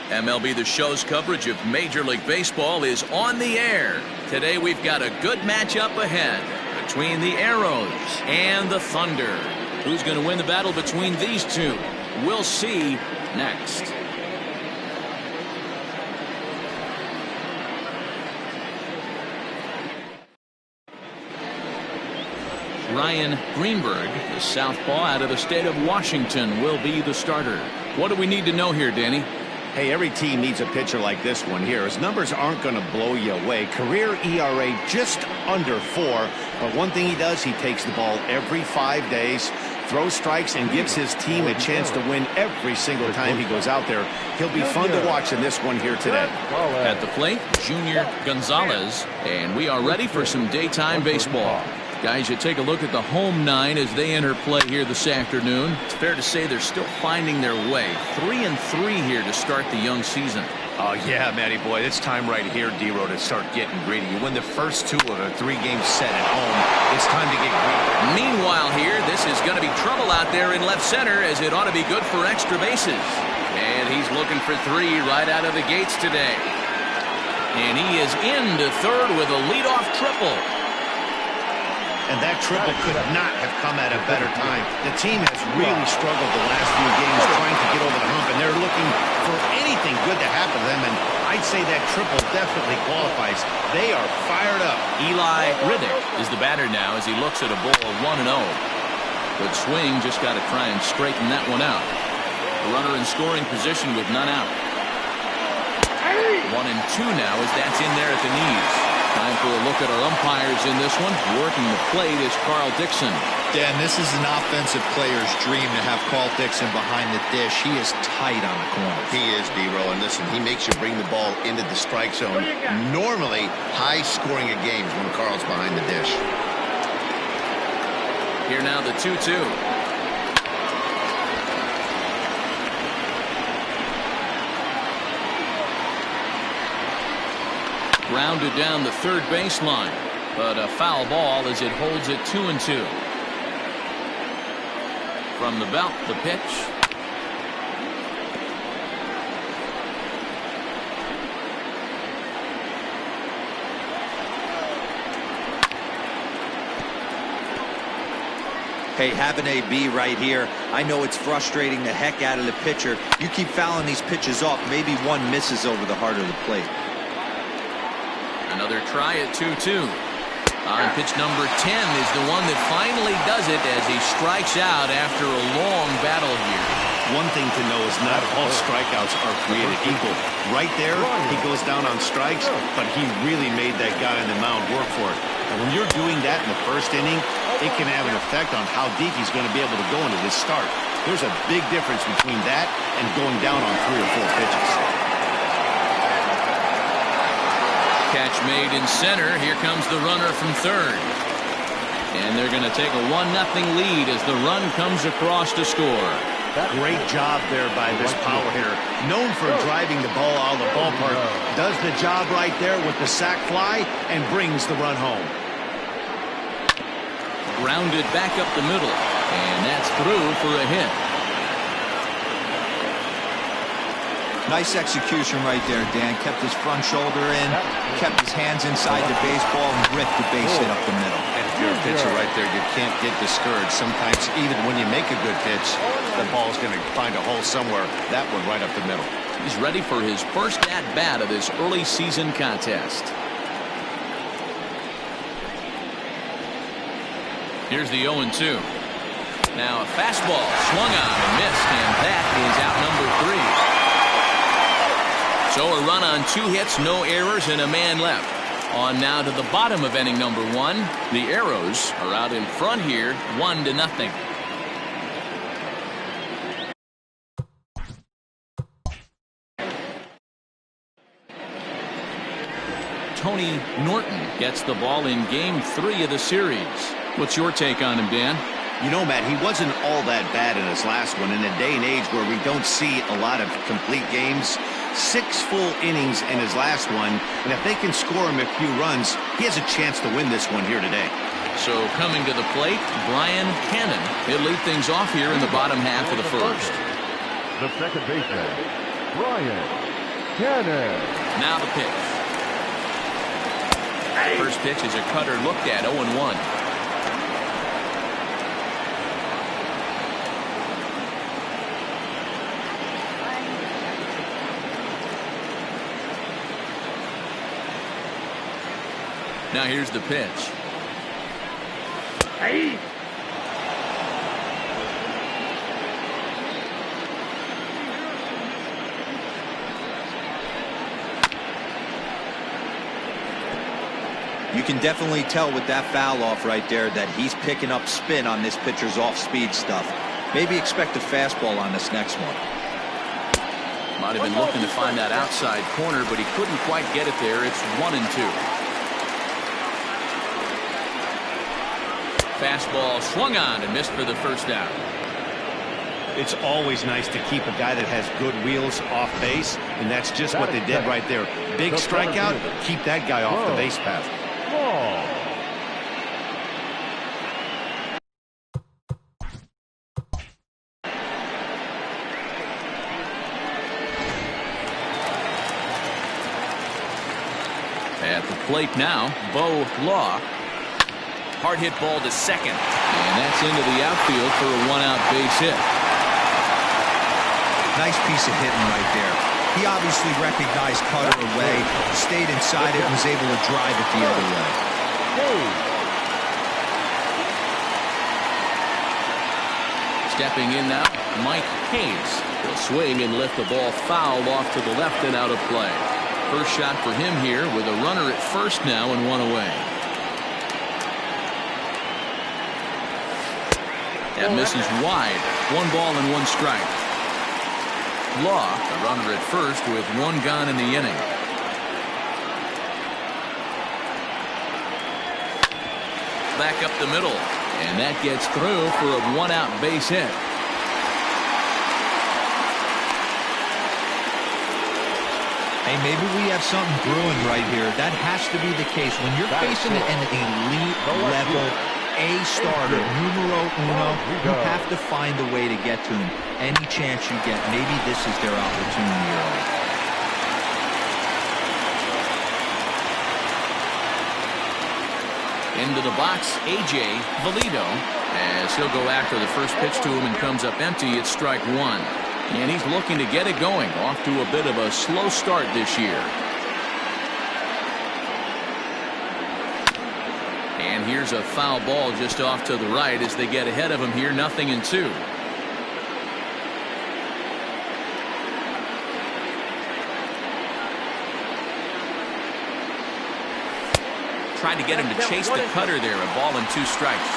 MLB The Show's coverage of Major League Baseball is on the air. Today we've got a good matchup ahead between the Arrows and the Thunder. Who's going to win the battle between these two? We'll see next. Ryan Greenberg, the southpaw out of the state of Washington, will be the starter. What do we need to know here, Danny? Hey, every team needs a pitcher like this one here. His numbers aren't going to blow you away. Career ERA just under 4. But one thing he does, he takes the ball every 5 days, throws strikes, and gives his team a chance to win every single time he goes out there. He'll be fun to watch in this one here today. At the plate, Junior Gonzalez, and we are ready for some daytime baseball. Guys, you take a look at the home 9 as they enter play here this afternoon. It's fair to say they're still finding their way. 3-3 here to start the young season. Oh, yeah, Matty boy. It's time right here, D-Row, to start getting greedy. You win the first 2 of a 3-game set at home. It's time to get greedy. Meanwhile here, this is going to be trouble out there in left center, as it ought to be good for extra bases. And he's looking for 3 right out of the gates today. And he is into third with a leadoff triple. And that triple could not have come at a better time. The team has really struggled the last few games trying to get over the hump, and they're looking for anything good to happen to them, and I'd say that triple definitely qualifies. They are fired up. Eli Riddick is the batter now as he looks at a ball of 1-0. Good swing, just got to try and straighten that one out. The runner in scoring position with none out. 1-2 now as that's in there at the knees. Time for a look at our umpires in this one. Working the plate is Carl Dixon. Dan, this is an offensive player's dream to have Carl Dixon behind the dish. He is tight on the corner. He is, D-Row, and listen, he makes you bring the ball into the strike zone. Normally, high scoring of games when Carl's behind the dish. Here now the 2-2. Grounded down the third baseline, but a foul ball as it holds it 2-2. From the belt, the pitch. Hey, have an AB right here. I know it's frustrating the heck out of the pitcher. You keep fouling these pitches off, maybe one misses over the heart of the plate. Another try at 2-2. On pitch number 10 is the one that finally does it as he strikes out after a long battle here. One thing to know is not all strikeouts are created equal. Right there, he goes down on strikes, but he really made that guy on the mound work for it. And when you're doing that in the first inning, it can have an effect on how deep he's going to be able to go into this start. There's a big difference between that and going down on 3 or 4 pitches. Catch made in center. Here comes the runner from third. And they're going to take a 1-0 lead as the run comes across to score. Great job there by this power hitter. Known for driving the ball out of the ballpark. Does the job right there with the sac fly and brings the run home. Grounded back up the middle. And that's through for a hit. Nice execution right there, Dan. Kept his front shoulder in, kept his hands inside the baseball, and ripped the base hit up the middle. And if you're a pitcher right there, you can't get discouraged. Sometimes even when you make a good pitch, the ball's going to find a hole somewhere. That one right up the middle. He's ready for his first at-bat of this early season contest. Here's the 0-2. Now a fastball swung on and missed, and that is out number 3. So a run on 2 hits, no errors, and a man left. On now to the bottom of inning number 1. The Arrows are out in front here, 1-0. Tony Norton gets the ball in game 3 of the series. What's your take on him, Dan? You know, Matt, he wasn't all that bad in his last one. In a day and age where we don't see a lot of complete games, 6 full innings in his last one, and if they can score him a few runs, he has a chance to win this one here today. So coming to the plate, Brian Cannon. He'll lead things off here in the bottom half of the first. The second baseman, Brian Now the pitch. First pitch is a cutter looked at, 0-1. Now here's the pitch. You can definitely tell with that foul off right there that he's picking up spin on this pitcher's off-speed stuff. Maybe expect a fastball on this next one. Might have been looking to find that outside corner, but he couldn't quite get it there. It's 1-2. Fastball swung on and missed for the first out. It's always nice to keep a guy that has good wheels off base, and that's just what they did right there. Big strikeout, keep that guy off the base path. At the plate now, Bo Law. Hard hit ball to second. And that's into the outfield for a one-out base hit. Nice piece of hitting right there. He obviously recognized cutter away, stayed inside it, and was able to drive it the other way. Stepping in now, Mike Hayes. He'll swing and lift the ball foul off to the left and out of play. First shot for him here with a runner at first now and one away. That misses wide. 1 ball and 1 strike. Law, a runner at first with 1 gone in the inning. Back up the middle, and that gets through for a 1-out base hit. Hey, maybe we have something brewing right here. That has to be the case. When you're facing an elite level A starter, numero uno, you have to find a way to get to him. Any chance you get, maybe this is their opportunity early. Into the box, A.J. Valido, as he'll go after the first pitch to him and comes up empty. It's strike 1. And he's looking to get it going. Off to a bit of a slow start this year. And here's a foul ball just off to the right as they get ahead of him here. 0-2. Tried to get him to chase the cutter there. A ball and 2 strikes.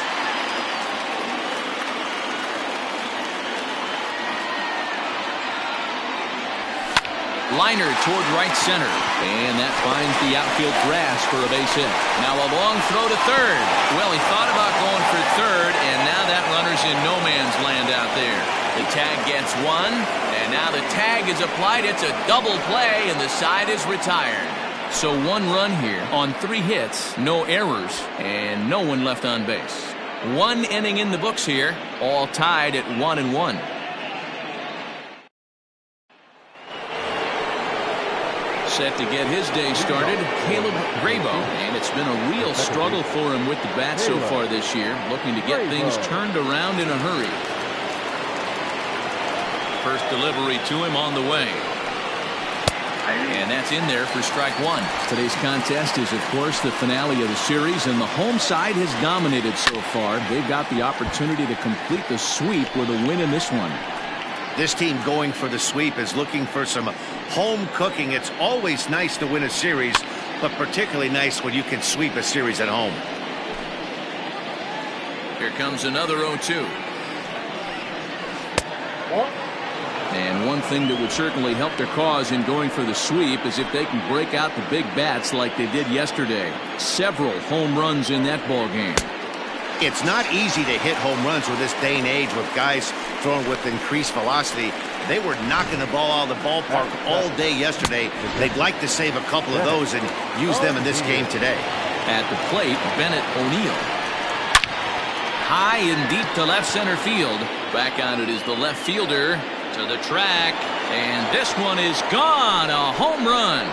Liner toward right center. And that finds the outfield grass for a base hit. Now a long throw to third. Well, he thought about going for third, and now that runner's in no man's land out there. The tag gets 1, and now the tag is applied. It's a double play, and the side is retired. So 1 run here on 3 hits, no errors, and no one left on base. 1 inning in the books here, all tied at 1-1. Set to get his day started, Caleb Grabo, and it's been a real struggle for him with the bat so far this year, looking to get things turned around in a hurry. First delivery to him on the way. And that's in there for strike 1. Today's contest is, of course, the finale of the series, and the home side has dominated so far. They've got the opportunity to complete the sweep with a win in this one. This team going for the sweep is looking for some home cooking. It's always nice to win a series, but particularly nice when you can sweep a series at home. Here comes another 0-2. And one thing that would certainly help their cause in going for the sweep is if they can break out the big bats like they did yesterday. Several home runs in that ball game. It's not easy to hit home runs with this day and age with guys throwing with increased velocity. They were knocking the ball out of the ballpark all day yesterday. They'd like to save a couple of those and use them in this game today. At the plate, Bennett O'Neill. High and deep to left center field. Back on it is the left fielder to the track. And this one is gone. A home run.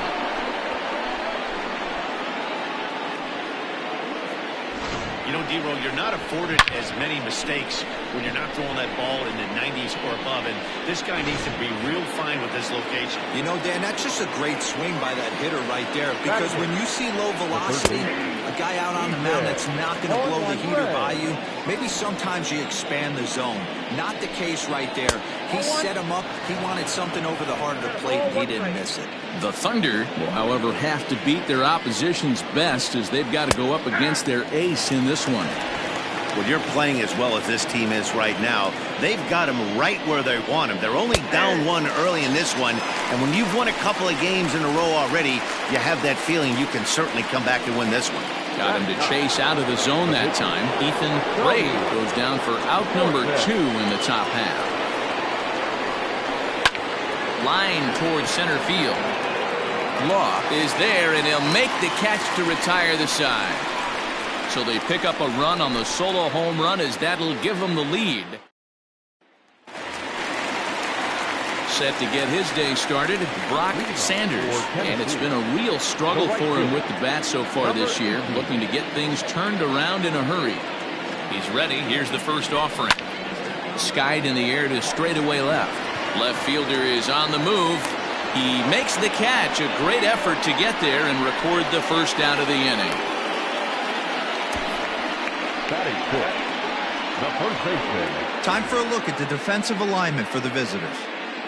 You know, D-Roll, you're not afforded as many mistakes when you're not throwing that ball in the 90s or above, and this guy needs to be real fine with this location. You know, Dan, that's just a great swing by that hitter right there, because when you see low velocity, a guy out on the mound that's not going to blow the heater by you, maybe sometimes you expand the zone. Not the case right there. He set him up. He wanted something over the heart of the plate, and he didn't miss it. The Thunder will, however, have to beat their opposition's best as they've got to go up against their ace in this one. When you're playing as well as this team is right now, they've got them right where they want them. They're only down one early in this one, and when you've won a couple of games in a row already, you have that feeling you can certainly come back and win this one. Got him to chase out of the zone that time. Ethan Brave goes down for out number 2 in the top half. Line towards center field. Law is there, and he'll make the catch to retire the side. So they pick up a run on the solo home run, as that'll give them the lead. Set to get his day started, Brock Sanders. And it's been a real struggle for him with the bat so far this year, looking to get things turned around in a hurry. He's ready. Here's the first offering. Skied in the air to straightaway left. Left fielder is on the move. He makes the catch. A great effort to get there and record the first out of the inning. Batting fifth, the first baseman. Time for a look at the defensive alignment for the visitors.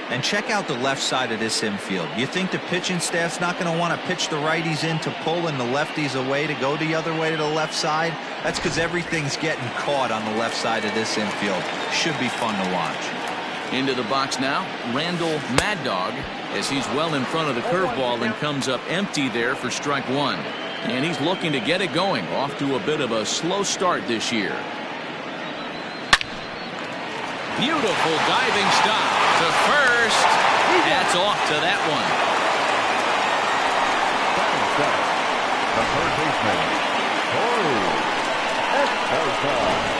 And check out the left side of this infield. You think the pitching staff's not going to want to pitch the righties in to pull and the lefties away to go the other way to the left side? That's because everything's getting caught on the left side of this infield. Should be fun to watch. Into the box now, Randall Mad Dog, as he's well in front of the curveball and comes up empty there for strike 1. And he's looking to get it going, off to a bit of a slow start this year. Beautiful diving stop to first. That's off to that one. The third baseman, Corey Esparza.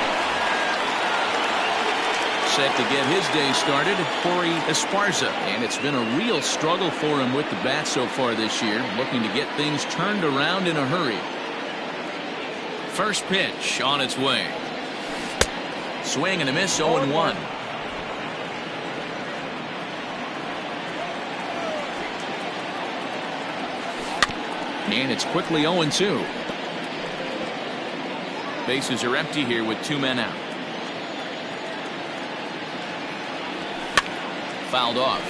Set to get his day started, Corey Esparza. And it's been a real struggle for him with the bat so far this year, looking to get things turned around in a hurry. First pitch on its way. Swing and a miss, 0-1. And it's quickly 0-2. Bases are empty here with 2 men out. Fouled off.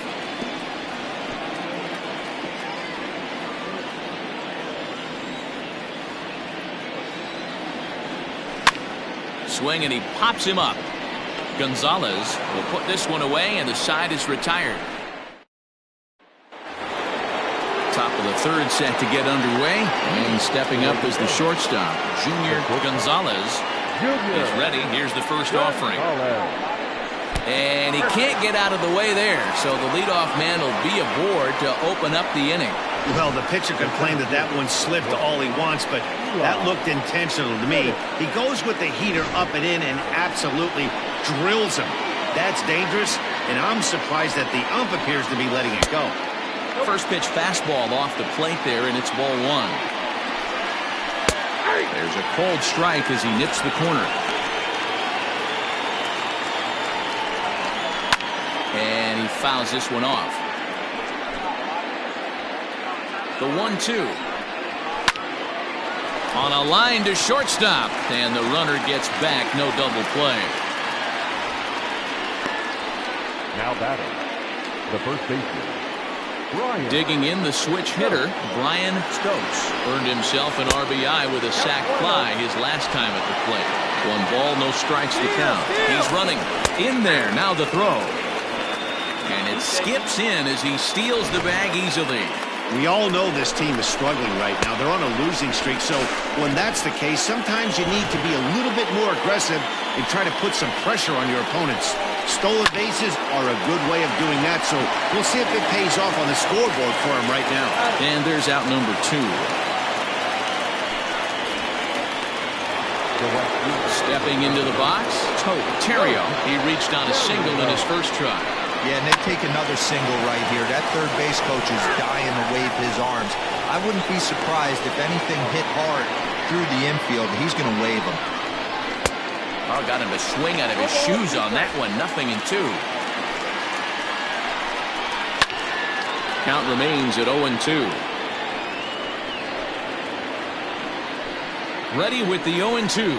Swing, and he pops him up. Gonzalez will put this one away, and the side is retired. Top of the third set to get underway, and stepping up is the shortstop, Junior Gonzalez. He's ready. Here's the first offering. And he can't get out of the way there, so the leadoff man will be aboard to open up the inning. Well, the pitcher can claim that that one slipped all he wants, but that looked intentional to me. He goes with the heater up and in and absolutely drills him. That's dangerous, and I'm surprised that the ump appears to be letting it go. First pitch fastball off the plate there, and it's ball 1. There's a cold strike as he nips the corner. And he fouls this one off. The 1-2. On a line to shortstop, and the runner gets back. No double play. Now batting, the first baseman, Brian. Digging in, the switch hitter, Brian Stokes. Earned himself an RBI with a sac fly his last time at the plate. 1 ball, no strikes to count. He's running in there. Now the throw. And it skips in as he steals the bag easily. We all know this team is struggling right now. They're on a losing streak, so when that's the case, sometimes you need to be a little bit more aggressive and try to put some pressure on your opponents. Stolen bases are a good way of doing that, so we'll see if it pays off on the scoreboard for him right now. And there's out number 2. Stepping into the box, Terrio. He reached on a single in his first try. Yeah, and they take another single right here. That third base coach is dying to wave his arms. I wouldn't be surprised if anything hit hard through the infield. He's going to wave them. Oh, got him to swing out of his shoes on that one. 0-2. Count remains at 0-2. Ready with the 0-2.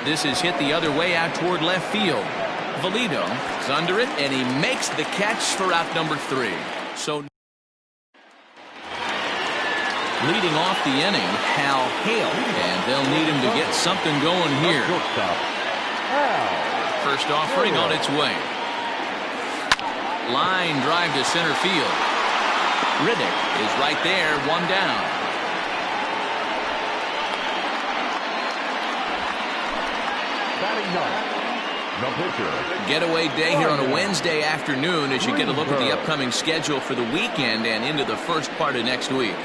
This is hit the other way out toward left field. Valido is under it, and he makes the catch for out number 3. So leading off the inning, Hal Hale, and they'll need him to get something going here. First offering on its way. Line drive to center field. Riddick is right there, 1 down. Batting ninth, the pitcher. Getaway day here on a Wednesday afternoon as you get a look at the upcoming schedule for the weekend and into the first part of next week.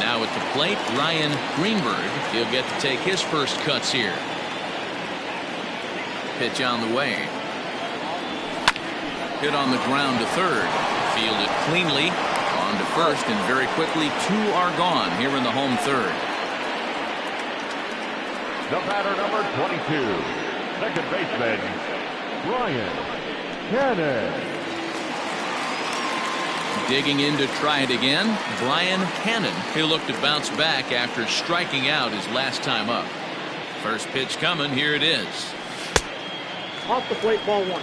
Now at the plate, Ryan Greenberg. He'll get to take his first cuts here. Pitch on the way. Hit on the ground to third. Fielded cleanly. On to first, and very quickly 2 are gone here in the home third. The batter, number 22, second baseman, Brian Cannon. Digging in to try it again, Brian Cannon. He'll look to bounce back after striking out his last time up. First pitch coming, here it is. Off the plate, ball 1.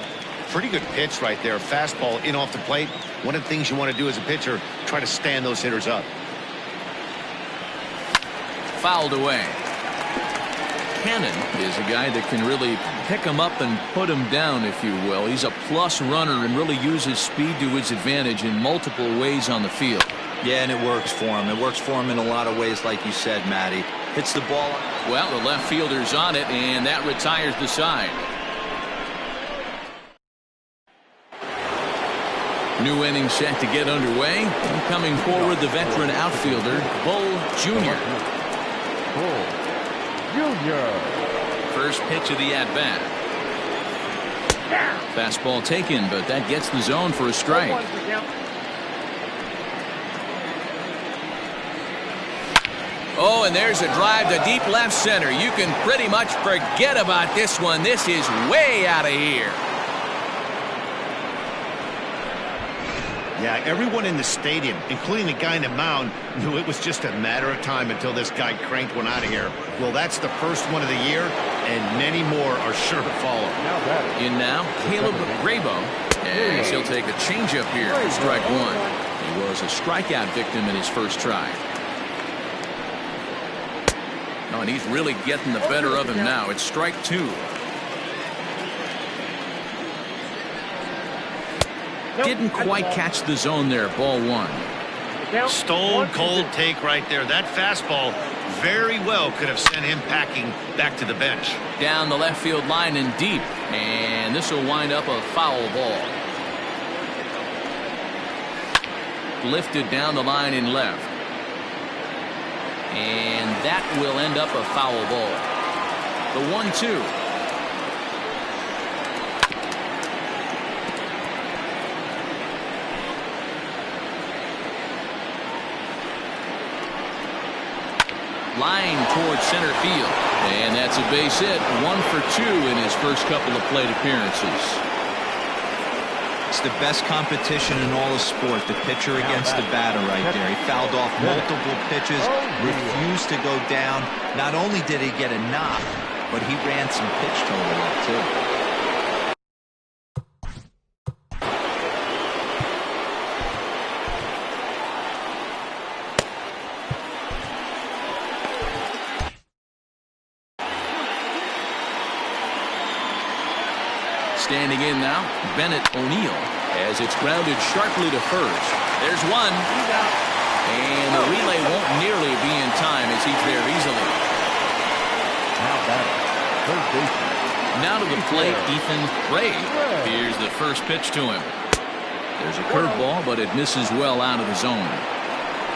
Pretty good pitch right there. Fastball in off the plate. One of the things you want to do as a pitcher, try to stand those hitters up. Fouled away. Cannon is a guy that can really pick him up and put him down, if you will. He's a plus runner and really uses speed to his advantage in multiple ways on the field. Yeah, and it works for him. It works for him in a lot of ways, like you said, Matty. Hits the ball. Well, the left fielder's on it, and that retires the side. New inning set to get underway. And coming forward, the veteran outfielder, Bull Jr. Bull Jr. First pitch of the at-bat. Fastball taken, but that gets the zone for a strike. Oh, and there's a drive to deep left center. You can pretty much forget about this one. This is way out of here. Yeah, everyone in the stadium, including the guy in the mound, knew it was just a matter of time until this guy cranked one out of here. Well, that's the first one of the year, and many more are sure to follow. In now, Caleb Grabo, and he'll take a changeup here for strike 1. He was a strikeout victim in his first try. Oh, and he's really getting the better of him now. It's strike 2. Didn't quite catch the zone there. Ball 1. Stone cold take right there. That fastball very well could have sent him packing back to the bench. Down the left field line and deep, and this will wind up a foul ball. Lifted down the line in left, and that will end up a foul ball. The 1-2. Line towards center field, and that's a base hit. 1 for 2 in his first couple of plate appearances. It's the best competition in all of sport, the pitcher against the batter right there. He fouled off multiple pitches, refused to go down. Not only did he get a knock, but he ran some pitch total up too. Standing in now, Bennett O'Neill, as it's grounded sharply to first. There's one. And the relay won't nearly be in time as he's there easily. Now batting, third baseman. Now to the plate, Ethan Ray. Here's the first pitch to him. There's a curveball, but it misses well out of the zone.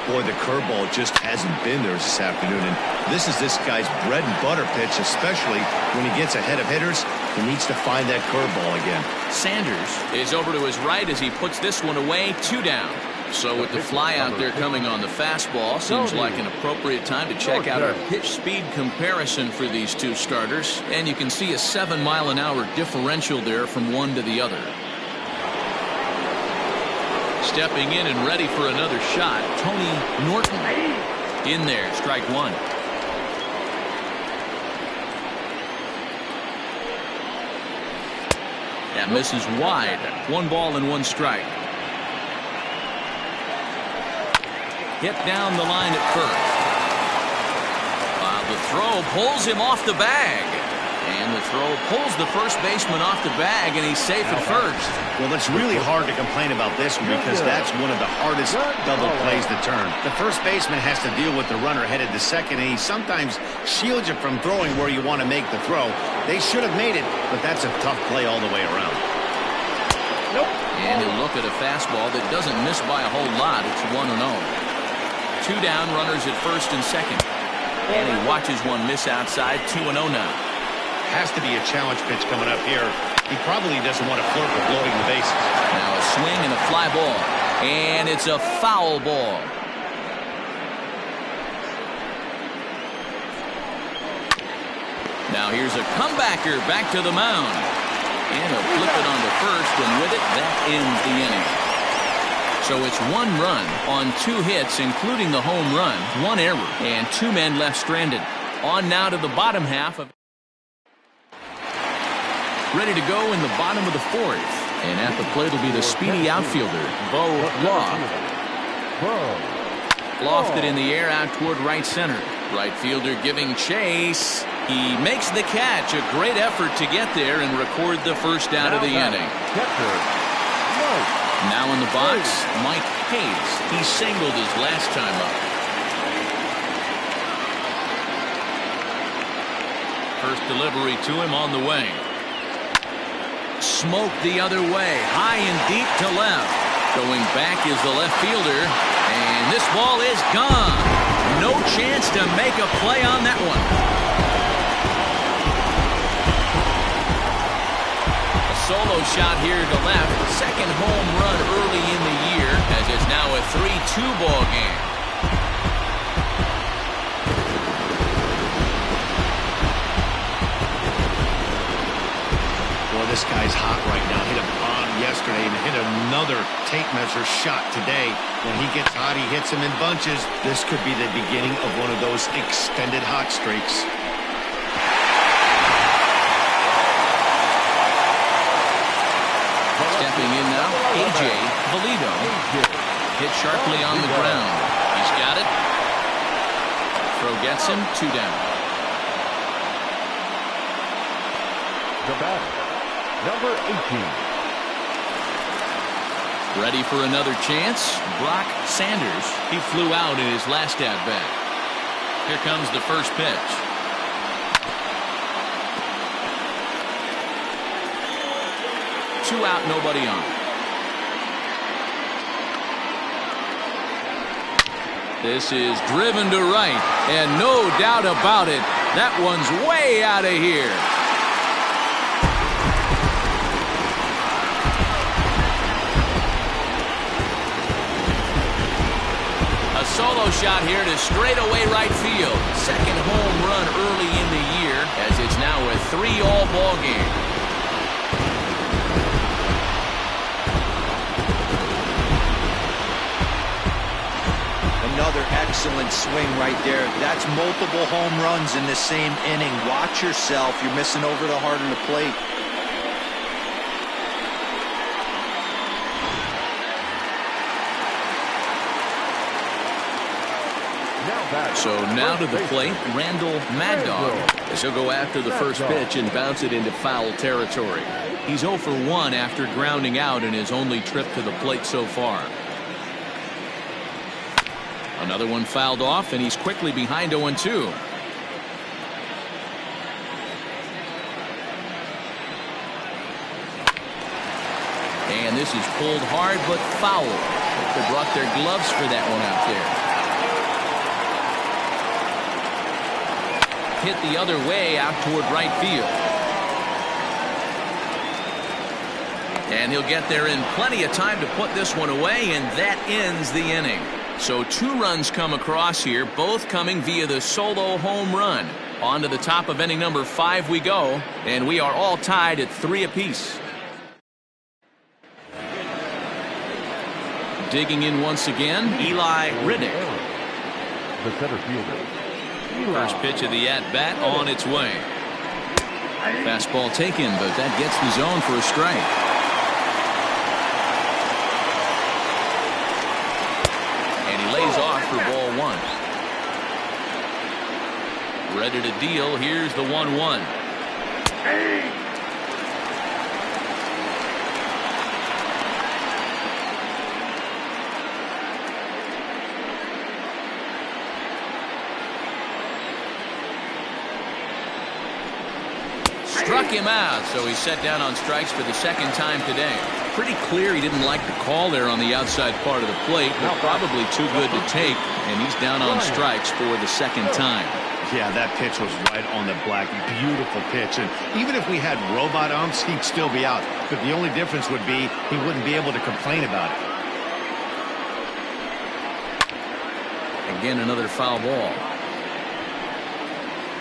Boy, the curveball just hasn't been there this afternoon, and this is this guy's bread and butter pitch, especially when he gets ahead of hitters. He needs to find that curveball again. Sanders is over to his right as he puts this one away. 2 down. So with the fly out there coming on the fastball, seems like an appropriate time to check out our pitch speed comparison for these two starters. And you can see a 7-mile-an-hour differential there from one to the other. Stepping in and ready for another shot, Tony Norton. In there, strike one. That misses wide. 1 ball and 1 strike. Hit down the line at first. The throw pulls him off the bag. And the throw pulls the first baseman off the bag, and he's safe at first. Well, it's really hard to complain about this one because that's one of the hardest double plays to turn. The first baseman has to deal with the runner headed to second, and he sometimes shields you from throwing where you want to make the throw. They should have made it, but that's a tough play all the way around. And he'll look at a fastball that doesn't miss by a whole lot. It's 1-0. 2 down, runners at first and second. And he watches one miss outside. 2-0 now. Has to be a challenge pitch coming up here. He probably doesn't want to flirt with loading the bases. Now a swing and a fly ball. And it's a foul ball. Now here's a comebacker back to the mound. And he'll flip it on to first, and with it, that ends the inning. So it's 1 run on 2 hits, including the home run, 1 error, and 2 men left stranded. On now to the bottom half of. Ready to go in the bottom of the 4th. And at the plate will be the speedy outfielder, Bo Loft. Lofted in the air out toward right center. Right fielder giving chase. He makes the catch. A great effort to get there and record the first out of the inning. Now in the box, Mike Hayes. He singled his last time up. First delivery to him on the way. Smoke the other way, high and deep to left. Going back is the left fielder, and this ball is gone. No chance to make a play on that one. A solo shot here to left. Second home run early in the year, as it's now a 3-2 ball game. This guy's hot right now. Hit a bomb yesterday and hit another tape measure shot today. When he gets hot, he hits them in bunches. This could be the beginning of one of those extended hot streaks. Stepping in now, A.J. Valito. Hit sharply on the ground. He's got it. Throw gets him. 2 down. The batter, number 18. Ready for another chance. Brock Sanders. He flew out in his last at-bat. Here comes the first pitch. Two out, nobody on. This is driven to right, and no doubt about it, that one's way out of here. A solo shot here to straightaway right field. Second home run early in the year, as it's now a 3-all ball game. Another excellent swing right there. That's multiple home runs in the same inning. Watch yourself. You're missing over the heart of the plate. So now to the plate, Randall Mad Dog, as he'll go after the first pitch and bounce it into foul territory. He's 0 for 1 after grounding out in his only trip to the plate so far. Another one fouled off, and he's quickly behind 0-2. And this is pulled hard but foul. They brought their gloves for that one out there. hit the other way out toward right field. And he'll get there in plenty of time to put this one away, and that ends the inning. So 2 runs come across here, both coming via the solo home run. On to the top of inning number 5 we go, and we are all tied at 3 apiece. Digging in once again, Eli Riddick. The center fielder. First pitch of the at-bat on its way. Fastball taken, but that gets the zone for a strike. And he lays off for ball 1. Ready to deal. Here's the 1-1. Struck him out, so he's set down on strikes for the second time today. Pretty clear he didn't like the call there on the outside part of the plate, but probably too good to take, and he's down on strikes for the second time. Yeah, that pitch was right on the black. Beautiful pitch. And even if we had robot umps, he'd still be out. But the only difference would be he wouldn't be able to complain about it. Again, another foul ball.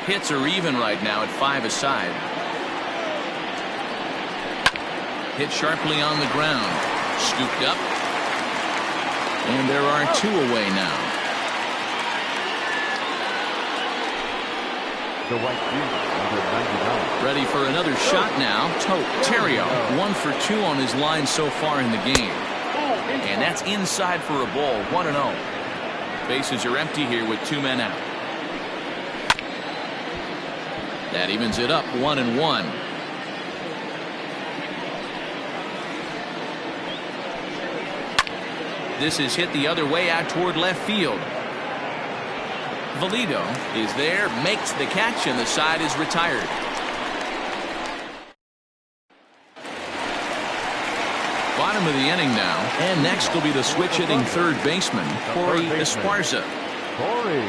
Hits are even right now at 5 aside. Hit sharply on the ground. Scooped up. And there are 2 away now. The right fielder, number 99. Ready for another shot now. Terrio, 1 for 2 on his line so far in the game. And that's inside for a ball, 1-0. Bases are empty here with 2 men out. That evens it up, 1-1. This is hit the other way out toward left field. Valido is there, makes the catch, and the side is retired. Bottom of the inning now, and next will be the switch-hitting third baseman, Corey Esparza. Corey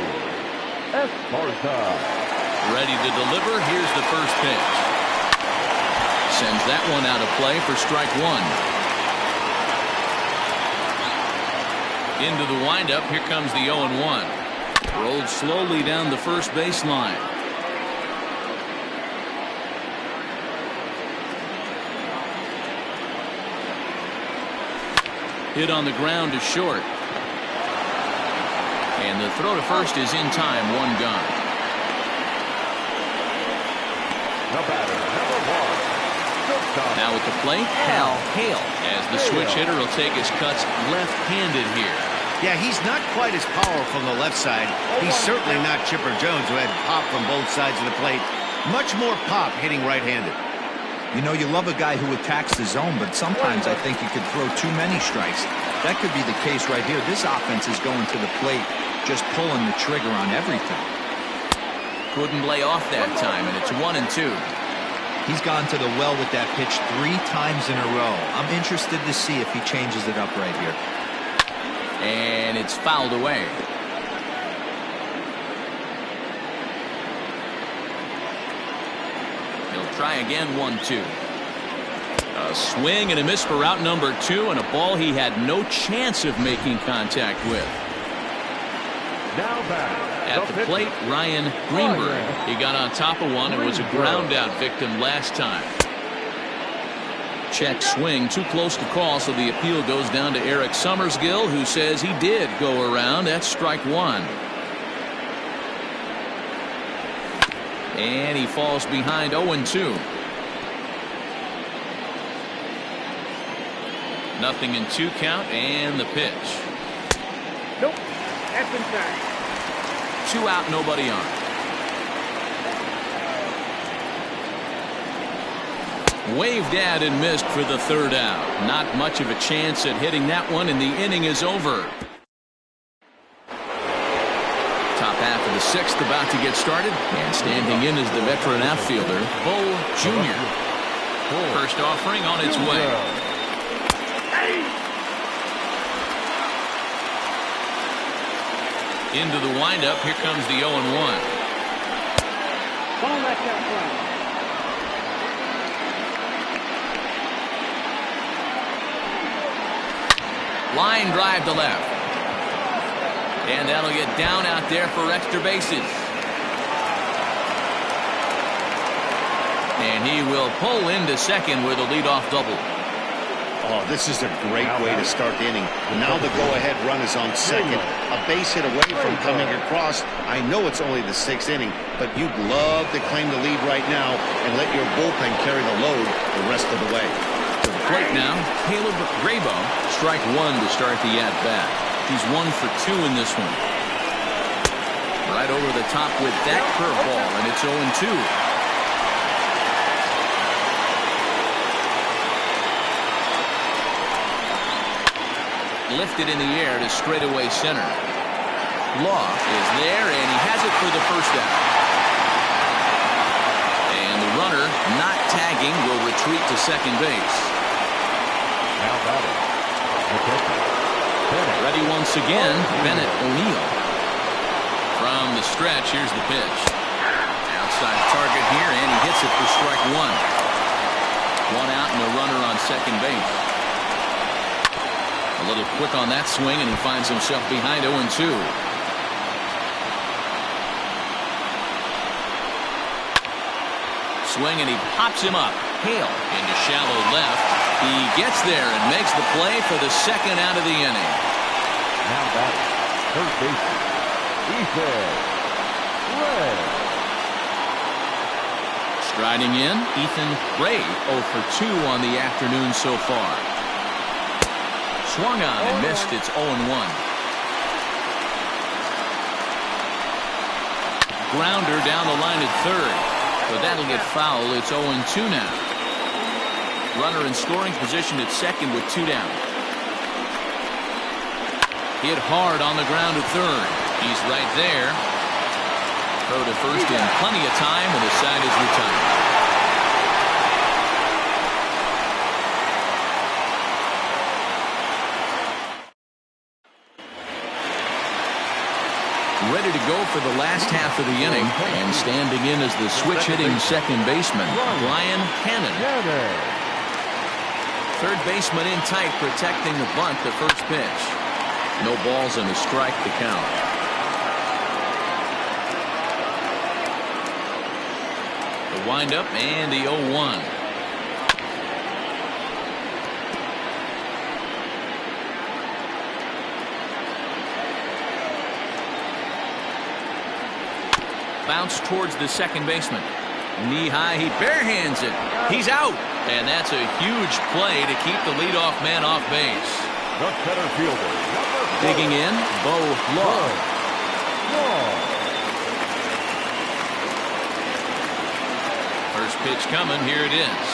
Esparza. Ready to deliver. Here's the first pitch. Sends that one out of play for strike 1. Into the windup. Here comes the 0-1. Rolled slowly down the first baseline. Hit on the ground to short. And the throw to first is in time. 1 gone. The batter, number 1. Now at the plate, Hal Hale, as the switch hitter will take his cuts left-handed here. Yeah, he's not quite as powerful on the left side. He's certainly not Chipper Jones, who had pop from both sides of the plate. Much more pop hitting right-handed. You know, you love a guy who attacks the zone, but sometimes I think you could throw too many strikes. That could be the case right here. This offense is going to the plate, just pulling the trigger on everything. Couldn't lay off that time, and it's 1-2. He's gone to the well with that pitch 3 times in a row. I'm interested to see if he changes it up right here. And it's fouled away. He'll try again, 1-2. A swing and a miss for out number 2, and a ball he had no chance of making contact with. Now back. At the plate, Ryan Greenberg. He got on top of one and was a ground out victim last time. Check swing, too close to call, so the appeal goes down to Eric Summersgill, who says he did go around. That's strike 1. And he falls behind 0-2. Nothing in 2 count, and the pitch. Nope, that's inside. 2 out, nobody on. Waved at and missed for the 3rd out. Not much of a chance at hitting that one, and the inning is over. Top half of the 6th about to get started, and standing in is the veteran outfielder, Bo Jr. First offering on its way. Into the windup. Here comes the 0-1. Ball left out front. Line drive to left. And that'll get down out there for extra bases. And he will pull into second with a leadoff double. Oh, this is a great way to start the inning. Now the go-ahead run is on second. A base hit away from coming across. I know it's only the 6th inning, but you'd love to claim the lead right now and let your bullpen carry the load the rest of the way. To the plate now, Caleb Grabo. Strike one to start the at-bat. He's 1 for 2 in this one. Right over the top with that curveball, and it's 0-2. Lifted in the air to straightaway center. Law is there, and he has it for the first out. And the runner, not tagging, will retreat to second base. Now batting. The pitcher. Ready once again, Bennett O'Neill. From the stretch, here's the pitch. Outside target here, and he hits it for strike one. 1 out and a runner on second base. A little quick on that swing, and he finds himself behind 0-2. Swing, and he pops him up. Hale into shallow left. He gets there and makes the play for the second out of the inning. Now batting. Third baseman. Ethan Ray. Striding in, Ethan Ray, 0 for 2 on the afternoon so far. Swung on and missed. It's 0-1. Grounder down the line at third. So that'll get foul. It's 0-2 now. Runner in scoring position at second with 2 down. Hit hard on the ground at third. He's right there. Throw to first in plenty of time, and the side is retired. Ready to go for the last half of the inning, and standing in as the switch-hitting second baseman, Brian Cannon. Third baseman in tight, protecting the bunt, the first pitch. No balls and a strike to count. The windup and the 0-1. Bounce towards the second baseman. Knee high, he barehands it. He's out. And that's a huge play to keep the leadoff man off base. The center fielder. Digging in, Bo Law. First pitch coming, here it is.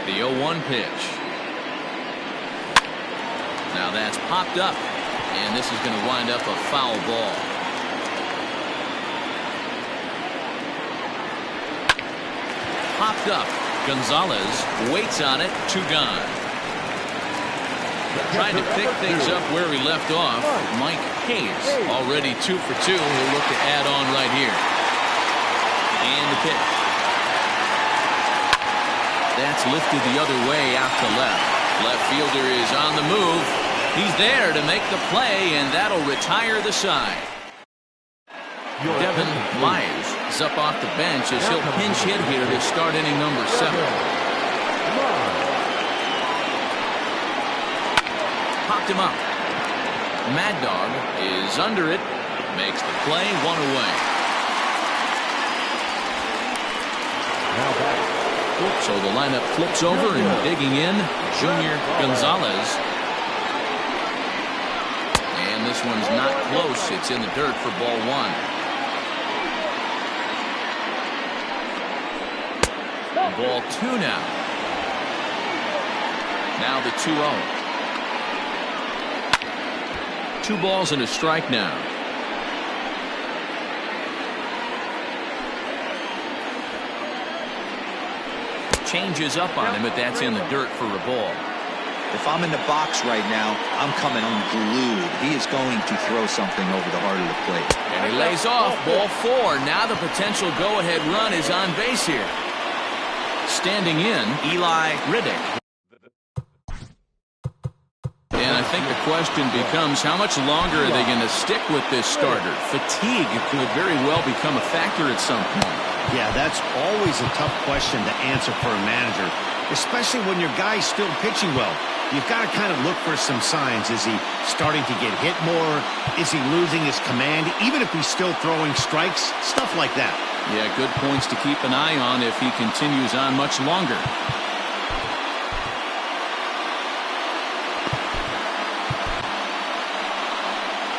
The 0-1 pitch. Now that's popped up, and this is going to wind up a foul ball. Popped up. Gonzalez waits on it. 2 gone. Trying to pick things up where he left off. Mike Hayes already 2 for 2. He'll look to add on right here. And the pitch. That's lifted the other way out to left. Left fielder is on the move. He's there to make the play, and that'll retire the side. Devin Myers is up off the bench as he'll pinch hit here to start inning number 7. Popped him up. Mad Dog is under it. Makes the play, 1 away. So the lineup flips over, and digging in, Junior Gonzalez. And this one's not close. It's in the dirt for ball 1. Ball 2 now. Now the 2-0. 2 balls and a strike now. Changes up on him, but that's in the dirt for a ball. If I'm in the box right now, I'm coming unglued. He is going to throw something over the heart of the plate. And he lays off, ball 4. Now the potential go-ahead run is on base here. Standing in, Eli Riddick. And I think the question becomes, how much longer are they going to stick with this starter? Fatigue could very well become a factor at some point. Yeah, that's always a tough question to answer for a manager, especially when your guy's still pitching well. You've got to kind of look for some signs. Is he starting to get hit more? Is he losing his command, even if he's still throwing strikes? Stuff like that. Yeah, good points to keep an eye on if he continues on much longer.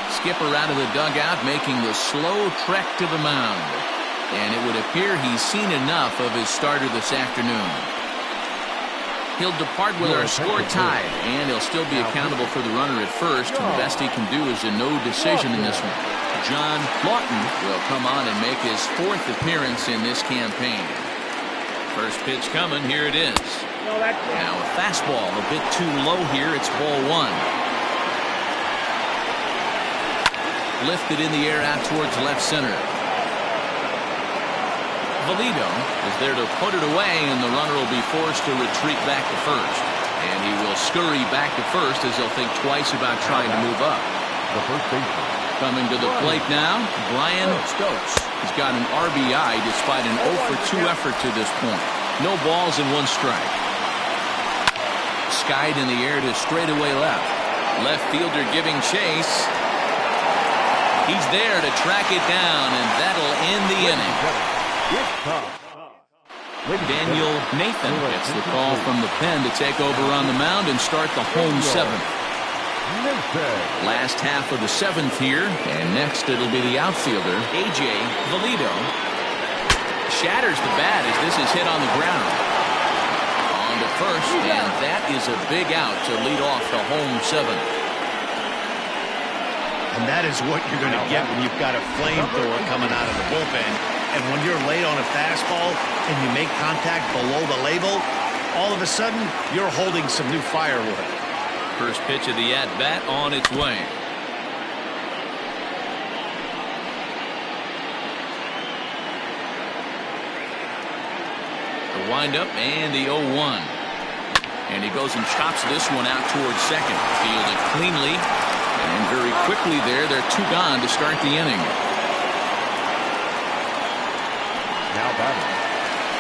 Skipper out of the dugout, making the slow trek to the mound. And it would appear he's seen enough of his starter this afternoon. He'll depart with our score tied, and he'll still be accountable for the runner at first. The best he can do is a no decision in this one. John Lawton will come on and make his 4th appearance in this campaign. First pitch coming, here it is. Now a fastball a bit too low here. It's ball 1. Lifted in the air out towards left center. Valido is there to put it away, and the runner will be forced to retreat back to first. And he will scurry back to first as he'll think twice about trying to move up. The first baseman. Coming to the plate now, Brian Stokes. He's got an RBI despite an 0 for 2 effort to this point. No balls and 1 strike. Skied in the air to straightaway left. Left fielder giving chase. He's there to track it down, and that'll end the inning. Daniel Nathan gets the call from the pen to take over on the mound and start the home 7th. Last half of the 7th here, and next it'll be the outfielder, A.J. Valido. Shatters the bat as this is hit on the ground. On to first, and that is a big out to lead off the home 7th. And that is what you're going to get when you've got a flamethrower coming out of the bullpen. And when you're late on a fastball and you make contact below the label, all of a sudden, you're holding some new firewood. First pitch of the at-bat on its way. The windup and the 0-1. And he goes and chops this one out towards second. Fielded cleanly. And very quickly there, they're 2 gone to start the inning. Now batting.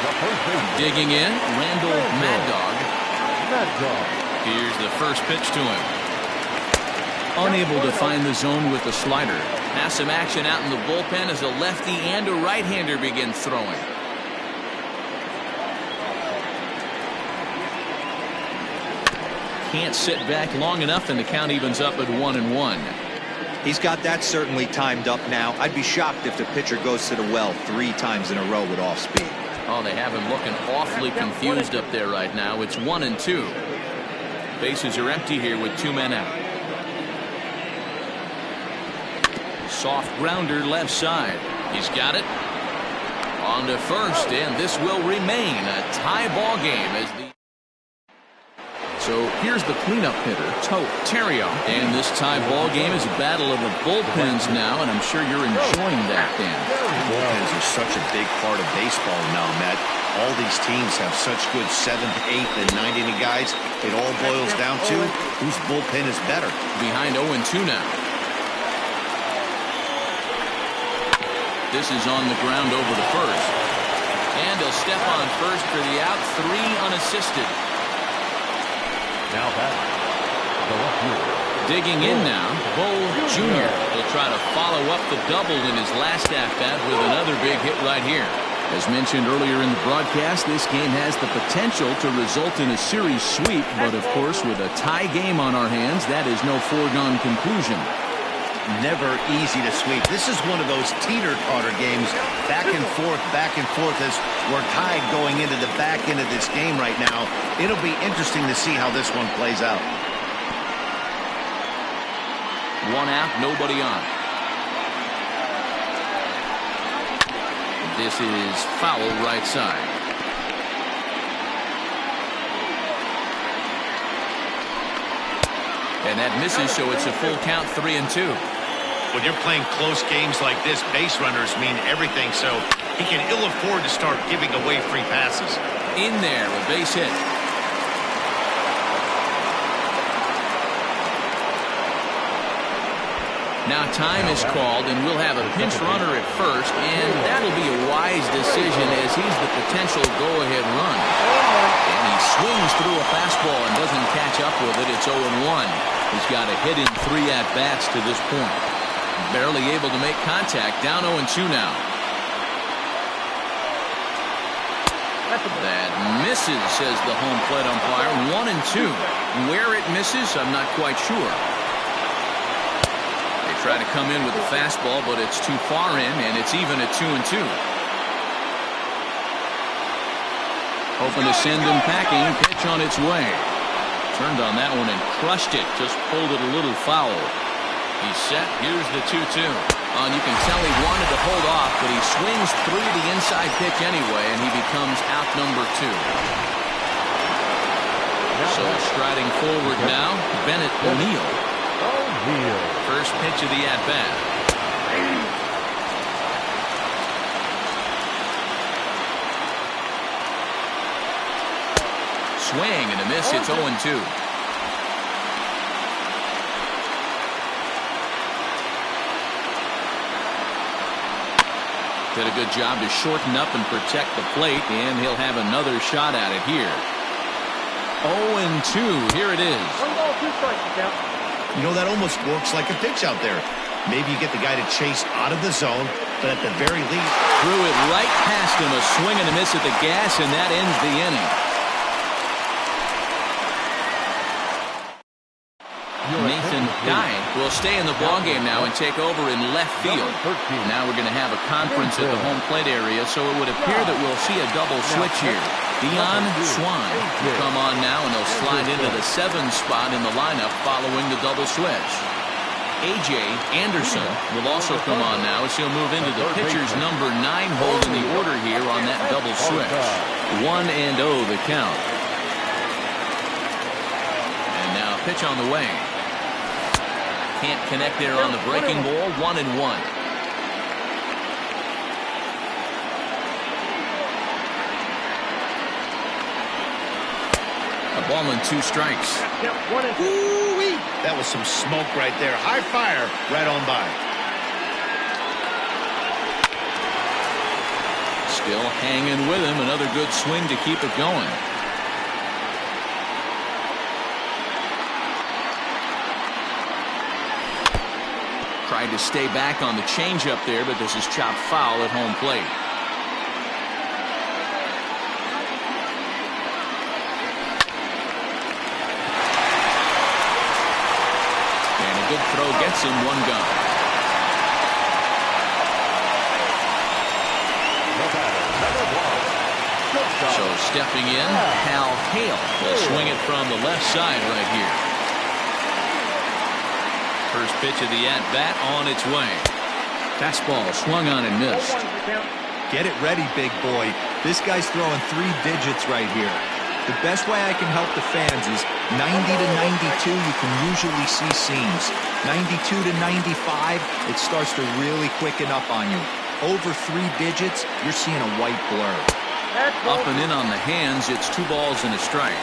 The first baseman. Digging in, Randall Mad Dog. Mad Dog. Here's the first pitch to him. Unable to find the zone with the slider. Now some action out in the bullpen as a lefty and a right-hander begin throwing. Can't sit back long enough, and the count evens up at 1-1. He's got that certainly timed up now. I'd be shocked if the pitcher goes to the well 3 times in a row with off speed. Oh, they have him looking awfully confused up there right now. It's 1-2. Bases are empty here with 2 men out. Soft grounder left side. He's got it. On to first, and this will remain a tie ball game as the. So here's the cleanup hitter, Terrio. And this tie ball game is a battle of the bullpens now, and I'm sure you're enjoying that, Dan. Bullpens are such a big part of baseball now, Matt. All these teams have such good 7th, 8th, and 9th inning guys. It all boils down to whose bullpen is better. Behind 0-2 now. This is on the ground over the first. And he'll step on first for the out, 3 unassisted. Now batting. The left fielder. Digging in now, Bo Jr. will try to follow up the double in his last at-bat with another big hit right here. As mentioned earlier in the broadcast, this game has the potential to result in a series sweep, but of course with a tie game on our hands, that is no foregone conclusion. Never easy to sweep. This is one of those teeter-totter games, back and forth as we're tied going into the back end of this game right now. It'll be interesting to see how this one plays out. 1 out, nobody on. This is foul right side. And that misses, so it's a full count, 3-2. When you're playing close games like this, base runners mean everything, so he can ill afford to start giving away free passes. In there, a base hit. Now time is called, and we'll have a pinch runner at first, and that'll be a wise decision as he's the potential go-ahead run. And he swings through a fastball and doesn't catch up with it. It's 0-1. He's got a hit in 3 at-bats to this point. Barely able to make contact. Down 0-2 now. That misses, says the home plate umpire. 1-2. Where it misses, I'm not quite sure. Try to come in with the fastball, but it's too far in, and it's even at 2-2. Hoping to send him packing. Pitch on its way. Turned on that one and crushed it. Just pulled it a little foul. He's set. Here's the 2-2. And you can tell he wanted to hold off, but he swings through the inside pitch anyway, and he becomes out number 2. So striding forward now, Bennett O'Neill. First pitch of the at-bat. Swing and a miss. It's 0-2. Did a good job to shorten up and protect the plate, and he'll have another shot at it here. 0-2. Here it is. 1 ball, 2 strikes, count. You know, that almost works like a pitch out there. Maybe you get the guy to chase out of the zone, but at the very least... Threw it right past him. A swing and a miss at the gas, and that ends the inning. Nathan Dye will stay in the ballgame now and take over in left field. Now we're going to have a conference at the home plate area, so it would appear that we'll see a double switch here. Dion Swan will come on now, and he'll slide into the 7th spot in the lineup following the double switch. A.J. Anderson will also come on now as he'll move into the pitcher's number 9 hold in the order here on that double switch. 1-0 the count. And now pitch on the way. Can't connect there on the breaking ball. 1-1. A ball and 2 strikes. Ooh-wee. That was some smoke right there. High fire right on by. Still hanging with him. Another good swing to keep it going. Tried to stay back on the changeup there, but this is chopped foul at home plate. Good throw gets him 1 gun. So stepping in, Hal Hale will swing it from the left side right here. First pitch of the at-bat on its way. Fastball swung on and missed. Get it ready, big boy. This guy's throwing 3 digits right here. The best way I can help the fans is 90 to 92, you can usually see seams. 92 to 95, it starts to really quicken up on you. Over 3 digits, you're seeing a white blur. Up and in on the hands, it's 2 balls and a strike.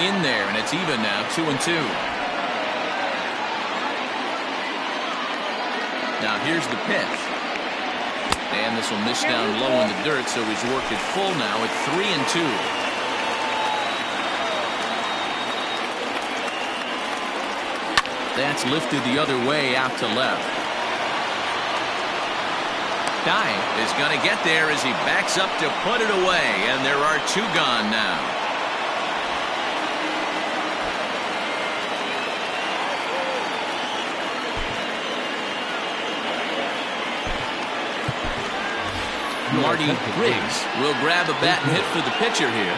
In there, and it's even now, 2-2. Now here's the pitch. And this will miss down low in the dirt, so he's worked it full now at 3-2. That's lifted the other way out to left. Dye is going to get there as he backs up to put it away, and there are 2 gone now. Marty Riggs will grab a bat and hit for the pitcher here.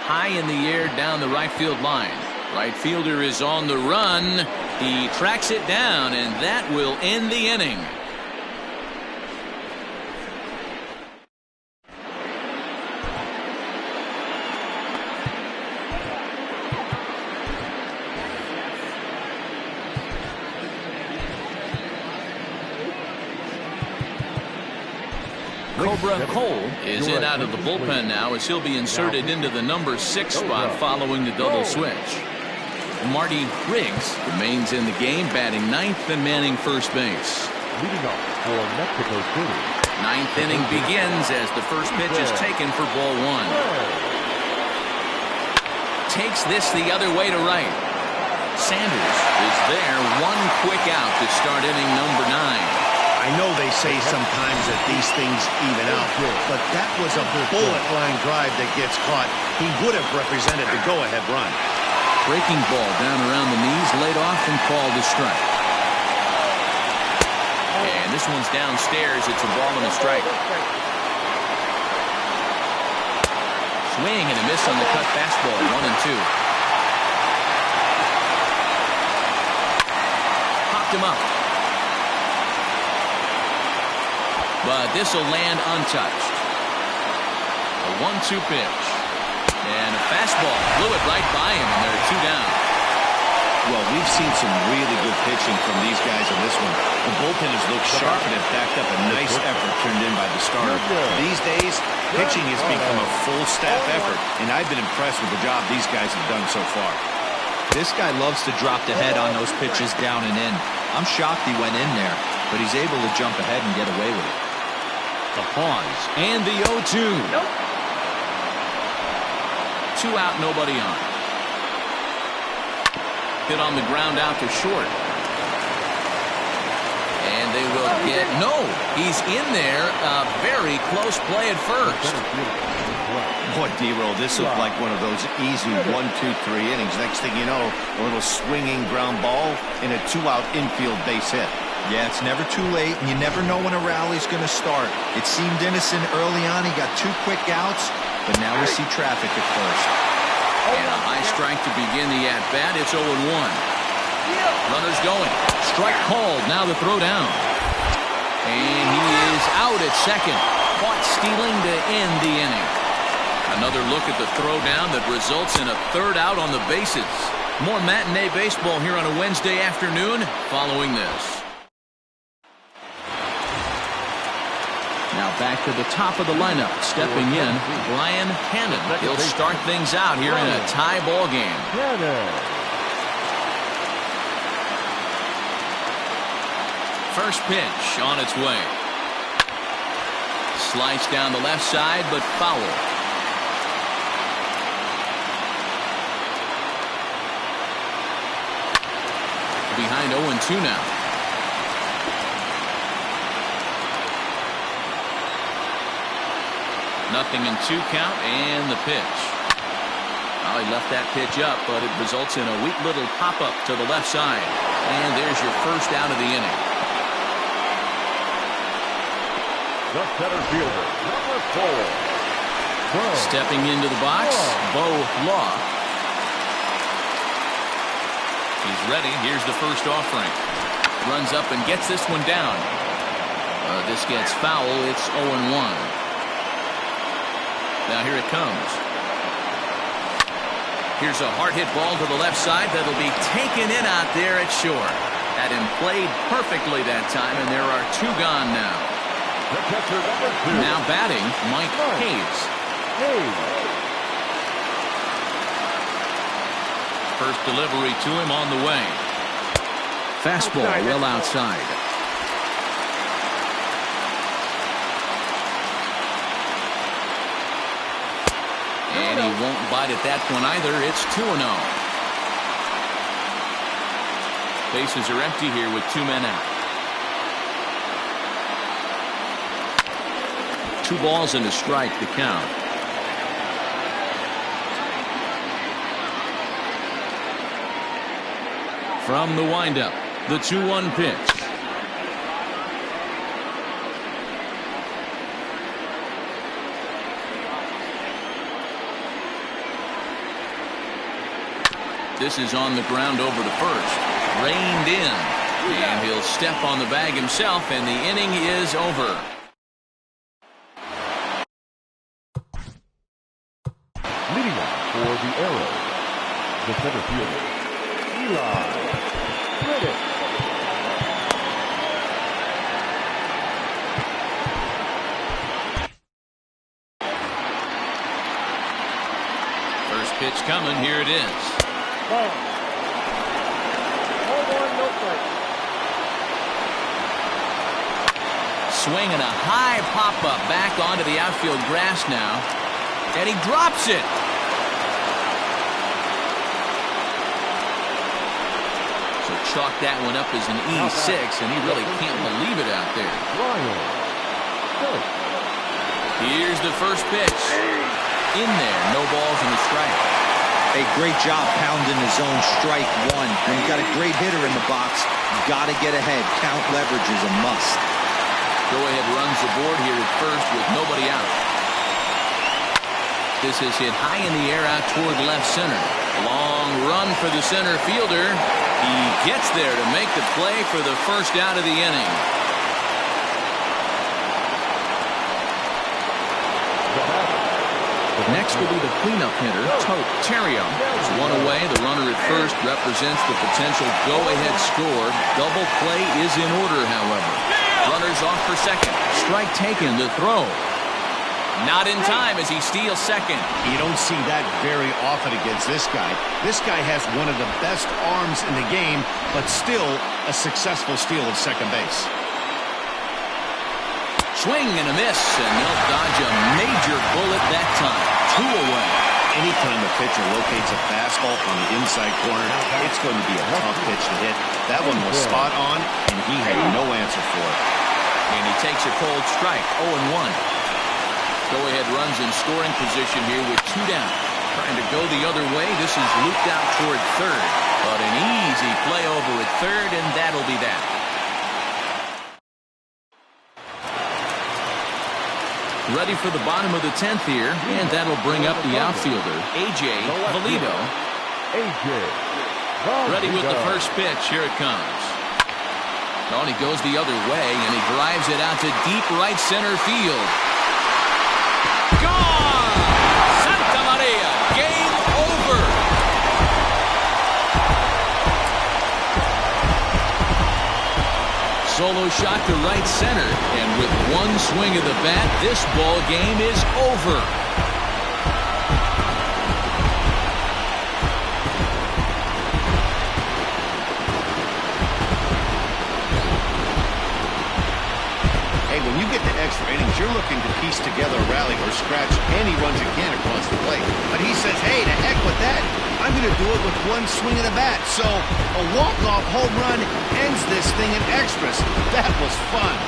High in the air down the right field line. Right fielder is on the run. He tracks it down, and that will end the inning. Cobra Cole is in out of the bullpen now as he'll be inserted into the number 6 spot following the double switch. Marty Riggs remains in the game, batting 9th and manning first base. Leading off for Mexico City. 9th inning begins as the first pitch is taken for ball 1. Takes this the other way to right. Sanders is there, one quick out to start inning number 9. I know they say sometimes that these things even out, but that was a bullet line drive that gets caught. He would have represented the go-ahead run. Breaking ball down around the knees, laid off and called a strike. And this one's downstairs. It's a ball and a strike. Swing and a miss on the cut fastball, 1-2. Popped him up. But this will land untouched. A 1-2 pitch. And a fastball blew it right by him, and there are 2 down. Well, we've seen some really good pitching from these guys in this one. The bullpen has looked sharp and have backed up a nice effort turned in by the starter. These days, pitching has become a full staff effort, and I've been impressed with the job these guys have done so far. This guy loves to drop the head on those pitches down and in. I'm shocked he went in there, but he's able to jump ahead and get away with it. The pause and the 0-2. Nope. 2 out, nobody on. Hit on the ground out to short. And they will get no. He's in there. A very close play at first. Boy, D-Roll, this looked like one of those easy 1, 2, 3 innings. Next thing you know, a little swinging ground ball and a 2-out infield base hit. Yeah, it's never too late, and you never know when a rally's going to start. It seemed innocent early on. He got 2 quick outs, but now we see traffic at first. And a high strike to begin the at-bat. It's 0-1. Runners going. Strike called. Now the throw down. And he is out at second. Caught stealing to end the inning. Another look at the throw down that results in a 3rd out on the bases. More matinee baseball here on a Wednesday afternoon following this. Now back to the top of the lineup. Stepping in, Brian Hannon. He'll start things out here in a tie ball game. First pitch on its way. Sliced down the left side, but foul. Behind 0-2 now. Nothing in 2 count, and the pitch. Well, he left that pitch up, but it results in a weak little pop-up to the left side. And there's your first out of the inning. The center fielder, number 4. Stepping into the box, Bo Law. He's ready. Here's the first offering. Runs up and gets this one down. This gets foul. It's 0-1. Now here it comes. Here's a hard hit ball to the left side that'll be taken in out there at short. Had him played perfectly that time, and there are 2 gone now. The catcher, number 2. Now batting, Mike Hayes. First delivery to him on the way. Fastball well outside. And he won't bite at that one either. It's 2-0. Bases are empty here with 2 men out. 2 balls and a strike to count. From the windup, the 2-1 pitch. This is on the ground over to first. Reined in. And he'll step on the bag himself, and the inning is over. Leading off for the Arrows, the center fielder, Eli. First pitch coming. Here it is. Ball. Hold on, no play. Swinging a high pop-up back onto the outfield grass now. And he drops it. So chalk that one up as an E6, and he really can't believe it out there. Here's the first pitch. In there, no balls and a strike. A great job pounding the zone strike one. When you've got a great hitter in the box, you got to get ahead. Count leverage is a must. Go-ahead runs the board here at first with nobody out. This is hit high in the air out toward left center. Long run for the center fielder. He gets there to make the play for the first out of the inning. Next will be the cleanup hitter, Tote Terrio. It's one away. The runner at first represents the potential go-ahead score. Double play is in order, however. Runners off for second. Strike taken, the throw. Not in time as he steals second. You don't see that very often against this guy. This guy has one of the best arms in the game, but still a successful steal of second base. Swing and a miss, and they'll dodge a major bullet that time. 2 away. Anytime a pitcher locates a fastball on the inside corner, it's going to be a tough pitch to hit. That one was spot on, and he had no answer for it. And he takes a cold strike, 0-1. Go-ahead runs in scoring position here with 2 down. Trying to go the other way. This is looped out toward third. But an easy play over at third, and that'll be that. Ready for the bottom of the 10th here, and that'll bring up the outfielder, A.J. Valido. Ready with the first pitch. Here it comes. Oh, and he goes the other way, and he drives it out to deep right center field. Gone! Santa Maria, game over. Solo shot to right center, and with one swing of the bat, this ball game is over. Hey, when you get to extra innings, you're looking to piece together a rally or scratch any runs you can across the plate. But he says, hey, to heck with that. I'm going to do it with one swing of the bat. So a walk-off home run ends this thing in extras. That was fun.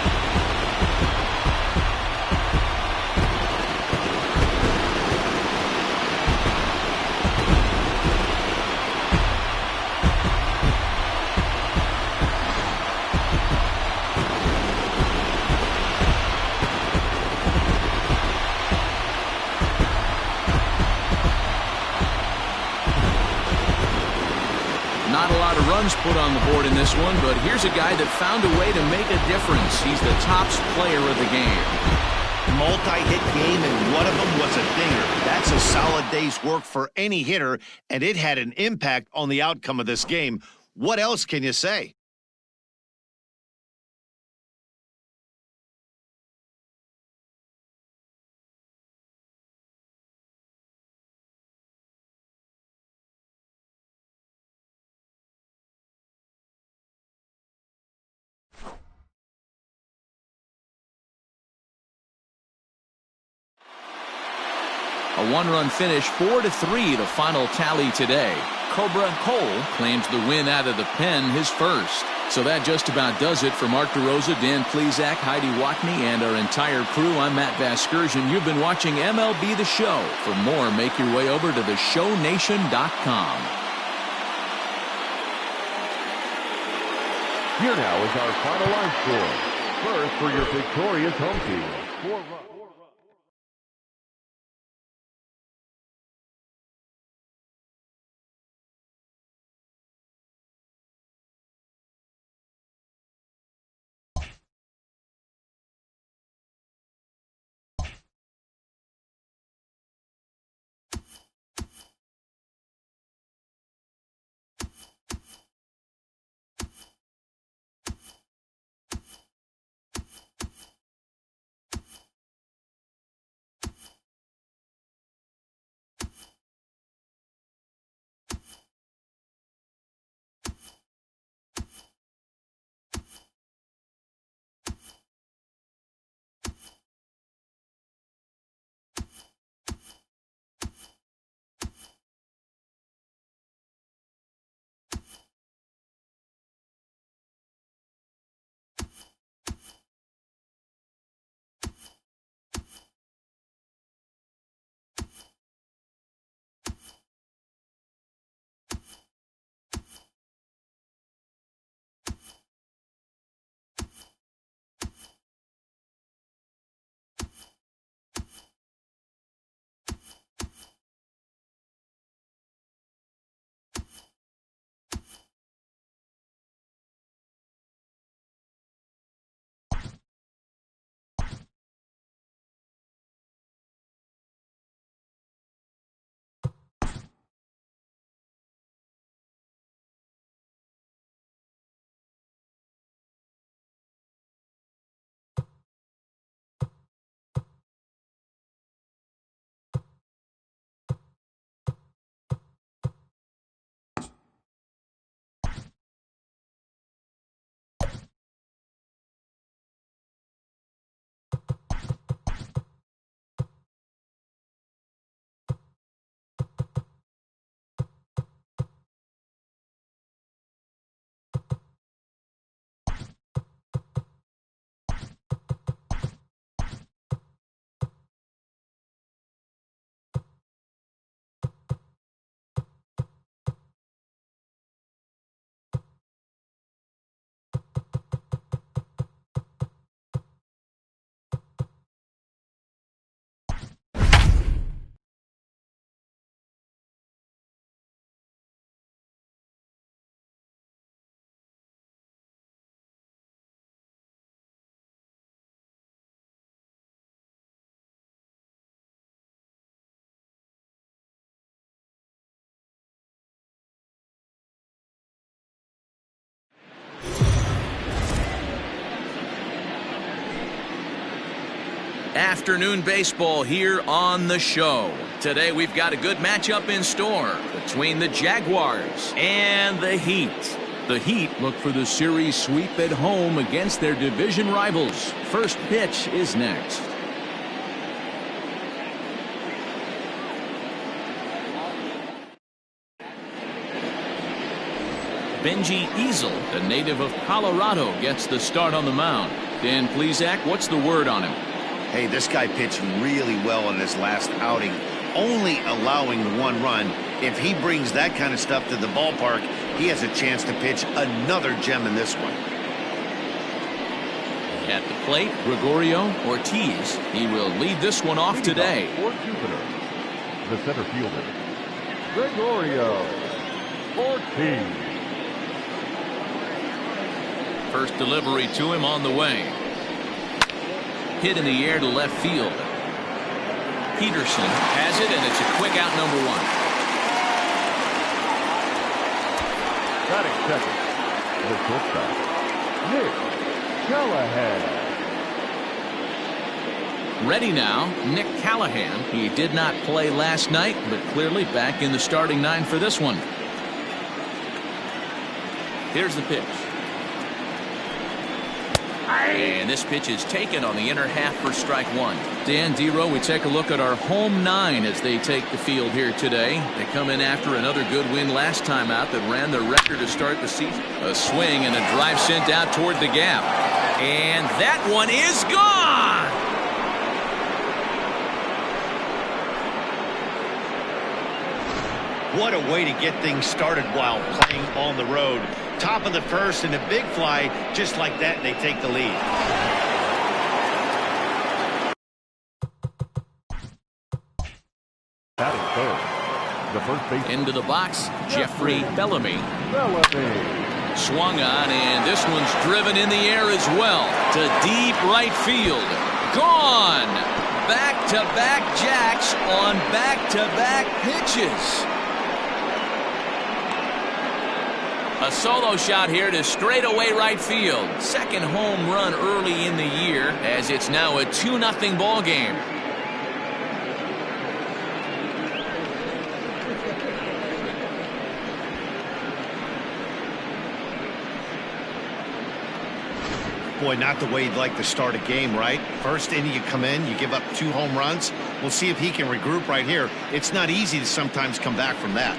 Not a lot of runs put on the board in this one, but here's a guy that found a way to make a difference. He's the tops player of the game. Multi-hit game, and one of them was a dinger. That's a solid day's work for any hitter, and it had an impact on the outcome of this game. What else can you say? A one-run finish, 4-3, the final tally today. Cobra Cole claims the win out of the pen, his first. So that just about does it for Mark DeRosa, Dan Plesac, Heidi Watney, and our entire crew. I'm Matt Vasgersian. You've been watching MLB The Show. For more, make your way over to theshownation.com. Here now is our final line score. First for your victorious home team, 4 runs. Afternoon baseball here on the show. Today we've got a good matchup in store between the Jaguars and the Heat. The Heat look for the series sweep at home against their division rivals. First pitch is next. Benji Easel, the native of Colorado, gets the start on the mound. Dan Plesac, what's the word on him? Hey, this guy pitched really well in his last outing, only allowing the 1 run. If he brings that kind of stuff to the ballpark, he has a chance to pitch another gem in this one. At the plate, Gregorio Ortiz. He will lead this one off today. For Jupiter, the center fielder, Gregorio Ortiz. First delivery to him on the way. Hit in the air to left field. Peterson has it, and it's a quick out, number 1. Batting second, the shortstop, Nick Callahan. Ready now, Nick Callahan. He did not play last night, but clearly back in the starting 9 for this one. Here's the pitch. And this pitch is taken on the inner half for strike 1. Dan Dero, we take a look at our home 9 as they take the field here today. They come in after another good win last time out that ran the record to start the season. A swing and a drive sent out toward the gap. And that one is gone! What a way to get things started while playing on the road. Top of the first and a big fly, just like that, and they take the lead. Batting third, the first base. Into the box, Jeffrey Bellamy. Swung on, and this one's driven in the air as well to deep right field. Gone! Back-to-back jacks on back-to-back pitches. A solo shot here to straightaway right field. Second home run early in the year, as it's now a 2-0 ball game. Boy, not the way you'd like to start a game, right? First inning, you come in, you give up 2 home runs. We'll see if he can regroup right here. It's not easy to sometimes come back from that.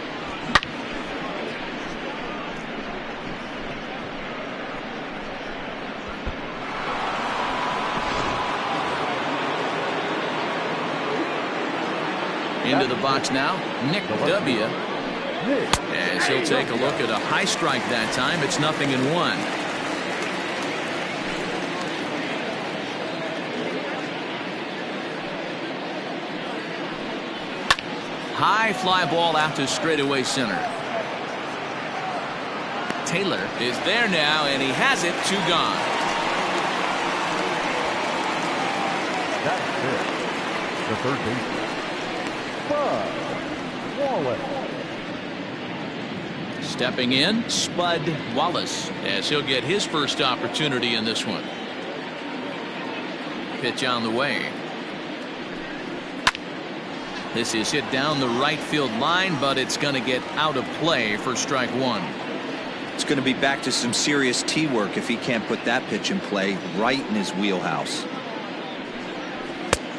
Into the box now, Nick W. As he'll take a look at a high strike that time. It's 0-1. High fly ball out to straightaway center. Taylor is there now, and he has it. 2 gone. That's it. The third baseman, Bud Wallace. Stepping in, Spud Wallace, as he'll get his first opportunity in this one. Pitch on the way. This is hit down the right field line, but it's going to get out of play for strike 1. It's going to be back to some serious tee work if he can't put that pitch in play right in his wheelhouse.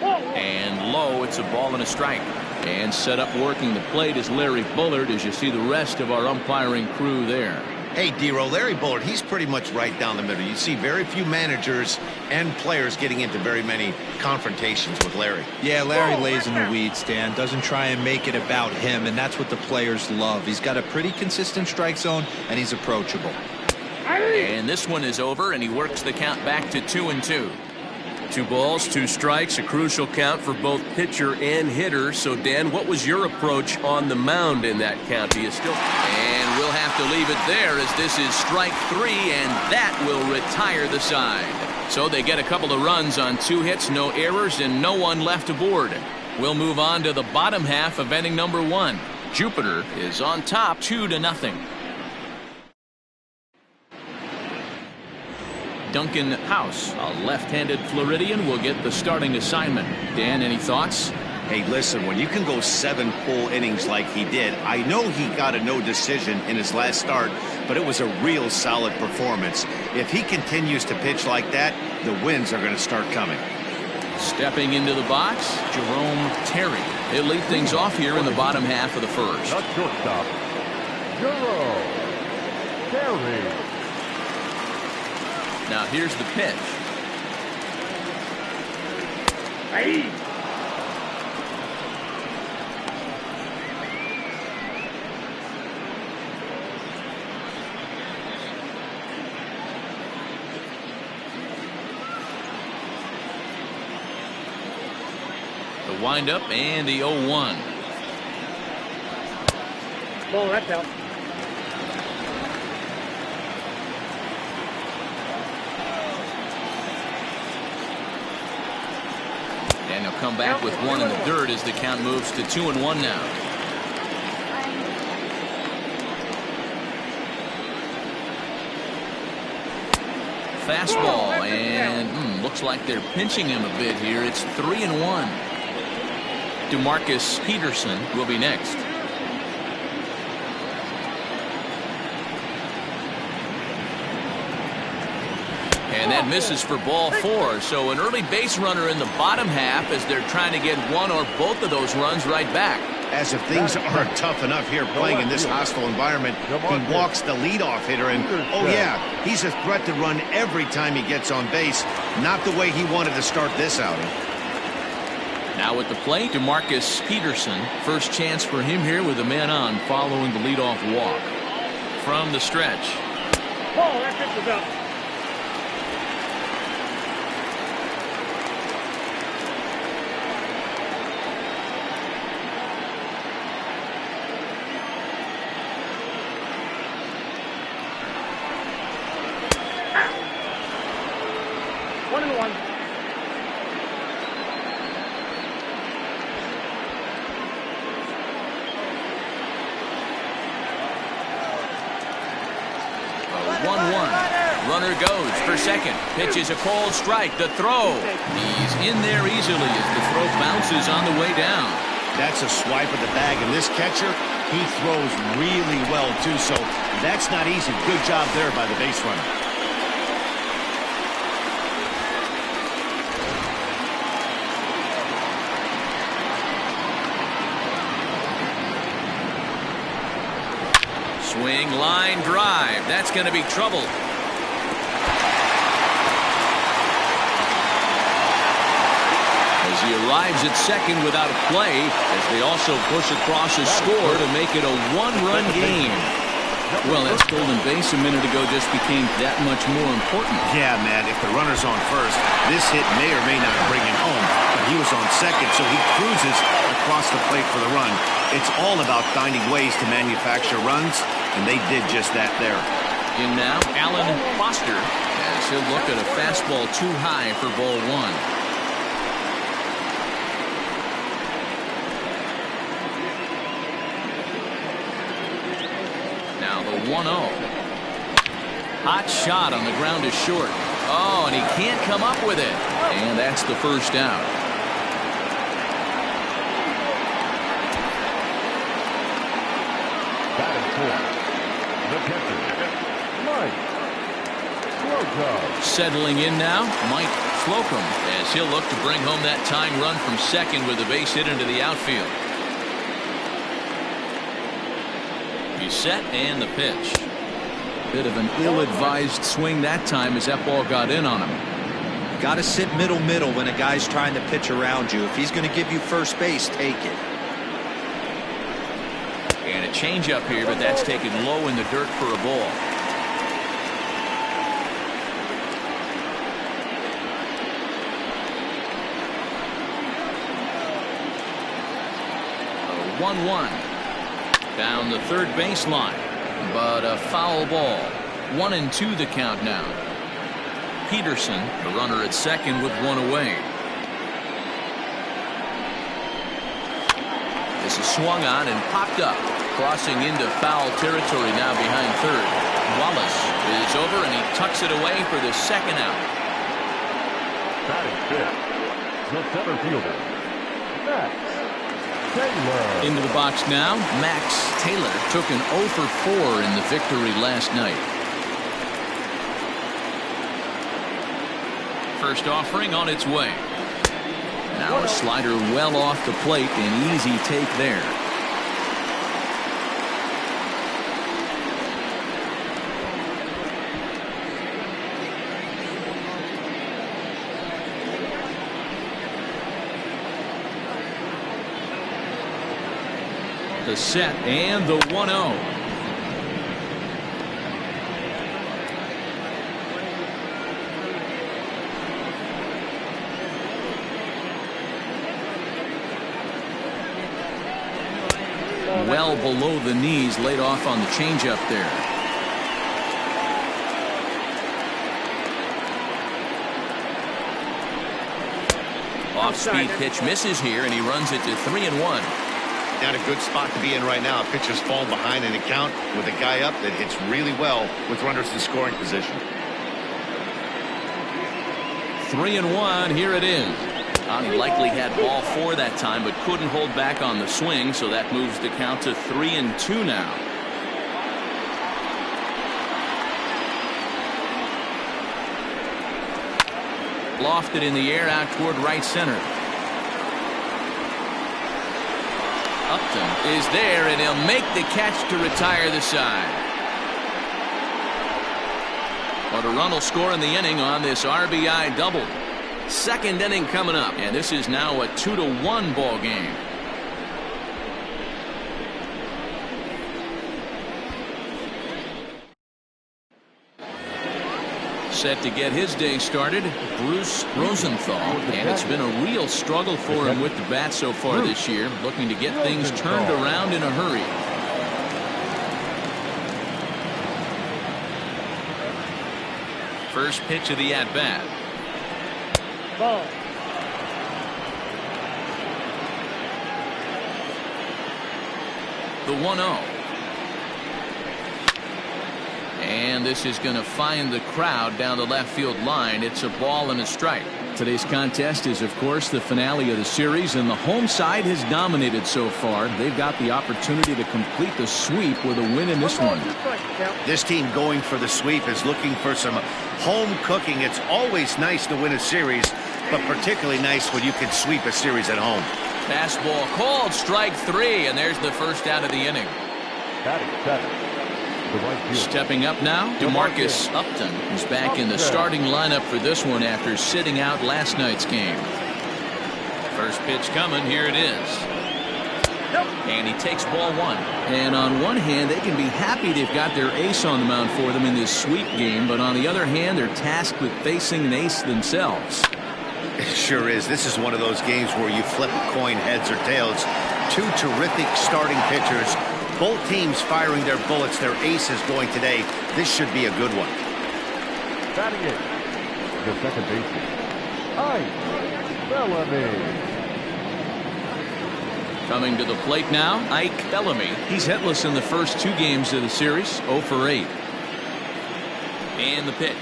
And low, it's a ball and a strike. And set up working the plate is Larry Bullard, as you see the rest of our umpiring crew there. Hey, Dero, Larry Bullard, he's pretty much right down the middle. You see very few managers and players getting into very many confrontations with Larry. Yeah, Larry lays in the weeds, Dan. Doesn't try and make it about him, and that's what the players love. He's got a pretty consistent strike zone, and he's approachable. And this one is over, and he works the count back to 2-2. 2 balls, 2 strikes, a crucial count for both pitcher and hitter. So, Dan, what was your approach on the mound in that count? Do you still... And we'll have to leave it there, as this is strike 3, and that will retire the side. So they get a couple of runs on 2 hits, no errors, and no one left aboard. We'll move on to the bottom half of inning number 1. Jupiter is on top 2-0. Duncan House, a left-handed Floridian, will get the starting assignment. Dan, any thoughts? Hey, listen, when you can go 7 full innings like he did, I know he got a no decision in his last start, but it was a real solid performance. If he continues to pitch like that, the wins are going to start coming. Stepping into the box, Jerome Terry. He'll lead things off here in the bottom half of the first. The shortstop, Jerome Terry. Now here's the pitch. Hey. The windup and the 0-1. Ball, that's out. And he'll come back with one in the dirt as the count moves to 2-1 now. Fastball, and looks like they're pinching him a bit here. It's 3-1. DeMarcus Peterson will be next. And that misses for ball 4. So an early base runner in the bottom half as they're trying to get one or both of those runs right back. As if things aren't tough enough here playing in this hostile environment, he walks the leadoff hitter, and oh yeah, he's a threat to run every time he gets on base. Not the way he wanted to start this outing. Now at the plate, DeMarcus Peterson. First chance for him here with a man on following the leadoff walk. From the stretch. Ball, that pitch is up. Runner goes for second. Pitch is a cold strike. The throw. He's in there easily as the throw bounces on the way down. That's a swipe of the bag, and this catcher, he throws really well too, so that's not easy. Good job there by the base runner. Swing, line, drive. That's going to be trouble. As he arrives at second without a play, as they also push across a score to make it a one-run game. Well, that stolen base a minute ago just became that much more important. Yeah, man, if the runner's on first, this hit may or may not bring him home. But he was on second, so he cruises across the plate for the run. It's all about finding ways to manufacture runs, and they did just that there. In now, Alan Foster, as he'll look at a fastball too high for ball 1. Now the 1-0. Hot shot on the ground is short. Oh, and he can't come up with it. And that's the first out. Batting fourth, the catcher, Mike Slocum. Settling in now, Mike Slocum, as he'll look to bring home that tying run from second with a base hit into the outfield. He's set and the pitch. Bit of an ill-advised swing that time as that ball got in on him. Got to sit middle when a guy's trying to pitch around you. If he's going to give you first base, take it. And a changeup here, but that's taken low in the dirt for a ball. A 1-1. Down the third baseline, but a foul ball. 1-2 the count now. Peterson, the runner at second with one away. This is swung on and popped up, crossing into foul territory now behind third. Wallace is over, and he tucks it away for the second out. Batting fifth, the center fielder, Max Taylor. Into the box now, Max Taylor took an 0 for 4 in the victory last night. First offering on its way. Now a slider well off the plate, an easy take there. The set and the 1-0. Well below the knees, laid off on the changeup there. Off-speed pitch misses here, and he runs it to 3-1. Not a good spot to be in right now. Pitcher's falling behind an account with a guy up that hits really well with runners in scoring position. 3-1, here it is. He likely had ball 4 that time, but couldn't hold back on the swing, so that moves the count to 3-2 now. Lofted in the air out toward right center. Upton is there, and he'll make the catch to retire the side. But a run will score in the inning on this RBI double. Second inning coming up, and this is now a 2-1 ball game. Set to get his day started, Bruce Rosenthal, and it's been a real struggle for him with the bat so far this year, looking to get things turned around in a hurry. First pitch of the at-bat. Ball. The 1-0. And this is going to find the crowd down the left field line. It's a ball and a strike. Today's contest is, of course, the finale of the series, and the home side has dominated so far. They've got the opportunity to complete the sweep with a win in this one. This team going for the sweep is looking for some home cooking. It's always nice to win a series, but particularly nice when you can sweep a series at home. Fastball called, strike 3, and there's the first out of the inning. Batting seventh, the right fielder, Stepping up now, DeMarcus Upton is back in the starting lineup for this one after sitting out last night's game. First pitch coming, here it is. And he takes ball 1. And on one hand, they can be happy they've got their ace on the mound for them in this sweep game, but on the other hand, they're tasked with facing an ace themselves. It sure is. This is one of those games where you flip a coin, heads or tails. Two terrific starting pitchers. Both teams firing their bullets. Their ace is going today. This should be a good one. batting eighth, the second baseman, Ike Bellamy. Coming to the plate now, Ike Bellamy. He's hitless in the first 2 games of the series, 0 for 8. And the pitch.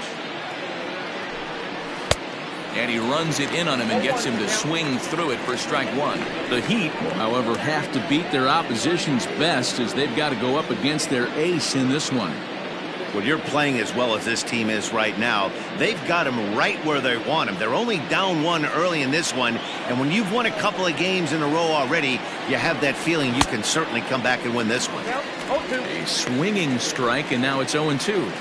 And he runs it in on him and gets him to swing through it for strike 1. The Heat, however, have to beat their opposition's best as they've got to go up against their ace in this one. When you're playing as well as this team is right now, they've got them right where they want them. They're only down 1 early in this one, and when you've won a couple of games in a row already, you have that feeling you can certainly come back and win this one. A swinging strike, and now it's 0-2.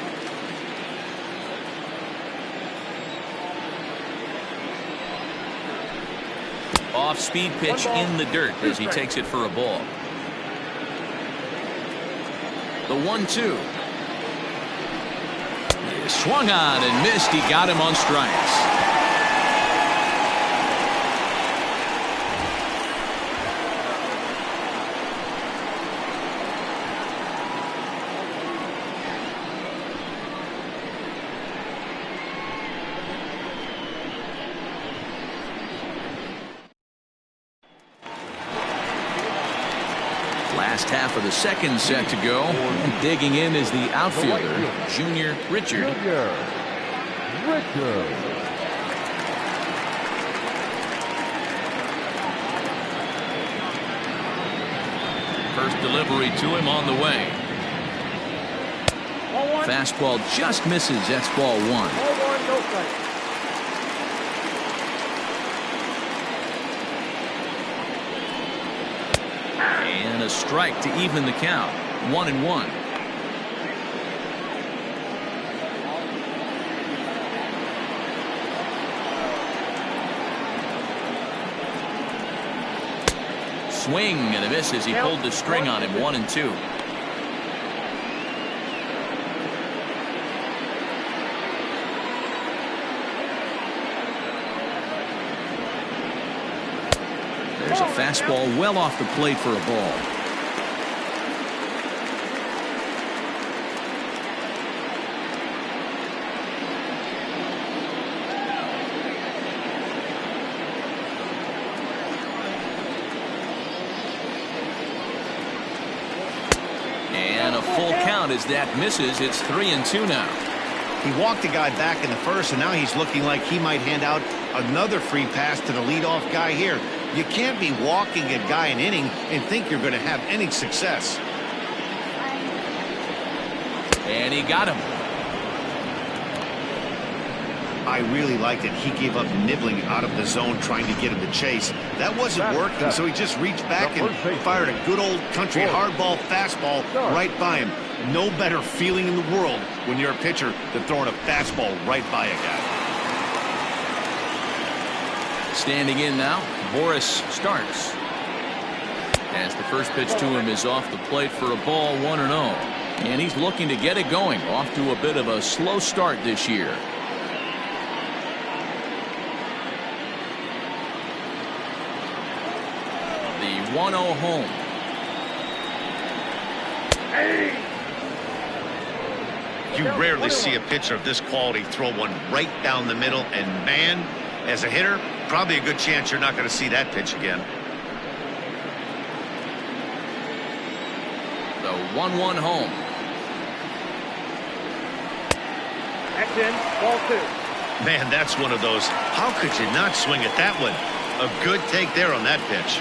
Off-speed pitch in the dirt as he takes it for a ball. The 1-2. Swung on and missed. He got him on strikes. Last half of the second set to go. And digging in is the outfielder, Junior Richard. First delivery to him on the way. Fastball just misses. That's ball one. And a strike to even the count. 1-1. Swing and a miss as he pulled the string on him. 1-2. There's a fastball well off the plate for a ball. And a full count as that misses. It's 3-2 now. He walked the guy back in the first, and now he's looking like he might hand out another free pass to the leadoff guy here. You can't be walking a guy an inning and think you're going to have any success. And he got him. I really liked it. He gave up nibbling out of the zone trying to get him to chase. That wasn't working, so he just reached back and fired a good old country hardball fastball right by him. No better feeling in the world when you're a pitcher than throwing a fastball right by a guy. Standing in now, Boris starts. As the first pitch to him is off the plate for a ball, 1-0. And he's looking to get it going. Off to a bit of a slow start this year. The 1-0 home. You rarely see a pitcher of this quality throw one right down the middle, and man, as a hitter, probably a good chance you're not going to see that pitch again. The 1-1 home. Action, ball two. Man, that's one of those. How could you not swing at that one? A good take there on that pitch.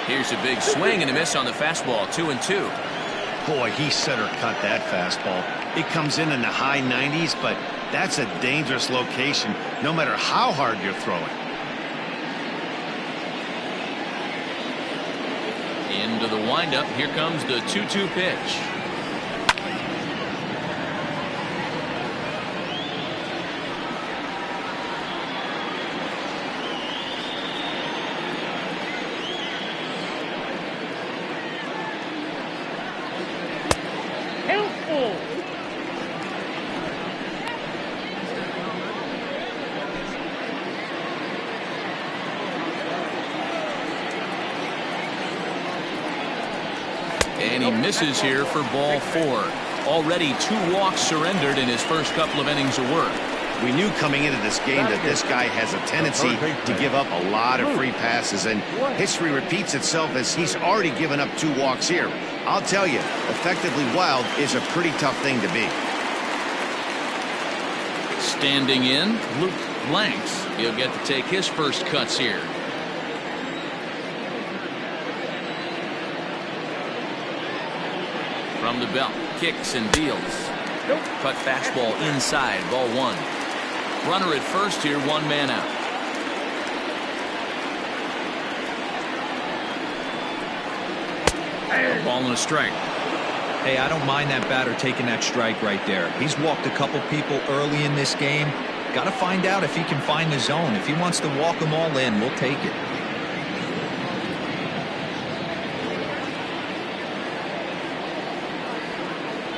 Here's a big swing and a miss on the fastball. 2-2. Boy, he center cut that fastball. It comes in the high 90s, but that's a dangerous location no matter how hard you're throwing. Into the windup. Here comes the 2-2 pitch. And he misses here for ball 4. Already 2 walks surrendered in his first couple of innings of work. We knew coming into this game that this guy has a tendency to give up a lot of free passes, and history repeats itself as he's already given up 2 walks here. I'll tell you, effectively wild is a pretty tough thing to be. Standing in, Luke Blanks. He'll get to take his first cuts here. From the belt, kicks and deals. Cut fastball inside, ball 1. Runner at first here, 1 man out. A ball and a strike. Hey, I don't mind that batter taking that strike right there. He's walked a couple people early in this game. Got to find out if he can find the zone. If he wants to walk them all in, we'll take it.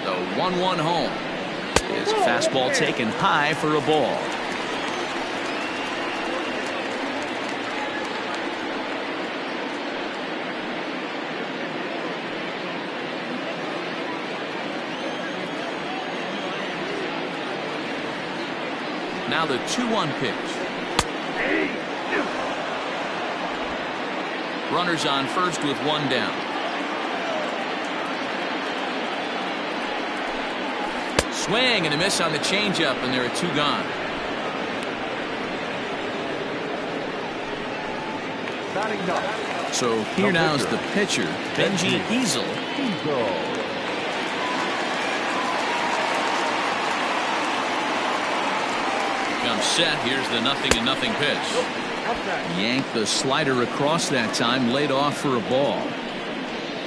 The 1-1 home. His fastball taken high for a ball. Now the 2-1 pitch. Runners on first with one down. Swing and a miss on the changeup, and there are two gone. So here now is the pitcher, Benji Easel. Comes set. Here's the 0-0 pitch. Yanked the slider across that time, laid off for a ball.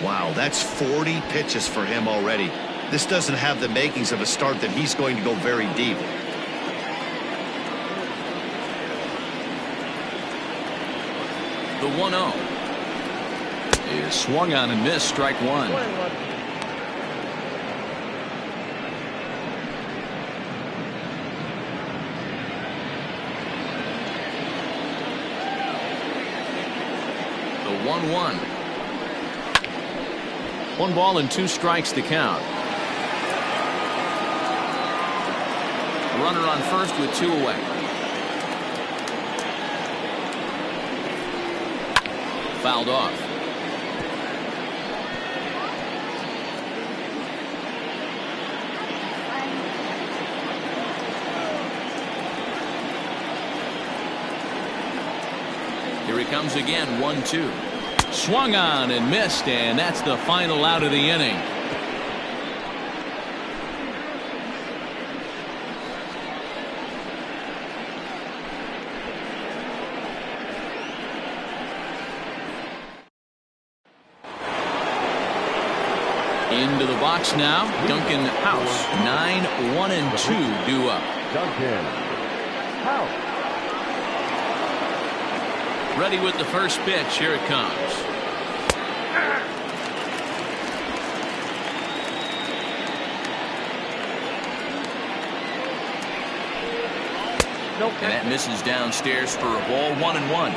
Wow, that's 40 pitches for him already. This doesn't have the makings of a start that he's going to go very deep. The 1-0 is swung on and missed. Strike one. The 1-1. 1 ball and 2 strikes to count. Runner on first with 2 away. Fouled off. Here he comes again, 1-2. Swung on and missed, and that's the final out of the inning. Into the box now, Duncan House. 9-1-2 due up. Duncan House. Ready with the first pitch. Here it comes. And that misses downstairs for a ball. 1-1.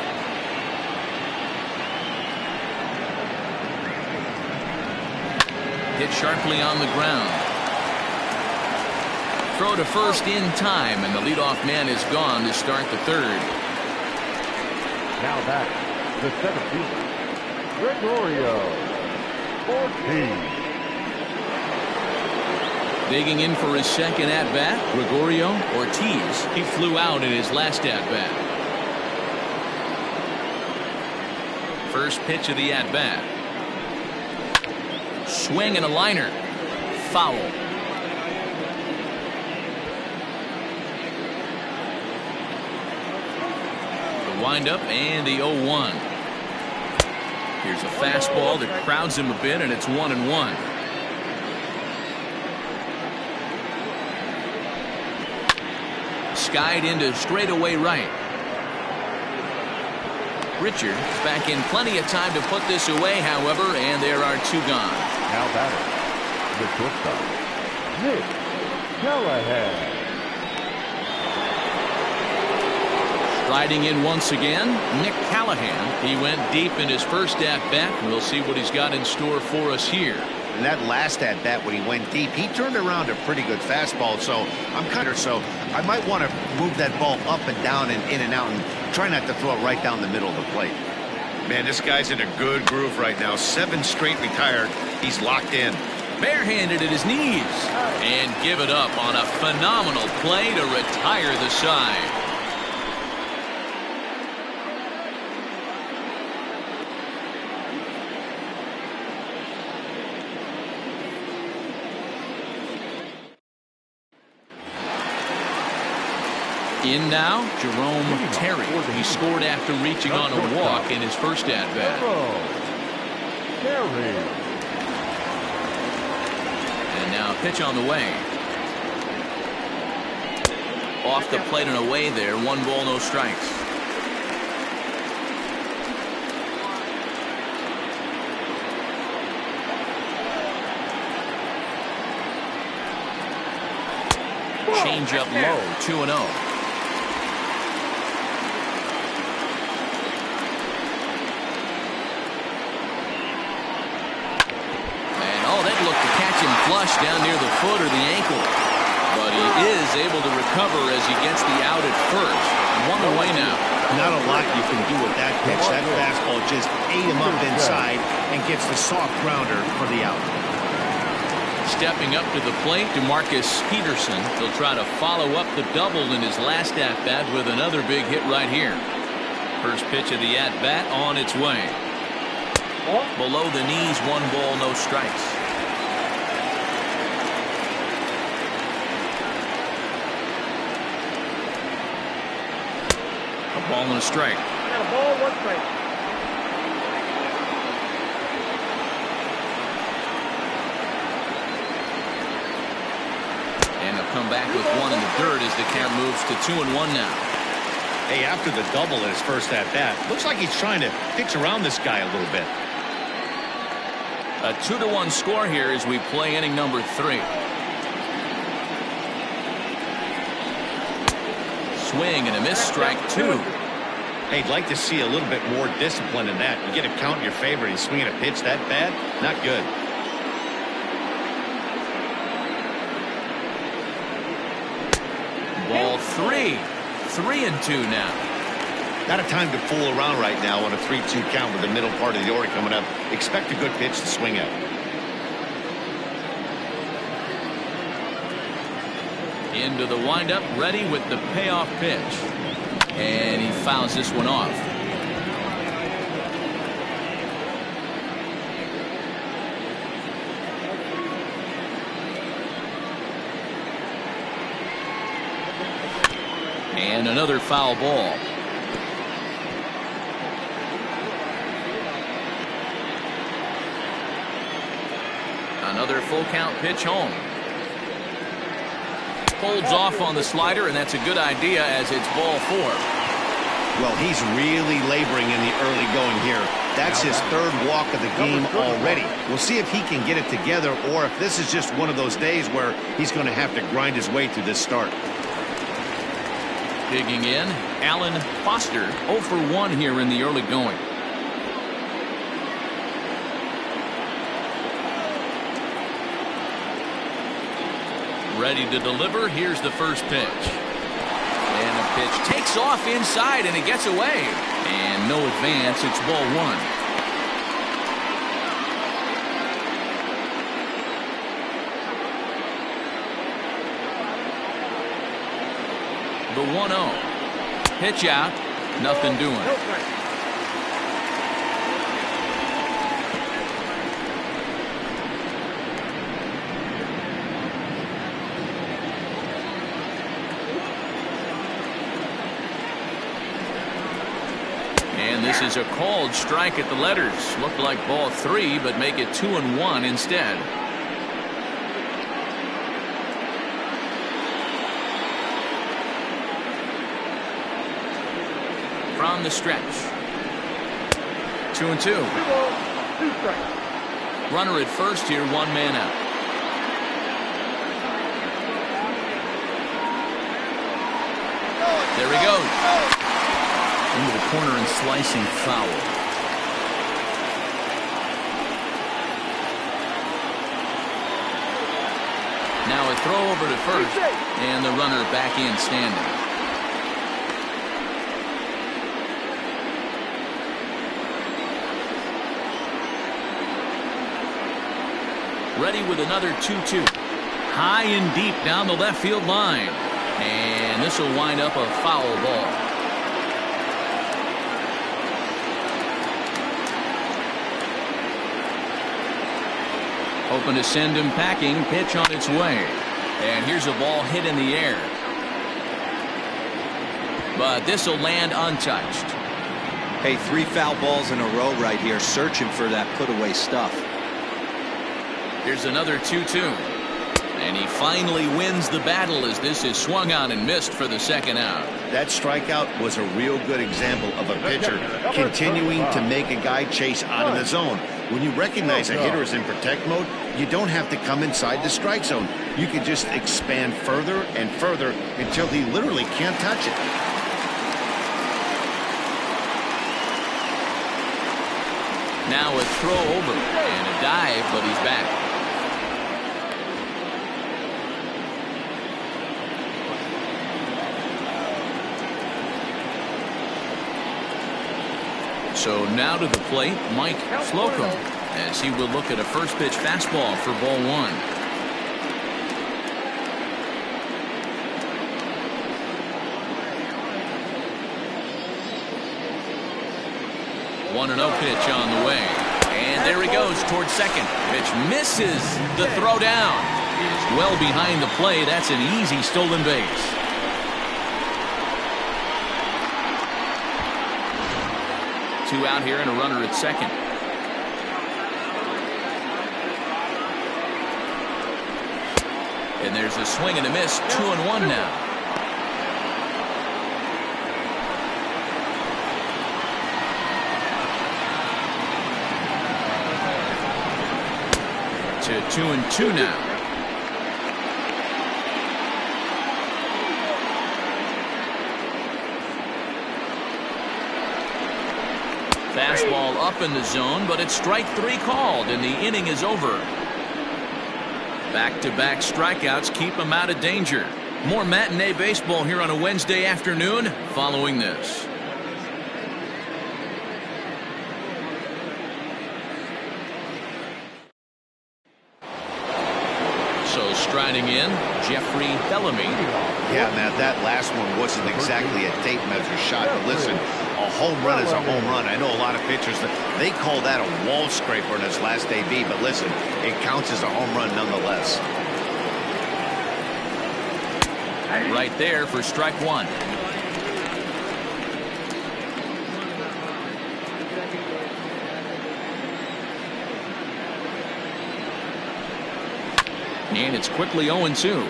Hit sharply on the ground. Throw to first in time, and the leadoff man is gone to start the third. Now back, the 17th, Gregorio Ortiz. Digging in for his second at-bat, Gregorio Ortiz. He flew out in his last at-bat. First pitch of the at-bat. Swing and a liner. Foul. The windup and the 0-1. Here's a fastball that crowds him a bit, and it's 1-1. Skied into straightaway right. Richard is back in plenty of time to put this away, however, and there are 2 gone. Now batter, the shortstop, Nick Callahan. Striding in once again, Nick Callahan. He went deep in his first at-bat. We'll see what he's got in store for us here. And that last at-bat when he went deep, he turned around a pretty good fastball, so I might want to move that ball up and down and in and out and try not to throw it right down the middle of the plate. Man, this guy's in a good groove right now. 7 straight retired. He's locked in. Barehanded at his knees. And give it up on a phenomenal play to retire the side. In now, Jerome Terry. He scored after reaching on a walk in his first at-bat. Terry. And now pitch on the way. Off the plate and away there. 1 ball, no strikes. Change up low. 2-0. Flush down near the foot or the ankle, but he is able to recover as he gets the out at first. 1 away now. Not a lot you can do with that pitch. That fastball just ate him up inside and gets the soft grounder for the out. Stepping up to the plate, DeMarcus Peterson. He'll try to follow up the double in his last at-bat with another big hit right here. First pitch of the at-bat on its way. Below the knees, 1 ball, no strikes. A ball and a strike. Got a ball, 1 strike. And they'll come back with 1 in the dirt as the count moves to 2-1 now. Hey, after the double in his first at-bat, looks like he's trying to pitch around this guy a little bit. A 2-1 score here as we play inning number 3. Swing and a miss, strike 2. Hey, I'd like to see a little bit more discipline in that. You get a count in your favor and he's swinging a pitch that bad? Not good. Ball 3. 3-2 now. Not a time to fool around right now on a 3-2 count with the middle part of the order coming up. Expect a good pitch to swing at. Into the windup, ready with the payoff pitch. And he fouls this one off. And another foul ball. Another full count pitch home. Holds off on the slider, and that's a good idea as it's ball 4. Well, he's really laboring in the early going here. That's his 3rd walk of the game already. We'll see if he can get it together or if this is just one of those days where he's going to have to grind his way through this start. Digging in, Alan Foster, 0 for 1 here in the early going. Ready to deliver. Here's the first pitch. And the pitch takes off inside and it gets away. And no advance. It's ball 1. The 1-0. Pitch out. Nothing doing. No strike. And this is a called strike at the letters. Looked like ball 3, but make it 2-1 instead. From the stretch. 2-2. 2 balls, 2 strikes. Runner at first here, 1 man out. There he goes. Into the corner and slicing foul. Now a throw over to first, and the runner back in standing. Ready with another 2-2. High and deep down the left field line. And this will wind up a foul ball. Hoping to send him packing. Pitch on its way. And here's a ball hit in the air. But this will land untouched. Hey, 3 foul balls in a row right here, searching for that put-away stuff. Here's another 2-2. And he finally wins the battle as this is swung on and missed for the second out. That strikeout was a real good example of a pitcher continuing to make a guy chase out of the zone. When you recognize a hitter is in protect mode, you don't have to come inside the strike zone. You can just expand further and further until he literally can't touch it. Now a throw over and a dive, but he's back. So now to the plate, Mike Slocum, as he will look at a first pitch fastball for ball 1. 1-0 pitch on the way. And there he goes towards second. Pitch misses the throw down. He is well behind the play. That's an easy stolen base. Two out here and a runner at second. And there's a swing and a miss. 2-1 now. To 2-2 now. Fastball up in the zone, but it's strike 3 called, and the inning is over. Back-to-back strikeouts keep him out of danger. More matinee baseball here on a Wednesday afternoon following this. So striding in, Jeffrey Bellamy. Yeah, Matt, that last one wasn't exactly a tape measure shot. But listen, a home run is a home run. I know a lot of pitchers, they call that a wall scraper in his last AB. But listen, it counts as a home run nonetheless. Right there for strike 1. And it's quickly 0-2.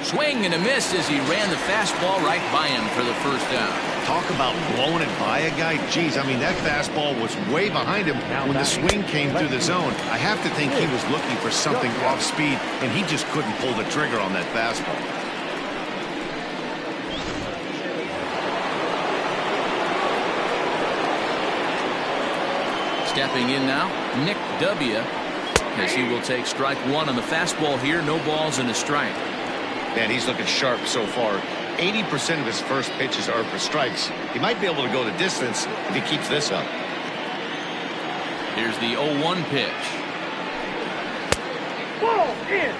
Swing and a miss as he ran the fastball right by him for the first down. Talk about blowing it by a guy. Geez, I mean, that fastball was way behind him when the swing came through the zone. I have to think he was looking for something off speed, and he just couldn't pull the trigger on that fastball. Stepping in now, Nick W. as he will take strike 1 on the fastball here. No balls and a strike. Man, he's looking sharp so far. 80% of his first pitches are for strikes. He might be able to go the distance if he keeps this up. Here's the 0-1 pitch. Ball in.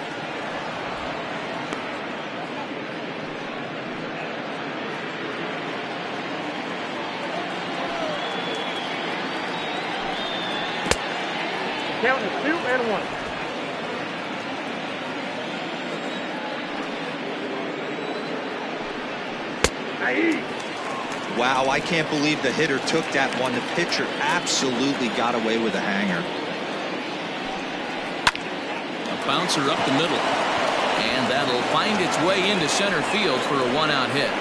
Count is 2-1. Wow, I can't believe the hitter took that one. The pitcher absolutely got away with a hanger. A bouncer up the middle. And that'll find its way into center field for a 1-out hit.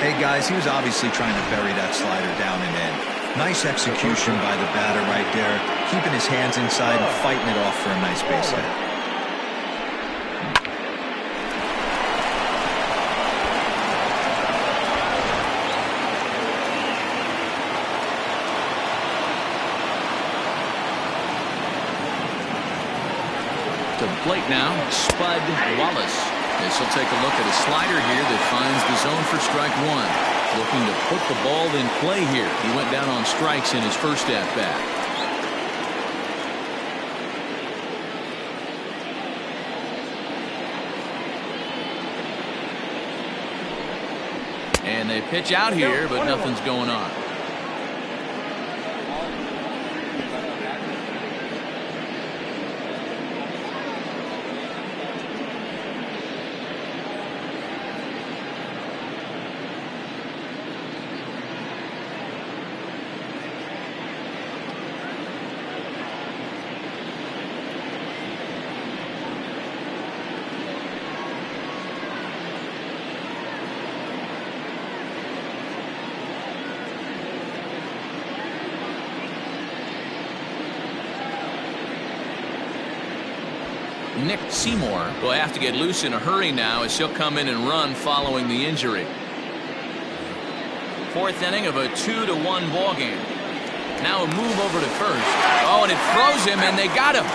Hey, guys, he was obviously trying to bury that slider down and in. Nice execution by the batter right there, keeping his hands inside and fighting it off for a nice base hit. To the plate now, Spud Wallace. This will take a look at a slider here that finds the zone for strike 1. Looking to put the ball in play here. He went down on strikes in his first at-bat. And they pitch out here, but nothing's going on. Nick Seymour will have to get loose in a hurry now as he'll come in and run following the injury. Fourth inning of a 2-1 ball game. Now a move over to first. Oh, and it throws him, and they got him.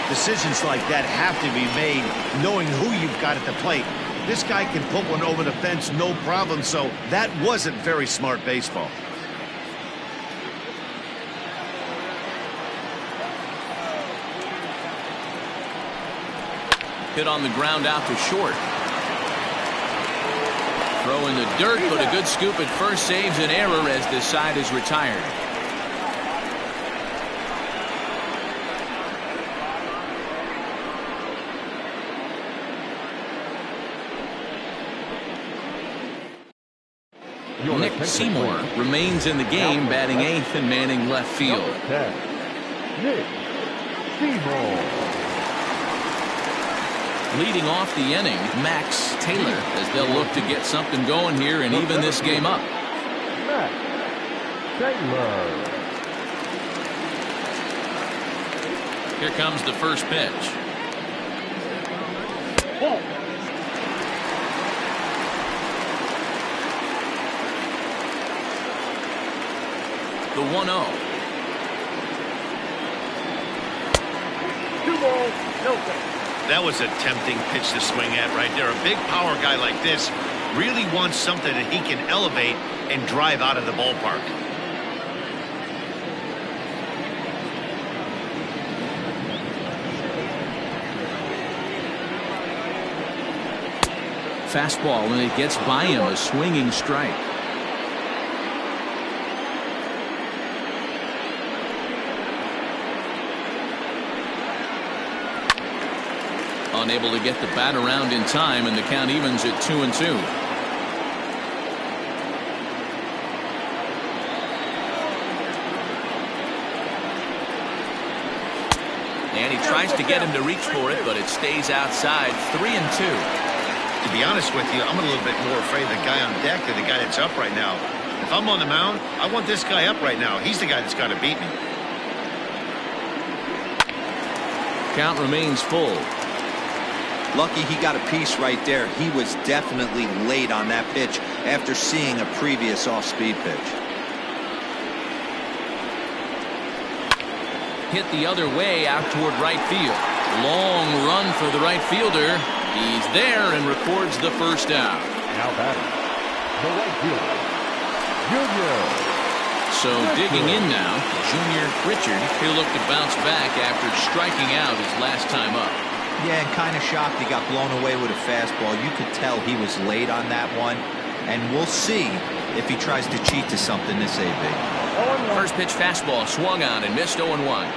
Decisions like that have to be made knowing who you've got at the plate. This guy can put one over the fence no problem, so that wasn't very smart baseball. Hit on the ground out to short. Throw in the dirt, but a good scoop at first saves an error as this side is retired. Nick Seymour remains in the game, batting eighth and manning left field. Nick Seymour. Leading off the inning, Max Taylor, as they'll look to get something going here and even this game up. Max Taylor. Here comes the first pitch. Ball. The 1-0. 2 balls, no strikes. That was a tempting pitch to swing at right there. A big power guy like this really wants something that he can elevate and drive out of the ballpark. Fastball, and it gets by him, a swinging strike. Unable to get the bat around in time, and the count evens at 2-2. And he tries to get him to reach for it, but it stays outside. 3-2. To be honest with you, I'm a little bit more afraid of the guy on deck than the guy that's up right now. If I'm on the mound, I want this guy up right now. He's the guy that's got to beat me. Count remains full. Lucky he got a piece right there. He was definitely late on that pitch after seeing a previous off-speed pitch. Hit the other way out toward right field. Long run for the right fielder. He's there and records the first out. Now batting, the right fielder, Junior. So digging in now, Junior Richard. He'll look to bounce back after striking out his last time up. Yeah, and kind of shocked he got blown away with a fastball. You could tell he was late on that one. And we'll see if he tries to cheat to something this AB. First pitch fastball swung on and missed 0-1.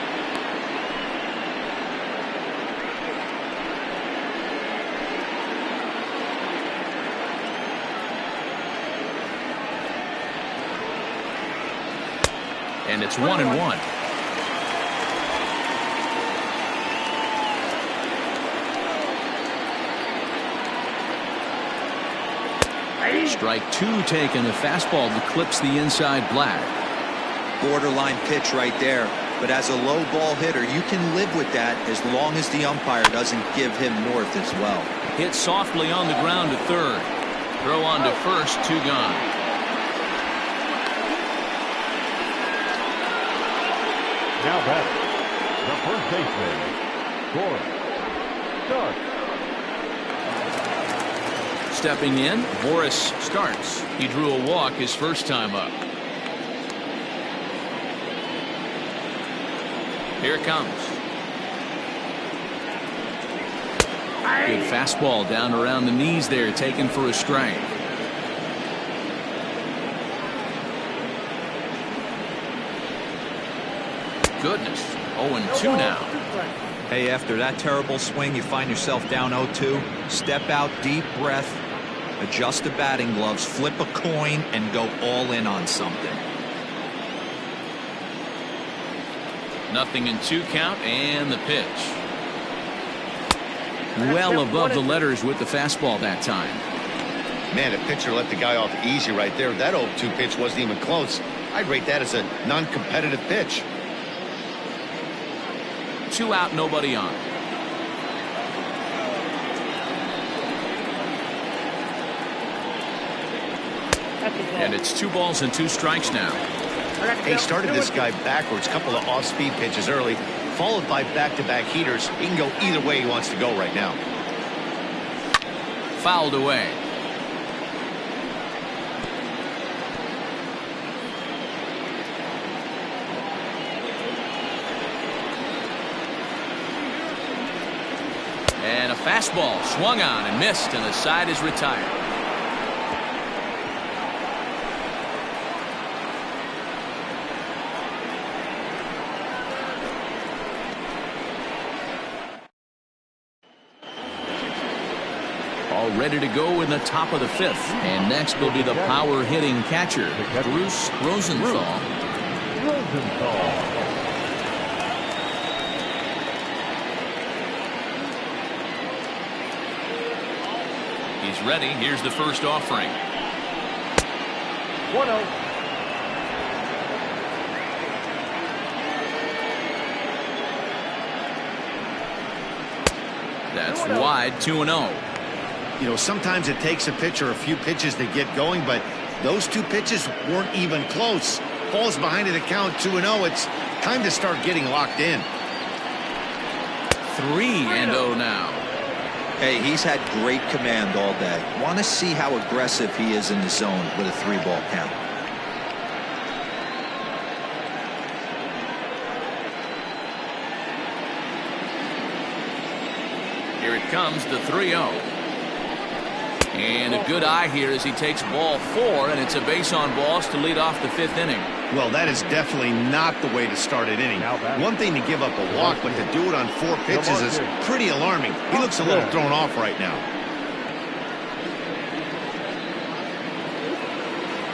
And it's 1-1. Strike two taken. A fastball that clips the inside black. Borderline pitch right there. But as a low ball hitter, you can live with that as long as the umpire doesn't give him north as well. Hit softly on the ground to third. Throw on to first, 2 gone. Now batting, the first baseman, Boris Starks. Stepping in, Boris Starks. He drew a walk his first time up. Here it comes. Good fastball down around the knees there, taken for a strike. Goodness, 0-2 now. Hey, after that terrible swing, you find yourself down 0-2. Step out, deep breath, adjust the batting gloves, flip a coin, and go all in on something. 0-2 count, and the pitch. Well above the letters with the fastball that time. Man, a pitcher let the guy off easy right there. That 0-2 pitch wasn't even close. I'd rate that as a non-competitive pitch. 2 out, nobody on. And it's 2 balls and 2 strikes now. He started this guy backwards. Couple of off-speed pitches early. followed by back-to-back heaters. He can go either way he wants to go right now. Fouled away. And a fastball swung on and missed, and the side is retired. All ready to go in the top of the 5th. And next will be the power hitting catcher, Bruce Rosenthal. He's ready. Here's the first offering. 1-0. That's wide, 2-0. You know, sometimes it takes a pitcher a few pitches to get going, but those 2 pitches weren't even close. Falls behind at the count, 2-0. It's time to start getting locked in. 3-0 now. Hey, he's had great command all day. Want to see how aggressive he is in the zone with a 3-ball count. Here it comes, the 3-0. And a good eye here as he takes ball 4, and it's a base on balls to lead off the 5th inning. Well, that is definitely not the way to start an inning. One thing to give up a walk, but to do it on 4 pitches is pretty alarming. He looks a little thrown off right now.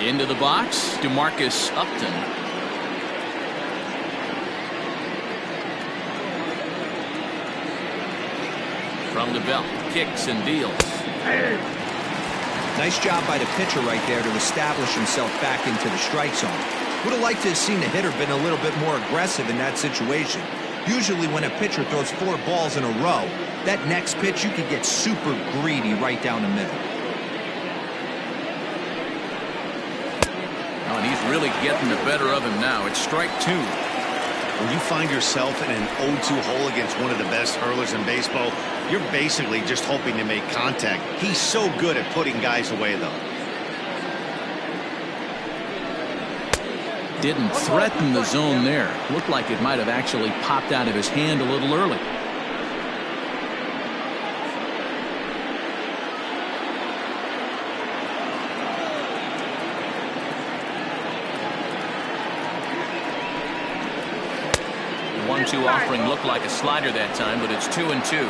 Into the box, DeMarcus Upton. From the belt, kicks and deals. Nice job by the pitcher right there to establish himself back into the strike zone. Would have liked to have seen the hitter been a little bit more aggressive in that situation. Usually when a pitcher throws 4 balls in a row, that next pitch you could get super greedy right down the middle. Oh, and he's really getting the better of him now. It's strike 2. When you find yourself in an 0-2 hole against one of the best hurlers in baseball, you're basically just hoping to make contact. He's so good at putting guys away, though. Didn't threaten the zone there. Looked like it might have actually popped out of his hand a little early. The 1-2 offering looked like a slider that time, but it's 2-2.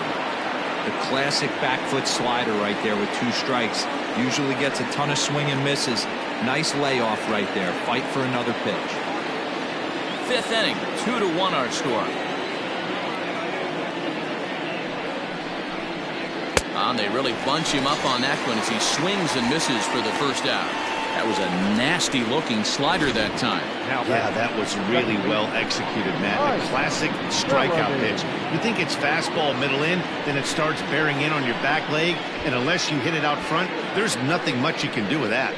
The classic back foot slider right there with 2 strikes. Usually gets a ton of swing and misses. Nice layoff right there. Fight for another pitch. 5th inning, 2-1 our score. And they really bunch him up on that one as he swings and misses for the first out. That was a nasty looking slider that time. Yeah, that was really well executed, Matt. A classic strikeout pitch. You think it's fastball middle in, then it starts bearing in on your back leg, and unless you hit it out front, there's nothing much you can do with that.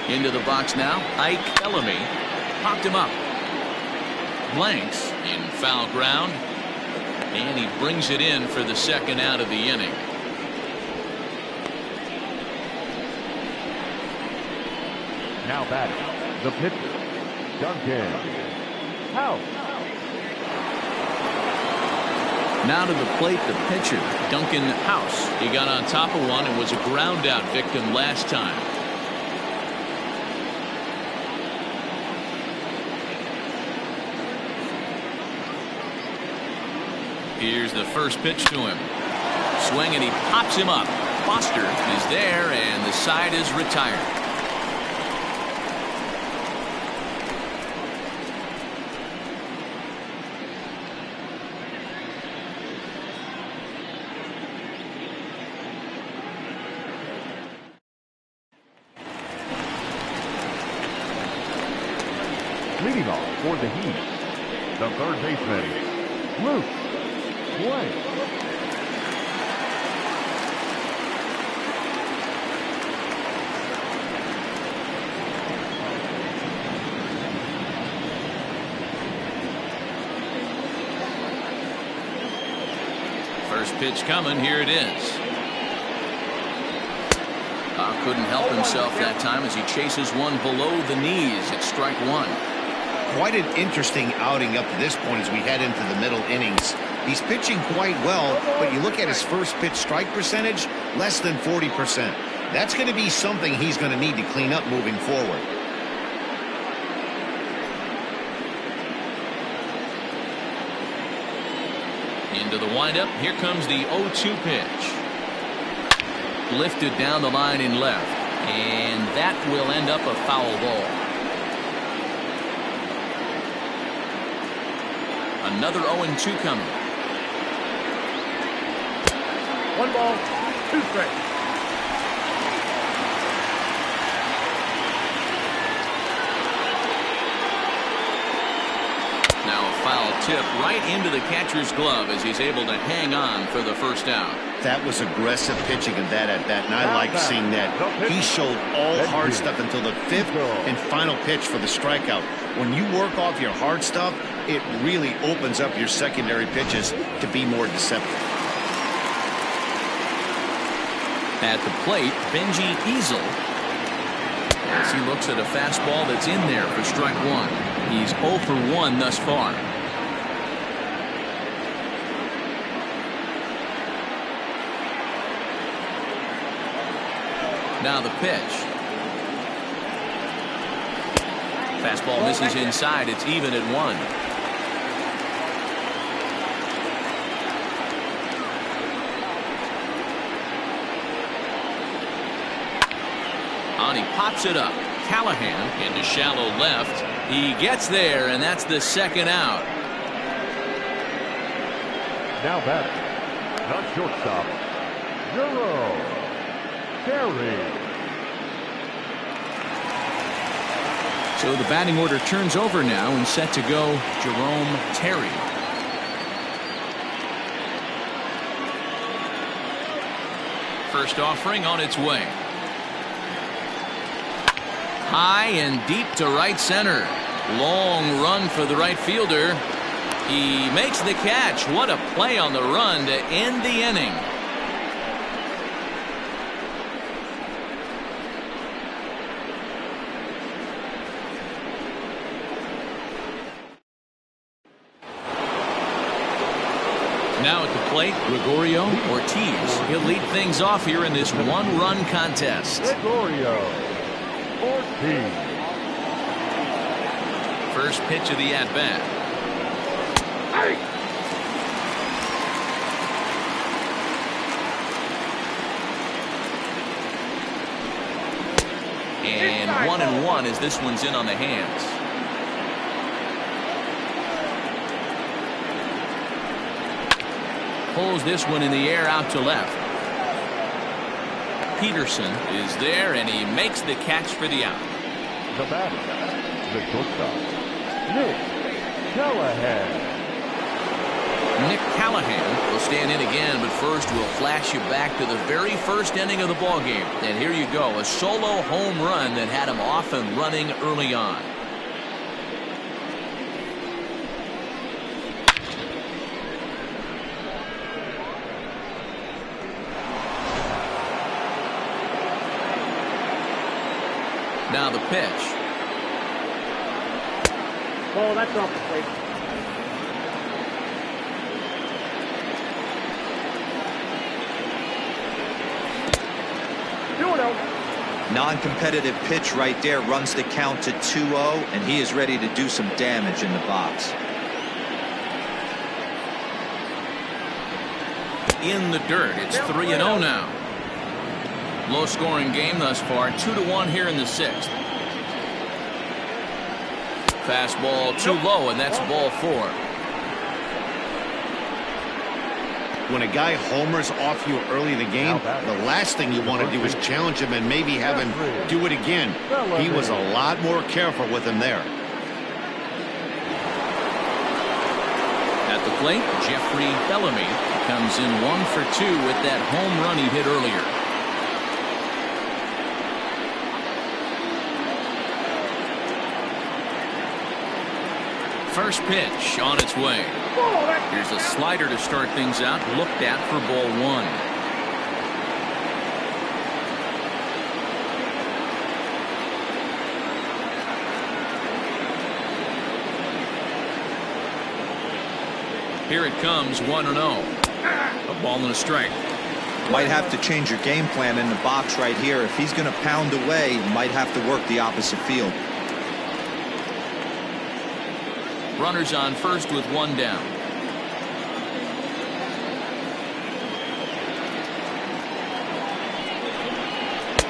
Into the box now, Ike Bellamy popped him up. Blanks in foul ground, and he brings it in for the 2nd out of the inning. Now batting, the pitcher, Duncan House. Now to the plate, the pitcher, Duncan House. He got on top of one and was a ground out victim last time. Here's the first pitch to him. Swing, and he pops him up. Foster is there, and the side is retired. Leading off for the Heat, the 3rd baseman, Luke Blank. First pitch coming. Here it is. Couldn't help himself that time as he chases one below the knees. It's strike one. Quite an interesting outing up to this point as we head into the middle innings. He's pitching quite well, but you look at his first pitch strike percentage, less than 40%. That's going to be something he's going to need to clean up moving forward. Into the windup. Here comes the 0-2 pitch. Lifted down the line in left, and that will end up a foul ball. Another 0-2 coming. 1 ball, 2 strikes. Now a foul tip right into the catcher's glove as he's able to hang on for the first out. That was aggressive pitching of that at bat, and I like seeing that. He showed all hard stuff until the 5th and final pitch for the strikeout. When you work off your hard stuff, it really opens up your secondary pitches to be more deceptive. At the plate, Benji Easel, as he looks at a fastball that's in there for strike one. He's 0 for 1 thus far. Now the pitch. Fastball misses inside. It's even at 1. On he pops it up. Callahan into shallow left. He gets there, and that's the second out. Now batting, the shortstop, Terry. So the batting order turns over now and set to go Jerome Terry. First offering on its way. High and deep to right center. Long run for the right fielder. He makes the catch. What a play on the run to end the inning. Now at the plate, Gregorio Ortiz. He'll lead things off here in this one-run contest. Gregorio Ortiz. First pitch of the at-bat. And 1-1 as this one's in on the hands. Pulls this one in the air out to left. Peterson is there, and he makes the catch for the out. The batter, the shortstop, Nick Callahan. Nick Callahan will stand in again, but first we'll flash you back to the very first inning of the ball game. And here you go, a solo home run that had him off and running early on. Now the pitch. Ball, that's off the plate. Non-competitive pitch right there, runs the count to 2-0, and he is ready to do some damage in the box. In the dirt, it's 3-0 now. Low scoring game thus far, 2-1 here in the 6th. Fastball too low, and that's ball 4. When a guy homers off you early in the game, the last thing you want to do is challenge him and maybe have him do it again. He was a lot more careful with him there. At the plate, Jeffrey Bellamy comes in 1 for 2 with that home run he hit earlier. First pitch on its way. Here's a slider to start things out. Looked at for ball one. Here it comes, 1-0. A ball and a strike. Might have to change your game plan in the box right here. If he's going to pound away, might have to work the opposite field. Runners on first with one down.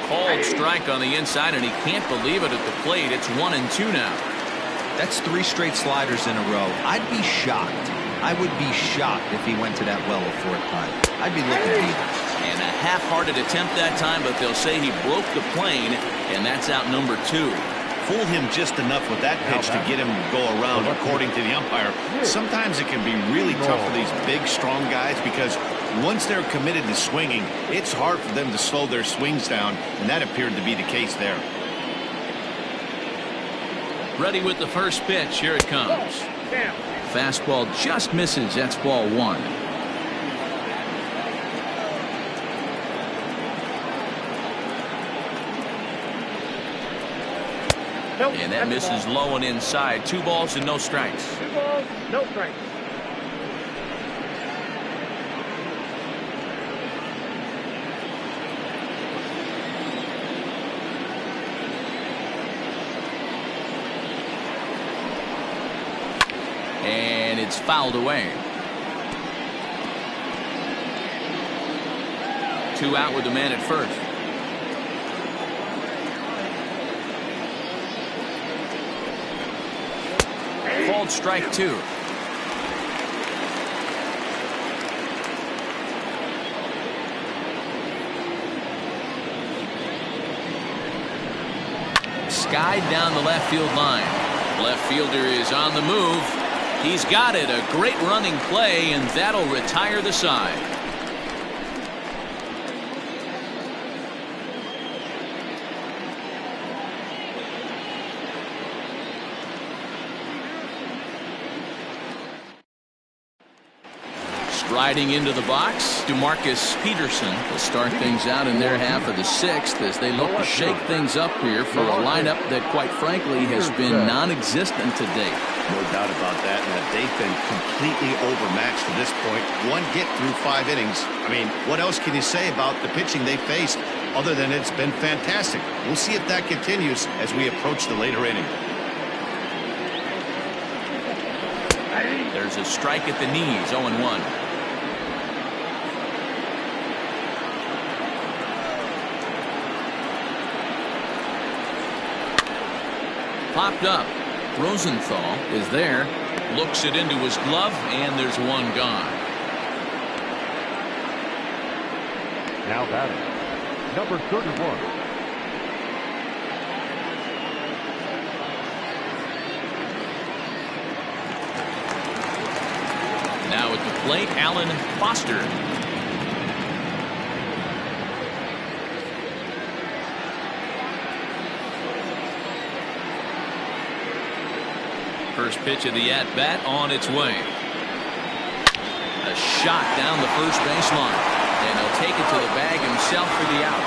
Called strike on the inside, and he can't believe it at the plate. It's 1-2 now. That's 3 straight sliders in a row. I'd be shocked. I would be shocked if he went to that well a 4th time. I'd be looking deeper. And a half-hearted attempt that time, but they'll say he broke the plane, and that's out number 2. Fooled him just enough with that pitch to get him to go around, according to the umpire. Sometimes it can be really tough for these big, strong guys because once they're committed to swinging, it's hard for them to slow their swings down, and that appeared to be the case there. Ready with the first pitch. Here it comes. Fastball just misses. That's ball 1. And that misses low and inside. 2 balls and no strikes. 2 balls, no strikes. And it's fouled away. 2 out with the man at first. Called strike 2. Skied down the left field line. Left fielder is on the move. He's got it. A great running play, and that'll retire the side. Riding into the box, DeMarcus Peterson will start things out in their half of the 6th as they look to shake things up here for a lineup that, quite frankly, has been non-existent to date. No doubt about that, and that they've been completely overmatched to this point. 1 hit through 5 innings. I mean, what else can you say about the pitching they faced other than it's been fantastic? We'll see if that continues as we approach the later inning. There's a strike at the knees, 0-1. Popped up. Rosenthal is there. Looks it into his glove, and there's 1 gone. Now batting, number 31. Now at the plate, Alan Foster. First pitch of the at-bat on its way. A shot down the first baseline, and he'll take it to the bag himself for the out.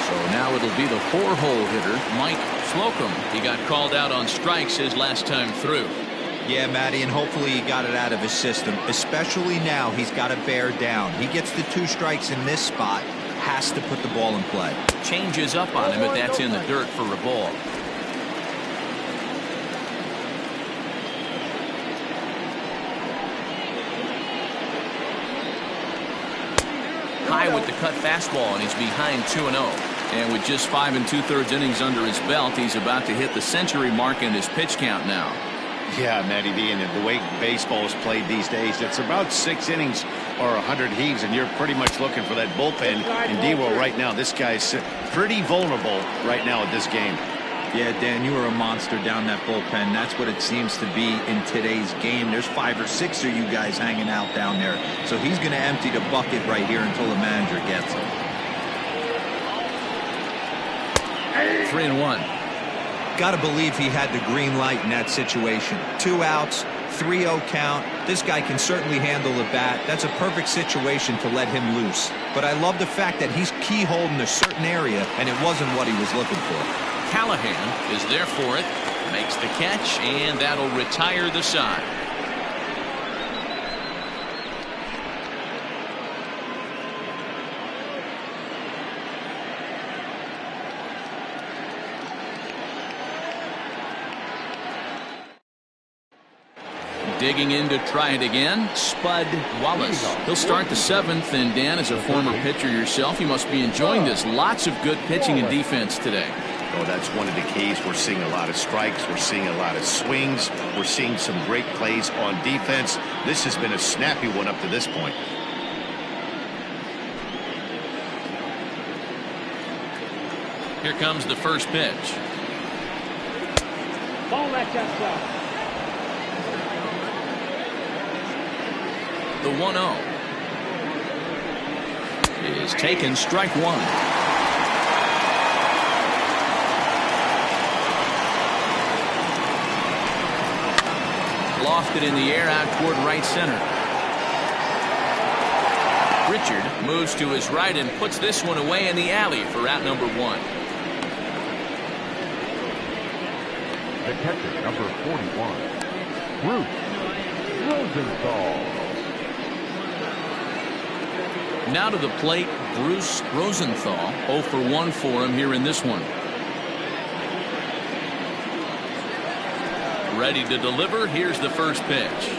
So now it'll be the 4-hole hitter, Mike Slocum. He got called out on strikes his last time through. Yeah, Matty, and hopefully he got it out of his system. Especially now, he's got to bear down. He gets the 2 strikes in this spot, has to put the ball in play. Changes up on him, but that's in the dirt for a ball. High with the cut fastball, and he's behind 2-0. And with just 5 2/3 innings under his belt, he's about to hit the century mark in his pitch count now. Yeah, Matty B, and the way baseball is played these days, it's about 6 innings or 100 heaves, and you're pretty much looking for that bullpen. And D-Will right now, this guy's pretty vulnerable right now at this game. Yeah, Dan, you are a monster down that bullpen. That's what it seems to be in today's game. There's 5 or 6 of you guys hanging out down there. So he's going to empty the bucket right here until the manager gets him. 3-1. Got to believe he had the green light in that situation. 2 outs, 3-0 count. This guy can certainly handle the bat. That's a perfect situation to let him loose. But I love the fact that he's keyholed in a certain area, and it wasn't what he was looking for. Callahan is there for it, makes the catch, and that'll retire the side. Digging in to try it again, Spud Wallace. He'll start the 7th, and Dan, as a former pitcher yourself, you must be enjoying this. Lots of good pitching and defense today. Oh, that's one of the keys. We're seeing a lot of strikes. We're seeing a lot of swings. We're seeing some great plays on defense. This has been a snappy one up to this point. Here comes the first pitch. Ball that's outside. The 1-0 is taken, strike 1. Lofted in the air out toward right center. Richard moves to his right and puts this one away in the alley for out number 1. The catcher, number 41, Bruce Rosenthal. Now to the plate, Bruce Rosenthal. 0 for 1 for him here in this one. Ready to deliver. Here's the first pitch.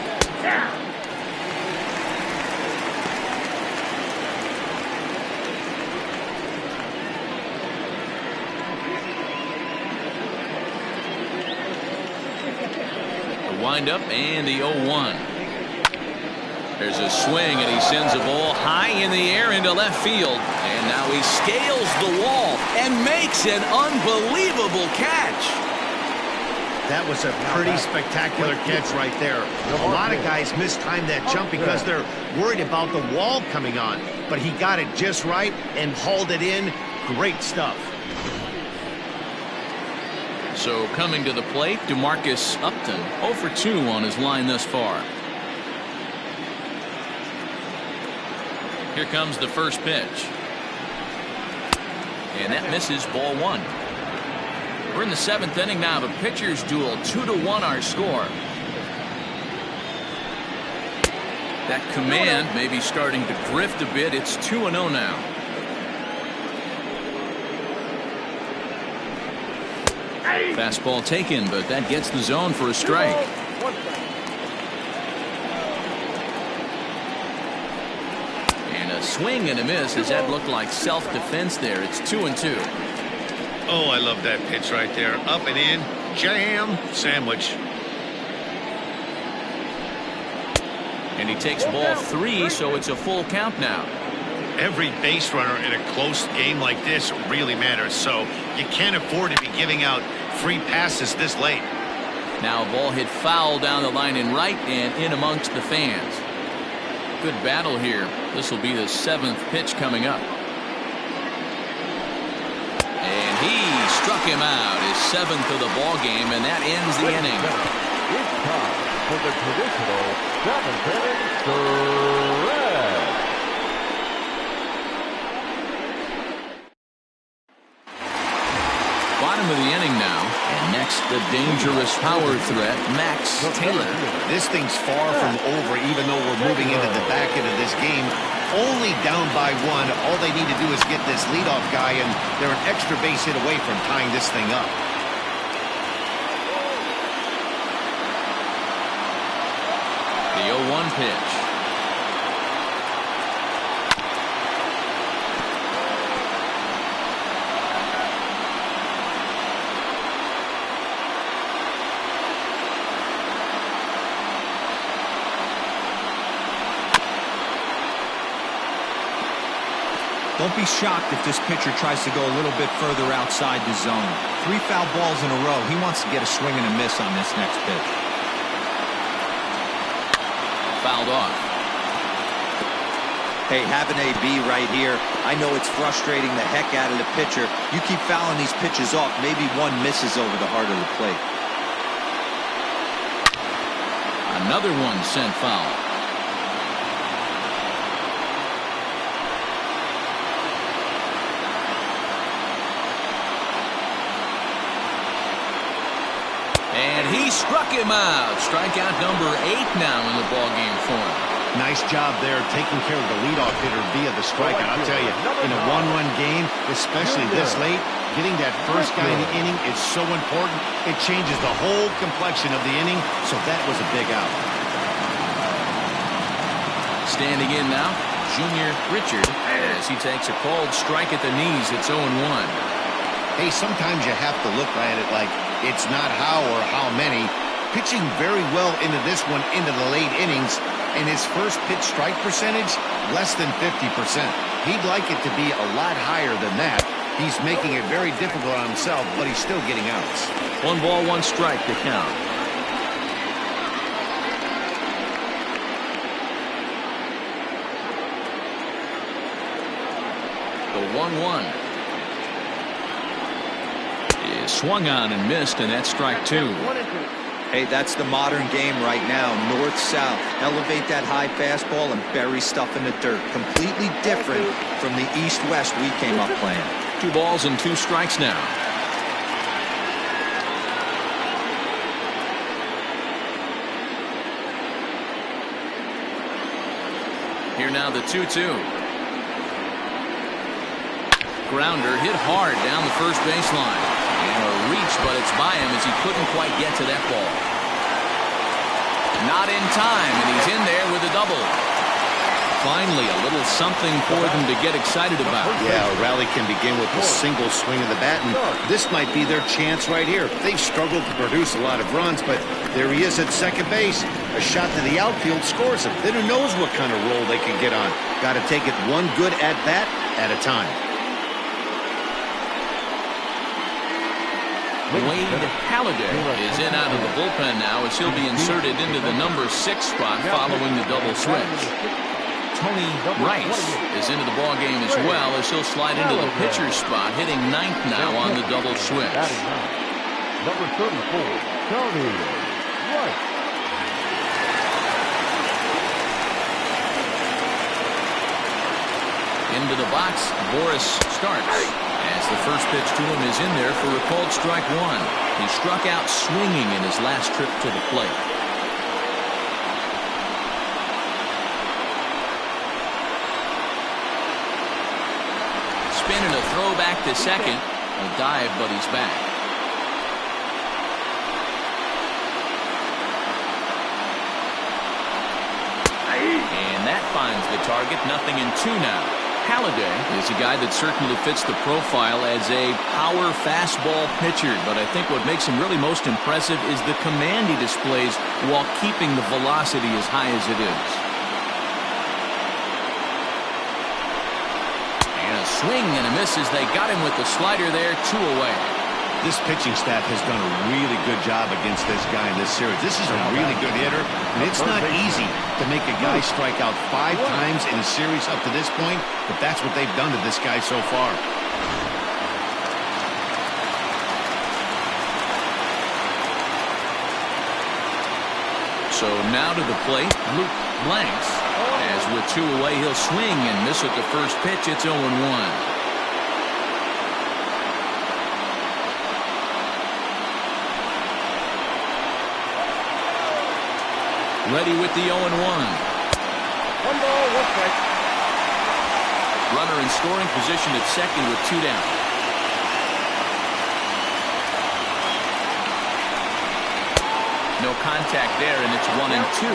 The windup and the 0-1. There's a swing, and he sends a ball high in the air into left field. And now he scales the wall and makes an unbelievable catch. That was a pretty spectacular catch right there. A lot of guys mistime that jump because they're worried about the wall coming on. But he got it just right and hauled it in. Great stuff. So coming to the plate, DeMarcus Upton. 0 for 2 on his line thus far. Here comes the first pitch. And that misses, ball 1. We're in the 7th inning now of a pitcher's duel. 2-1 our score. That command may be starting to drift a bit. It's 2-0 now. Fastball taken, but that gets the zone for a strike. Swing and a miss, as that looked like self-defense there. It's 2-2. Oh, I love that pitch right there. Up and in, jam, sandwich. And he takes ball 3, so it's a full count now. Every base runner in a close game like this really matters, so you can't afford to be giving out free passes this late. Now a ball hit foul down the line in right and in amongst the fans. Good battle here. This will be the 7th pitch coming up. And he struck him out, his 7th of the ball game, and that ends the inning. It's time for the traditional 7th inning stretch. Bottom of the inning now, and next the dangerous power threat, Max Taylor. This thing's far from over, even though we're moving into the back end of this game. Only down by 1. All they need to do is get this leadoff guy, and they're an extra base hit away from tying this thing up. The 0-1 pitch. Don't be shocked if this pitcher tries to go a little bit further outside the zone. 3 foul balls in a row. He wants to get a swing and a miss on this next pitch. Fouled off. Hey, have an AB right here. I know it's frustrating the heck out of the pitcher. You keep fouling these pitches off, maybe one misses over the heart of the plate. Another one sent foul. And he struck him out. Strikeout number 8 now in the ballgame for him. Nice job there taking care of the leadoff hitter via the strikeout. I'll tell you, in a one-run game, especially this late, getting that first guy in the inning is so important. It changes the whole complexion of the inning, so that was a big out. Standing in now, Junior Richard, as he takes a called strike at the knees. It's 0-1. Hey, sometimes you have to look at it like it's not how or how many. Pitching very well into this one, into the late innings, and his first pitch strike percentage, less than 50%. He'd like it to be a lot higher than that. He's making it very difficult on himself, but he's still getting outs. 1 ball, 1 strike to count. The 1-1 is swung on and missed, and that's strike 2. Hey, that's the modern game right now. North-south. Elevate that high fastball and bury stuff in the dirt. Completely different from the east-west we came up playing. 2 balls and 2 strikes now. Here now the 2-2. Grounder hit hard down the first baseline. And a reach, but it's by him as he couldn't quite get to that ball. Not in time, and he's in there with a double. Finally, a little something for them to get excited about. Yeah, a rally can begin with a single swing of the bat, and this might be their chance right here. They've struggled to produce a lot of runs, but there he is at second base. A shot to the outfield scores him. Then who knows what kind of roll they can get on. Got to take it one good at-bat at a time. Wade Halladay is in out of the bullpen now as he'll be inserted into the number 6 spot following the double switch. Tony Rice is into the ballgame as well as he'll slide into the pitcher's spot, hitting 9th now on the double switch. Number 34, Tony Rice. Into the box, Boris starts. As the first pitch to him is in there for a called strike 1. He struck out swinging in his last trip to the plate. Spin and a throw back to second. A dive, but he's back. And that finds the target. 0-2 now. Halladay is a guy that certainly fits the profile as a power fastball pitcher, but I think what makes him really most impressive is the command he displays while keeping the velocity as high as it is. And a swing and a miss as they got him with the slider there, 2 away. This pitching staff has done a really good job against this guy in this series. This is a really good hitter, and it's not easy to make a guy strike out 5 times in a series up to this point, but that's what they've done to this guy so far. So now to the plate, Luke Blanks. As with 2 away, he'll swing and miss at the first pitch. It's 0-1. Ready with the 0-1. 1 ball, 1 strike. Runner in scoring position at second with 2 down. No contact there, and it's 1-2.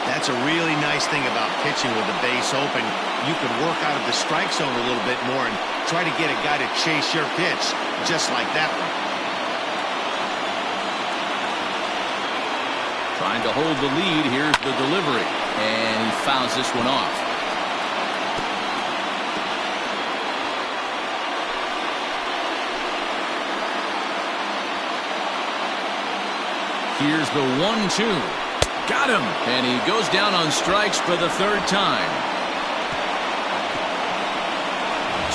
That's a really nice thing about pitching with the base open. You can work out of the strike zone a little bit more and try to get a guy to chase your pitch, just like that one. Trying to hold the lead. Here's the delivery. And he fouls this one off. Here's the 1-2. Got him. And he goes down on strikes for the 3rd time.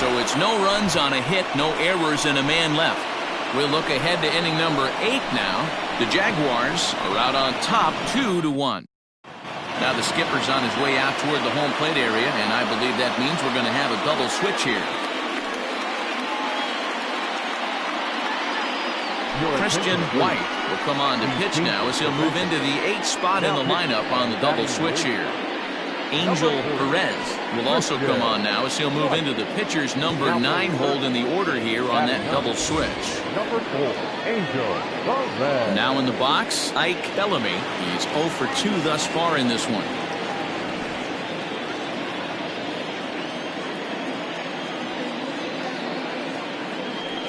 So it's no runs on a hit, no errors, and a man left. We'll look ahead to inning number 8 now. The Jaguars are out on top 2-1. Now the skipper's on his way out toward the home plate area, and I believe that means we're going to have a double switch here. Christian White will come on to pitch now as he'll move into the 8th spot in the lineup on the double switch here. Angel Perez will also come on now as he'll move into the pitcher's number 9 hold in the order here on that double switch. Number 4, Angel Perez. Now in the box, Ike Bellamy. He's 0 for 2 thus far in this one.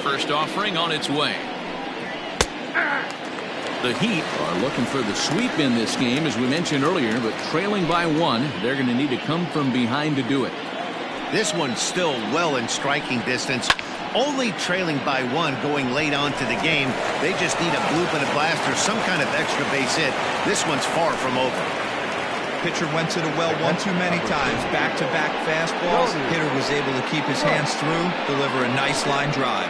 First offering on its way. The Heat are looking for the sweep in this game, as we mentioned earlier, but trailing by 1, they're going to need to come from behind to do it. This one's still well in striking distance. Only trailing by 1 going late on to the game. They just need a bloop and a blast or some kind of extra base hit. This one's far from over. Pitcher went to the well one too many times. Back-to-back fastballs. Hitter was able to keep his hands through, deliver a nice line drive.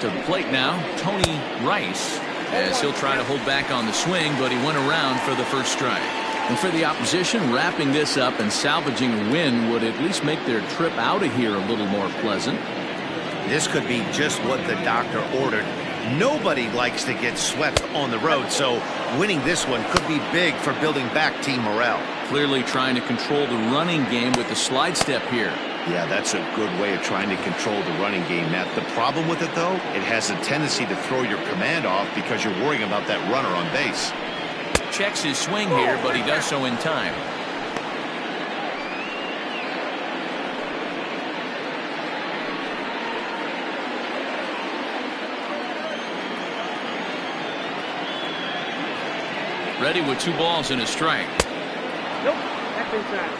To the plate now, Tony Rice, as he'll try to hold back on the swing, but he went around for the first strike. And for the opposition, wrapping this up and salvaging a win would at least make their trip out of here a little more pleasant. This could be just what the doctor ordered. Nobody likes to get swept on the road, so winning this one could be big for building back team morale. Clearly trying to control the running game with the slide step here. Yeah, that's a good way of trying to control the running game, Matt. The problem with it, though, it has a tendency to throw your command off because you're worrying about that runner on base. Checks his swing here, but he does so in time. Ready with 2 balls and a strike. Nope, that's inside.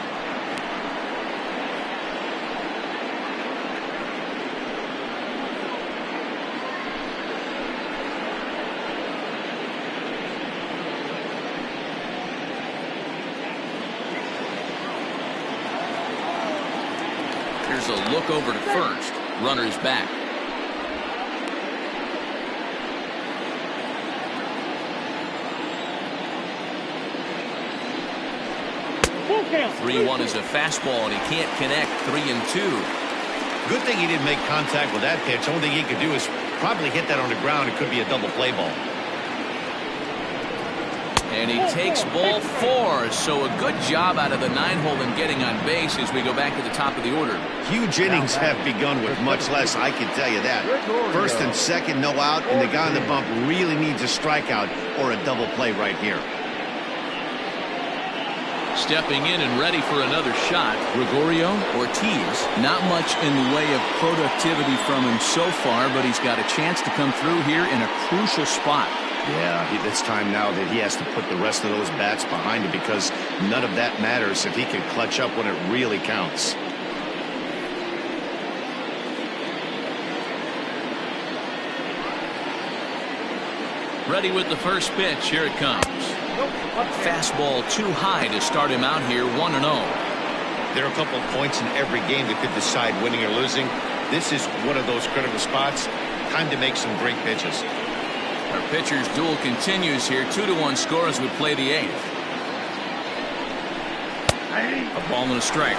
Here's a look over to first. Runner's back. Full count. 3-1 is a fastball, and he can't connect. 3-2. Good thing he didn't make contact with that pitch. Only thing he could do is probably hit that on the ground. It could be a double play ball. And he takes ball 4, so a good job out of the 9-hole in getting on base as we go back to the top of the order. Huge innings have begun with much less, I can tell you that. First and second, no out, and the guy on the bump really needs a strikeout or a double play right here. Stepping in and ready for another shot, Gregorio Ortiz. Not much in the way of productivity from him so far, but he's got a chance to come through here in a crucial spot. Yeah, it's time now that he has to put the rest of those bats behind him because none of that matters if he can clutch up when it really counts. Ready with the first pitch. Here it comes. Fastball too high to start him out here 1-0. There are a couple of points in every game that could decide winning or losing. This is one of those critical spots. Time to make some great pitches. Our pitcher's duel continues here. 2-1 score as we play the 8th. A ball and a strike.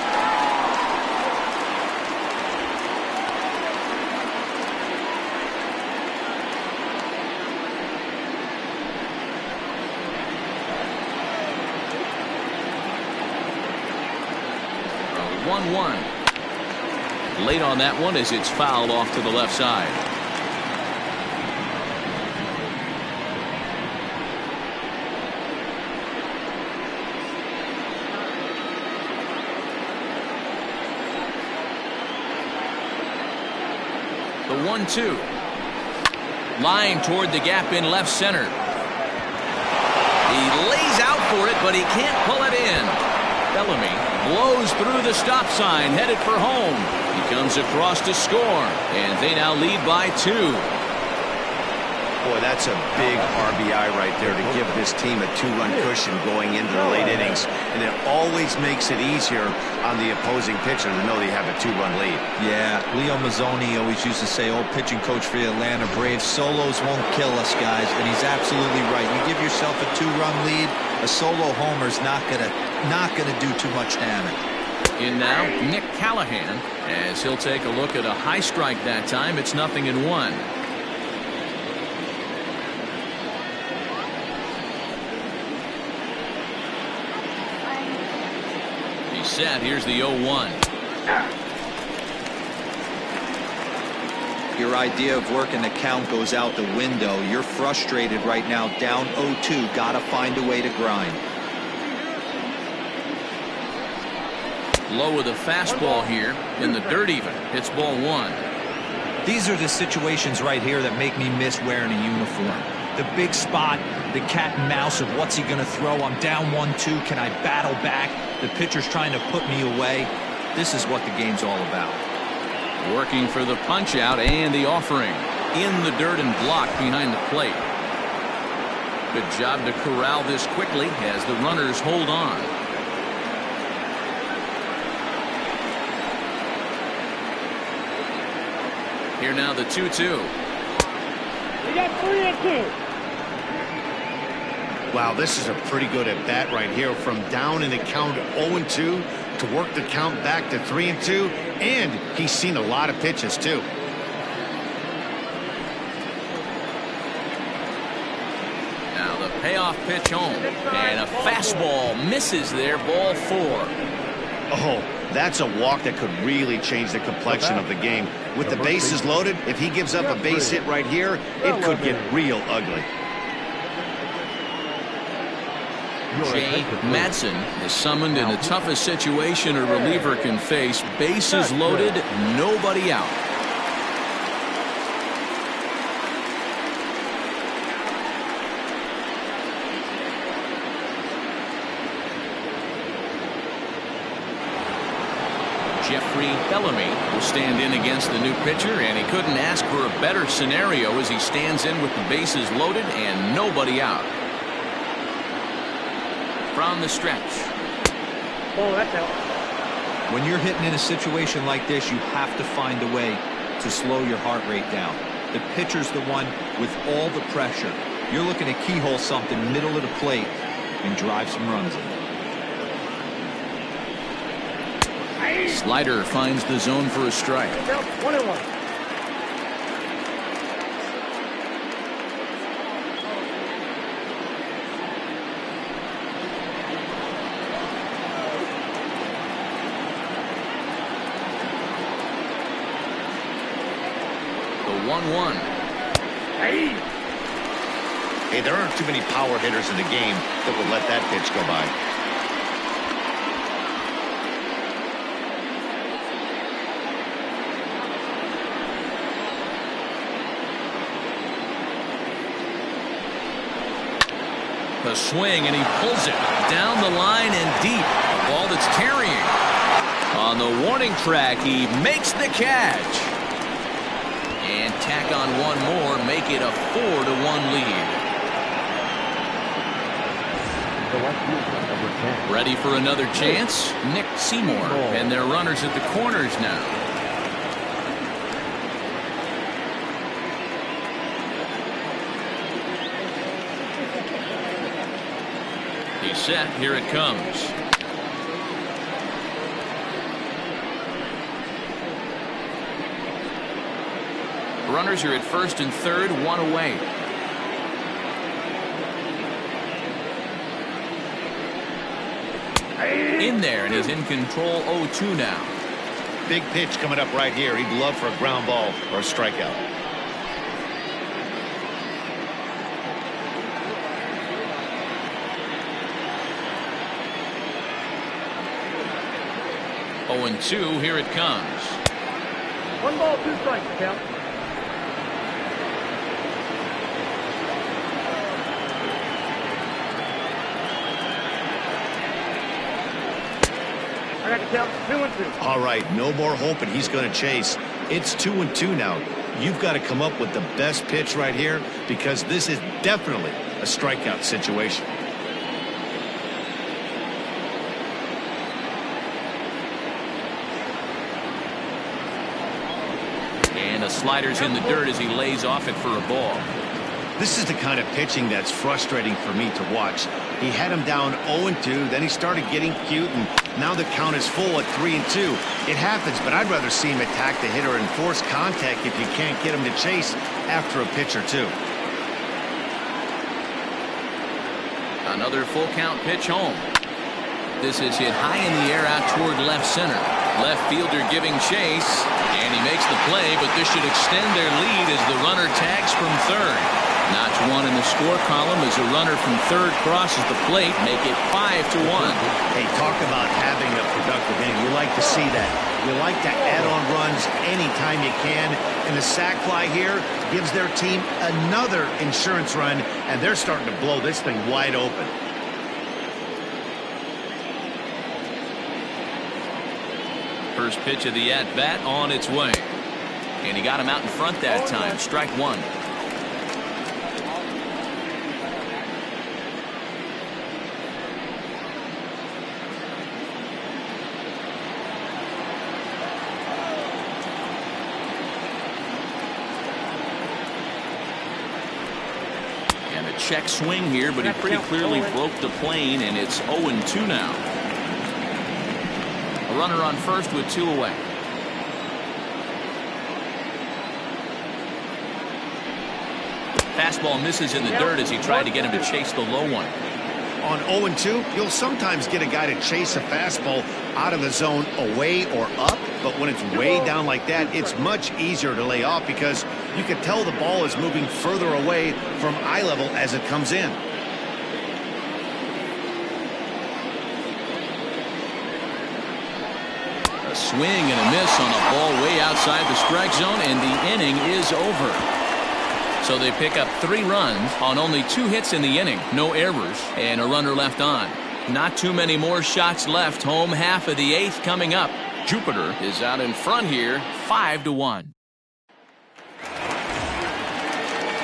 A 1-1. Late on that one as it's fouled off to the left side. The 1-2. Line toward the gap in left center. He lays out for it, but he can't pull it in. Bellamy blows through the stop sign, headed for home. He comes across to score, and they now lead by 2. Boy, that's a big RBI right there to give this team a 2-run cushion going into the late innings. And it always makes it easier on the opposing pitcher to know they have a 2-run lead. Yeah, Leo Mazzoni always used to say, old pitching coach for the Atlanta Braves, solos won't kill us, guys. And he's absolutely right. You give yourself a 2-run lead, a solo homer's not gonna do too much damage. In now, Nick Callahan, as he'll take a look at a high strike that time. It's 0-1. He's set. Here's the 0-1. Your idea of working the count goes out the window. You're frustrated right now, down 0-2. Gotta find a way to grind. Low with a fastball here in the dirt even. It's ball 1. These are the situations right here that make me miss wearing a uniform. The big spot, the cat and mouse of what's he going to throw. I'm down 1-2. Can I battle back? The pitcher's trying to put me away. This is what the game's all about. Working for the punch out and the offering. In the dirt and blocked behind the plate. Good job to corral this quickly as the runners hold on. Here now the 2-2. We got 3-2. Wow, this is a pretty good at bat right here. From down in the count 0-2 to work the count back to 3-2. And he's seen a lot of pitches too. Now the payoff pitch home. And a fastball misses there. Ball 4. Oh, that's a walk that could really change the complexion of the game. With the bases loaded, if he gives up a base hit right here, it could get real ugly. Jay Madsen is summoned in the toughest situation a reliever can face. Bases loaded, nobody out. Jeffrey Bellamy will stand in against the new pitcher, and he couldn't ask for a better scenario as he stands in with the bases loaded and nobody out. From the stretch. Oh, that's out. When you're hitting in a situation like this, you have to find a way to slow your heart rate down. The pitcher's the one with all the pressure. You're looking to keyhole something middle of the plate and drive some runs in. Slider finds the zone for a strike. 1-1. The 1-1. Hey, there aren't too many power hitters in the game that would let that pitch go by. The swing, and he pulls it down the line and deep. A ball that's carrying. On the warning track, he makes the catch. And tack on one more, make it a 4-1 lead. Ready for another chance? Nick Seymour, and their runners at the corners now. He's set. Here it comes. Runners are at first and third, one away. In there, and he's in control. 0-2 now. Big pitch coming up right here. He'd love for a ground ball or a strikeout. Oh, and 2. Here it comes. 1 ball, 2 strikes, count. I got the count. 2-2. All right, no more hoping he's going to chase. It's 2-2 now. You've got to come up with the best pitch right here because this is definitely a strikeout situation. And the slider's in the dirt as he lays off it for a ball. This is the kind of pitching that's frustrating for me to watch. He had him down 0-2, then he started getting cute, and now the count is full at 3-2. It happens, but I'd rather see him attack the hitter and force contact if you can't get him to chase after a pitch or two. Another full count pitch home. This is hit high in the air out toward left center. Left fielder giving chase, and he makes the play, but this should extend their lead as the runner tags from third. Notch one in the score column as a runner from third crosses the plate, make it 5-1. Hey, talk about having a productive inning. You like to see that. You like to add on runs anytime you can. And the sac fly here gives their team another insurance run, and they're starting to blow this thing wide open. First pitch of the at-bat on its way. And he got him out in front that time. Strike one. And a check swing here, but he pretty clearly broke the plane, and it's 0-2 now. A runner on first with 2 away. Fastball misses in the dirt as he tried to get him to chase the low one. On 0-2, you'll sometimes get a guy to chase a fastball out of the zone away or up, but when it's way down like that, it's much easier to lay off because you can tell the ball is moving further away from eye level as it comes in. A swing and a miss on a ball way outside the strike zone, and the inning is over. So they pick up 3 runs on only 2 hits in the inning, no errors, and a runner left on. Not too many more shots left. Home half of the 8th coming up. Jupiter is out in front here, 5-1.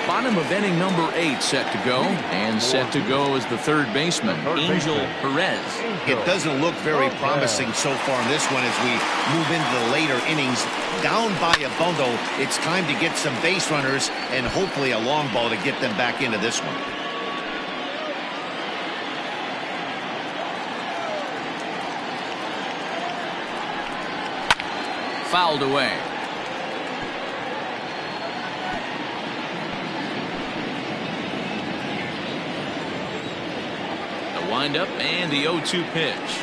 Bottom of inning number 8 set to go, and set to go is the third baseman, Angel Perez. It doesn't look very promising so far in this one as we move into the later innings. Down by a bundle, it's time to get some base runners and hopefully a long ball to get them back into this one. Fouled away. Windup and the 0-2 pitch.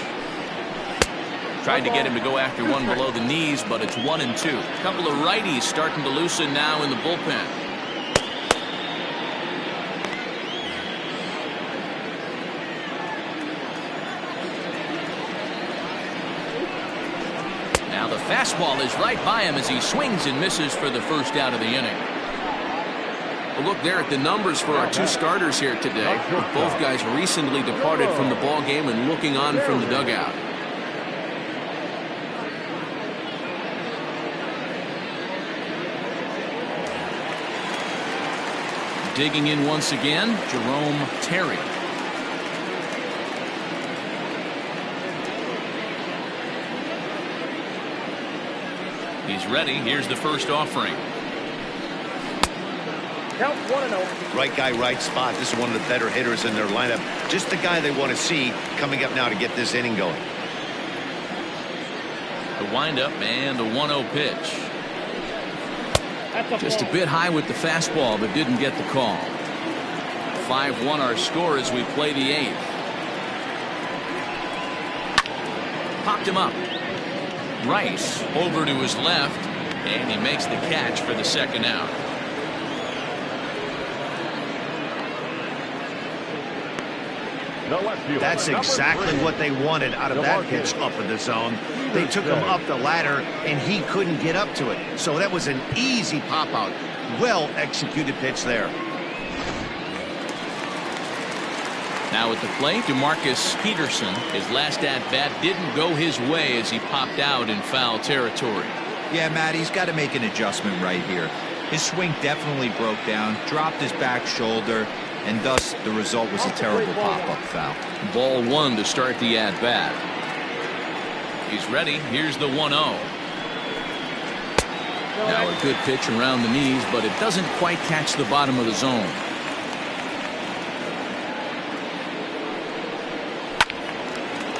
Tried to get him to go after one below the knees, but it's 1-2. A couple of righties starting to loosen now in the bullpen. Now the fastball is right by him as he swings and misses for the first out of the inning. We'll look there at the numbers for our 2 starters here today. Both guys recently departed from the ball game and looking on from the dugout. Digging in once again, Jerome Terry. He's ready. Here's the first offering. Count 1-0. Right guy, right spot. This is one of the better hitters in their lineup. Just the guy they want to see coming up now to get this inning going. The windup and the 1-0 pitch. Just a bit high with the fastball, but didn't get the call. 5-1 our score as we play the 8th. Popped him up. Rice over to his left, and he makes the catch for the second out. That's exactly what they wanted out of that pitch up in the zone. They took him up the ladder, and he couldn't get up to it. So that was an easy pop-out. Well-executed pitch there. Now at the plate, DeMarcus Peterson. His last at-bat didn't go his way as he popped out in foul territory. Yeah, Matt, he's got to make an adjustment right here. His swing definitely broke down, dropped his back shoulder, and thus the result was a terrible pop-up foul. Ball one to start the at-bat. He's ready. Here's the 1-0. Now a good pitch around the knees, but it doesn't quite catch the bottom of the zone.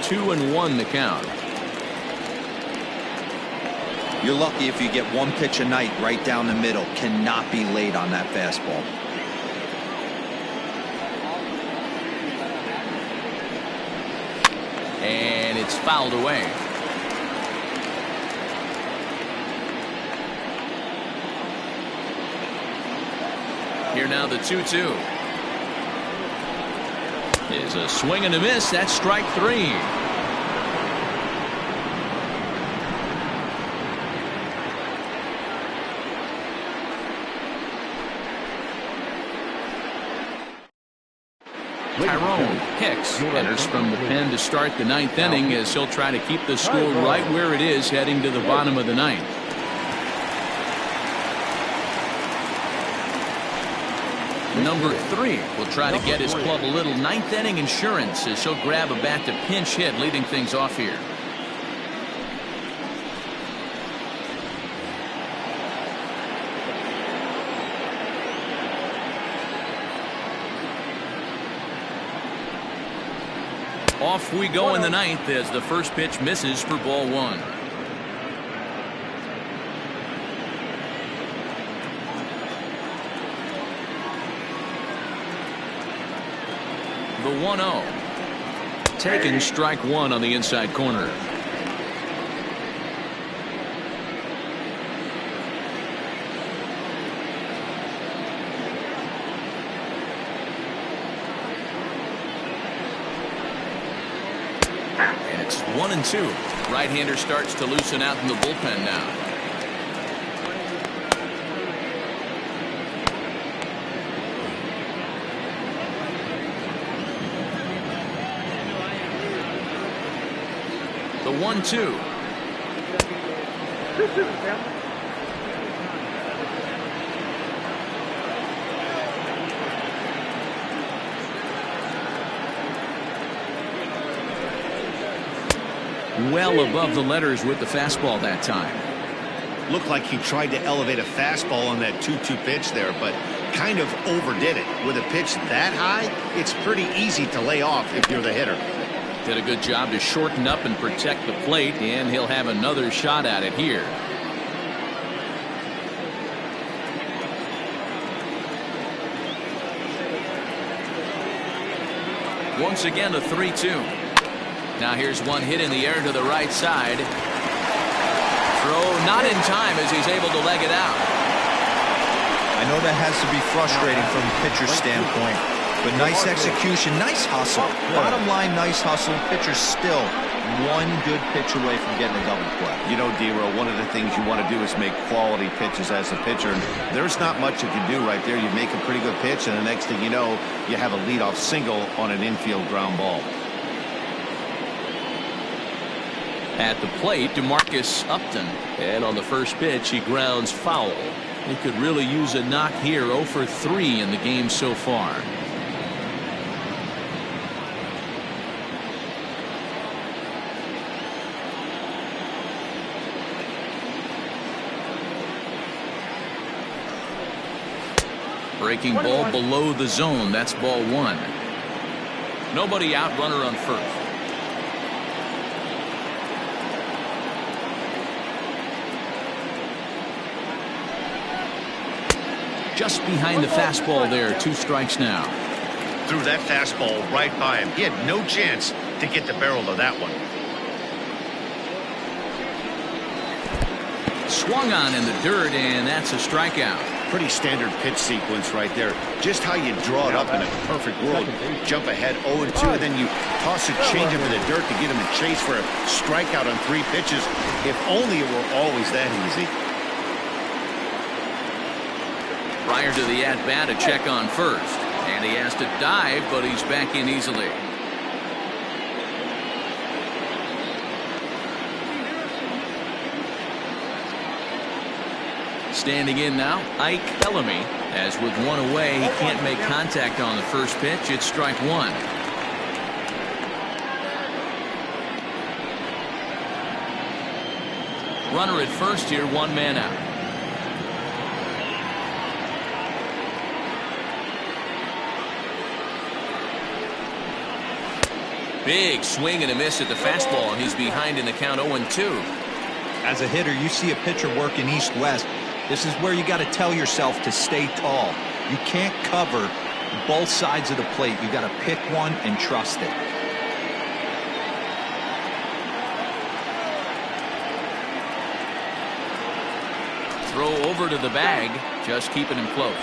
Two and one the count. You're lucky if you get one pitch a night right down the middle. Cannot be late on that fastball. And it's fouled away. Here now the 2-2. Is a swing and a miss. That's strike three. Tyrone Hicks enters from the pen to start the ninth inning as he'll try to keep the score right where it is heading to the bottom of the ninth. Number 3 will try to get his club a little ninth inning insurance as he'll grab a bat to pinch hit, leading things off here. Off we go in the ninth as the first pitch misses for ball one. The 1-0. Taken strike one on the inside corner. And it's 1-2. Right-hander starts to loosen out in the bullpen now. The 1-2. Well above the letters with the fastball that time. Looked like he tried to elevate a fastball on that 2-2 pitch there, but kind of overdid it. With a pitch that high, it's pretty easy to lay off if you're the hitter. Did a good job to shorten up and protect the plate, and he'll have another shot at it here. Once again, a 3-2. Now here's one hit in the air to the right side. Throw not in time as he's able to leg it out. I know that has to be frustrating from a pitcher's standpoint, but nice execution, nice hustle. Bottom line, nice hustle. Pitcher's still one good pitch away from getting a double play. You know, D-Row, one of the things you want to do is make quality pitches as a pitcher. And there's not much you can do right there. You make a pretty good pitch, and the next thing you know, you have a leadoff single on an infield ground ball. At the plate, DeMarcus Upton. And on the first pitch, he grounds foul. He could really use a knock here. 0 for 3 in the game so far. Breaking ball below the zone. That's ball one. Nobody out, runner on first. Just behind the fastball there. 2 strikes now. Threw that fastball right by him. He had no chance to get the barrel of that one. Swung on in the dirt, and that's a strikeout. Pretty standard pitch sequence right there. Just how you draw it up in a perfect world. Jump ahead 0-2, and then you toss a changeup in the dirt to get him a chase for a strikeout on 3 pitches. If only it were always that easy. Prior to the at-bat, a check on first. And he has to dive, but he's back in easily. Standing in now, Ike Bellamy, as with one away, he can't make contact on the first pitch. It's strike one. Runner at first here, one man out. Big swing and a miss at the fastball, and he's behind in the count 0-2. As a hitter, you see a pitcher working east-west. This is where you got to tell yourself to stay tall. You can't cover both sides of the plate. You got to pick one and trust it. Throw over to the bag, just keeping him close.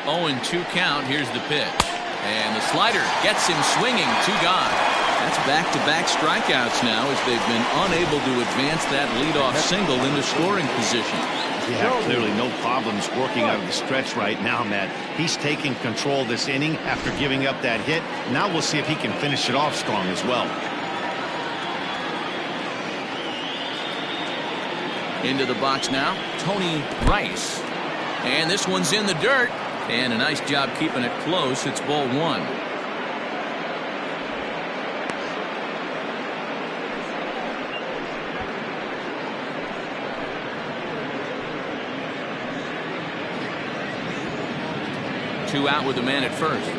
Oh, and 2 count. Here's the pitch. And the slider gets him swinging. 2 gone. That's back-to-back strikeouts now as they've been unable to advance that leadoff single into scoring position. Yeah, clearly no problems working out of the stretch right now, Matt. He's taking control of this inning after giving up that hit. Now we'll see if he can finish it off strong as well. Into the box now, Tony Rice. And this one's in the dirt. And a nice job keeping it close. It's ball 1. Two out with the man at first.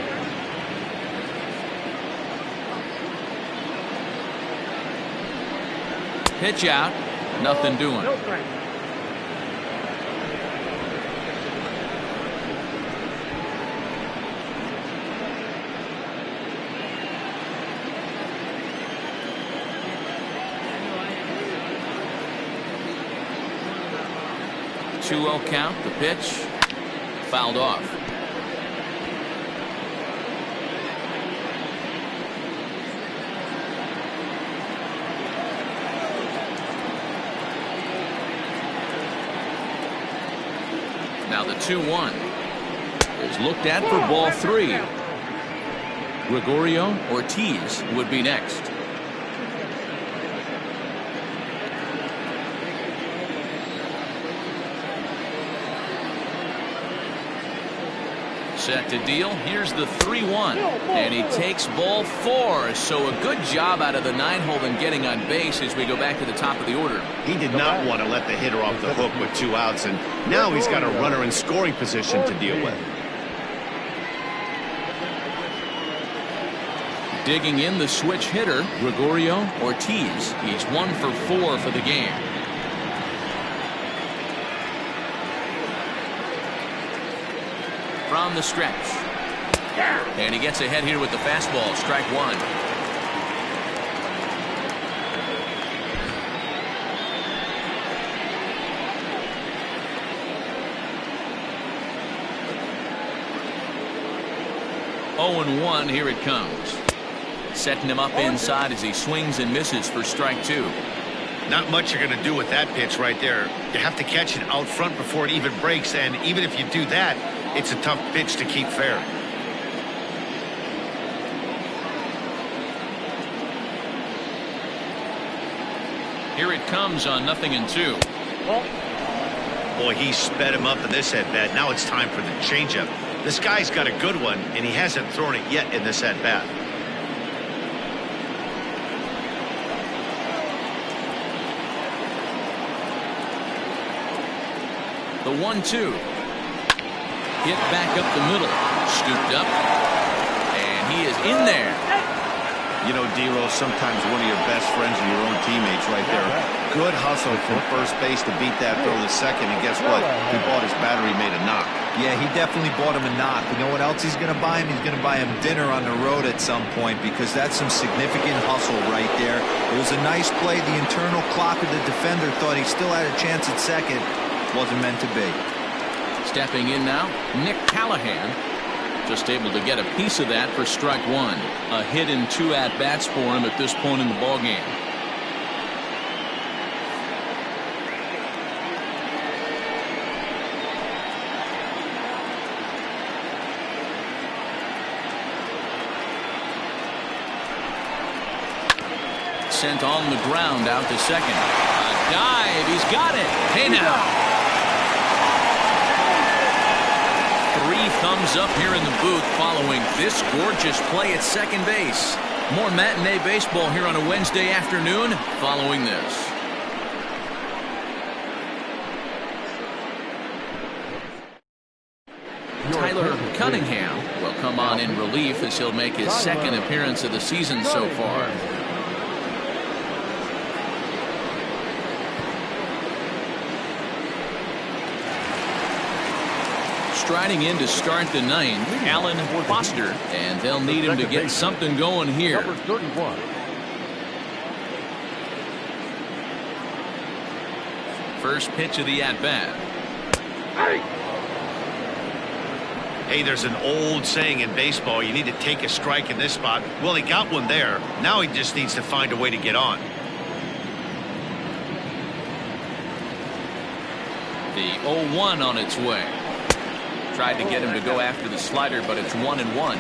Pitch out. Nothing doing. No strike. Two-0 count. The pitch fouled off. Now the 2-1 is looked at for ball 3. Gregorio Ortiz would be next. Set to deal. Here's the 3-1, and he takes ball 4. So a good job out of the 9-hole in getting on base as we go back to the top of the order. He did not want to let the hitter off the hook with 2 outs, and now he's got a runner in scoring position to deal with. Digging in the switch hitter, Gregorio Ortiz. He's 1 for 4 for the game. From the stretch. And he gets ahead here with the fastball. Strike 1. Oh, and 1. Here it comes. Setting him up inside as he swings and misses for strike 2. Not much you're going to do with that pitch right there. You have to catch it out front before it even breaks, and even if you do that, it's a tough pitch to keep fair. Here it comes on 0-2. Boy, he sped him up in this at-bat. Now it's time for the changeup. This guy's got a good one, and he hasn't thrown it yet in this at-bat. The 1-2. Hit back up the middle. Scooped up. And he is in there. You know, D-Rose, sometimes one of your best friends are your own teammates right there. Good hustle from first base to beat that throw to second, and guess what? He bought his battery made a knock. Yeah, he definitely bought him a knock. You know what else he's going to buy him? He's going to buy him dinner on the road at some point, because that's some significant hustle right there. It was a nice play. The internal clock of the defender thought he still had a chance at second. Wasn't meant to be. Stepping in now, Nick Callahan. Just able to get a piece of that for strike 1. A hit in 2 at-bats for him at this point in the ballgame. sent on the ground out to second. A dive. He's got it. Hey now. 3 thumbs up here in the booth following this gorgeous play at second base. More matinee baseball here on a Wednesday afternoon following this. Tyler Cunningham will come on in relief as he'll make his second appearance of the season so far. Striding in to start the 9th, Alan Foster, and they'll need him to get something going here. Number 31. First pitch of the at-bat. Hey, there's an old saying in baseball, you need to take a strike in this spot. Well, he got one there. Now he just needs to find a way to get on. The 0-1 on its way. Tried to get him to go after the slider, but it's 1-1.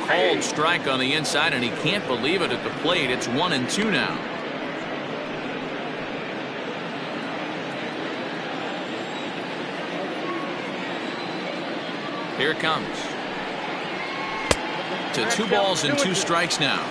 Cold strike on the inside, and he can't believe it at the plate. It's 1-2 now. Here it comes. To 2 balls and 2 strikes now.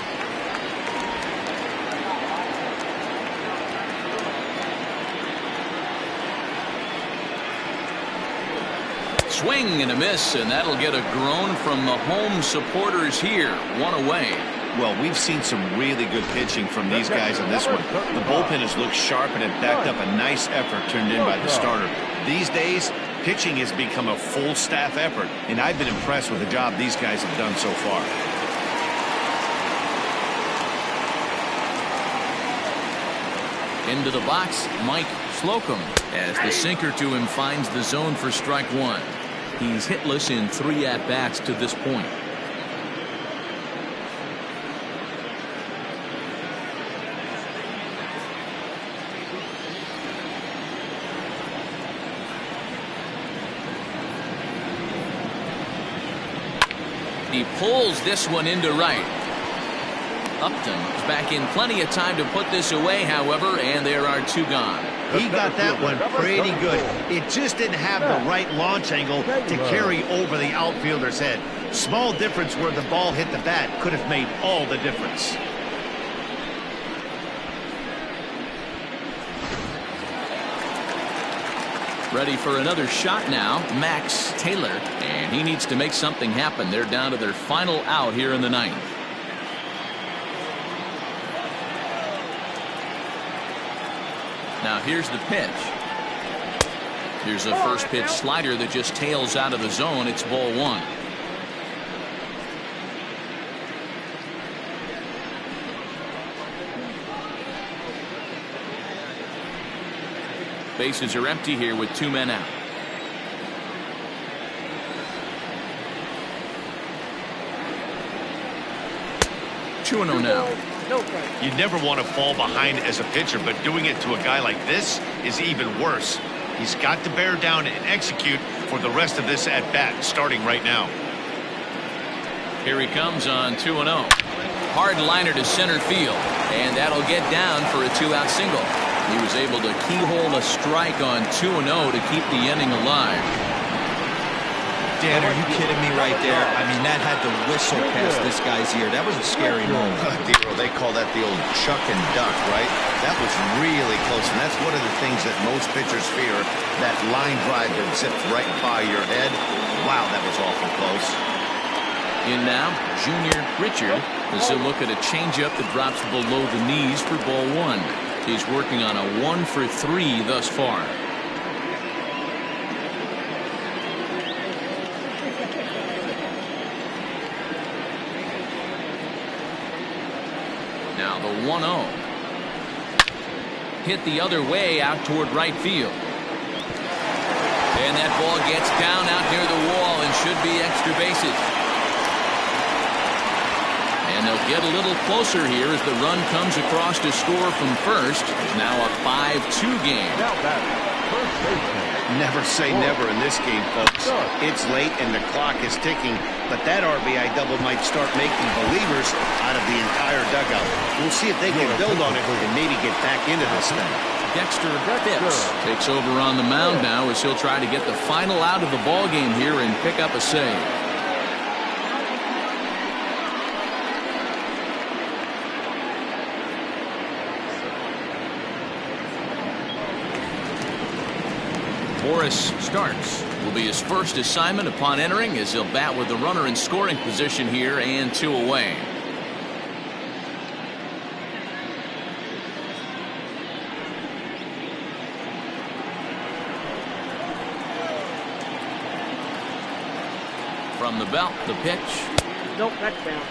Swing and a miss, and that'll get a groan from the home supporters here. 1 away. Well, we've seen some really good pitching from these guys on this one. The bullpen has looked sharp and it backed up a nice effort turned in by the starter. These days, pitching has become a full staff effort, and I've been impressed with the job these guys have done so far. Into the box, Mike Slocum, as the sinker to him finds the zone for strike 1. He's hitless in 3 at-bats to this point. He pulls this one into right. Upton is back in plenty of time to put this away, however, and there are 2 gone. He got that one pretty good. It just didn't have the right launch angle to carry over the outfielder's head. Small difference where the ball hit the bat could have made all the difference. Ready for another shot now, Max Taylor, and he needs to make something happen. They're down to their final out here in the 9th. Now here's the pitch. Here's a first pitch slider that just tails out of the zone. It's ball 1. Bases are empty here with 2 men out. Two and 0 now. You never want to fall behind as a pitcher, but doing it to a guy like this is even worse. He's got to bear down and execute for the rest of this at-bat, starting right now. Here he comes on 2-0. Hard liner to center field, and that'll get down for a 2-out single. He was able to keyhole a strike on 2-0 to keep the inning alive. Dan, are you kidding me right there? I mean, that had to whistle past this guy's ear. That was a scary moment. Dero, they call that the old chuck and duck, right? That was really close, and that's one of the things that most pitchers fear, that line drive that zips right by your head. Wow, that was awful close. In now, Junior Richard as he'll look at a changeup that drops below the knees for ball 1. He's working on a 1 for 3 thus far. Now the 1-0. Hit the other way out toward right field. And that ball gets down out near the wall and should be extra bases. And they'll get a little closer here as the run comes across to score from first. It's now a 5-2 game. Now batting, first baseman, Never say never in this game, folks. It's late and the clock is ticking, but that RBI double might start making believers out of the entire dugout. We'll see if they can build on it and maybe get back into this thing. Dexter Phipps takes over on the mound now as he'll try to get the final out of the ball game here and pick up a save. Morris starts. Will be his first assignment upon entering as he'll bat with the runner in scoring position here and 2 away. From the belt, the pitch. Nope, that's down.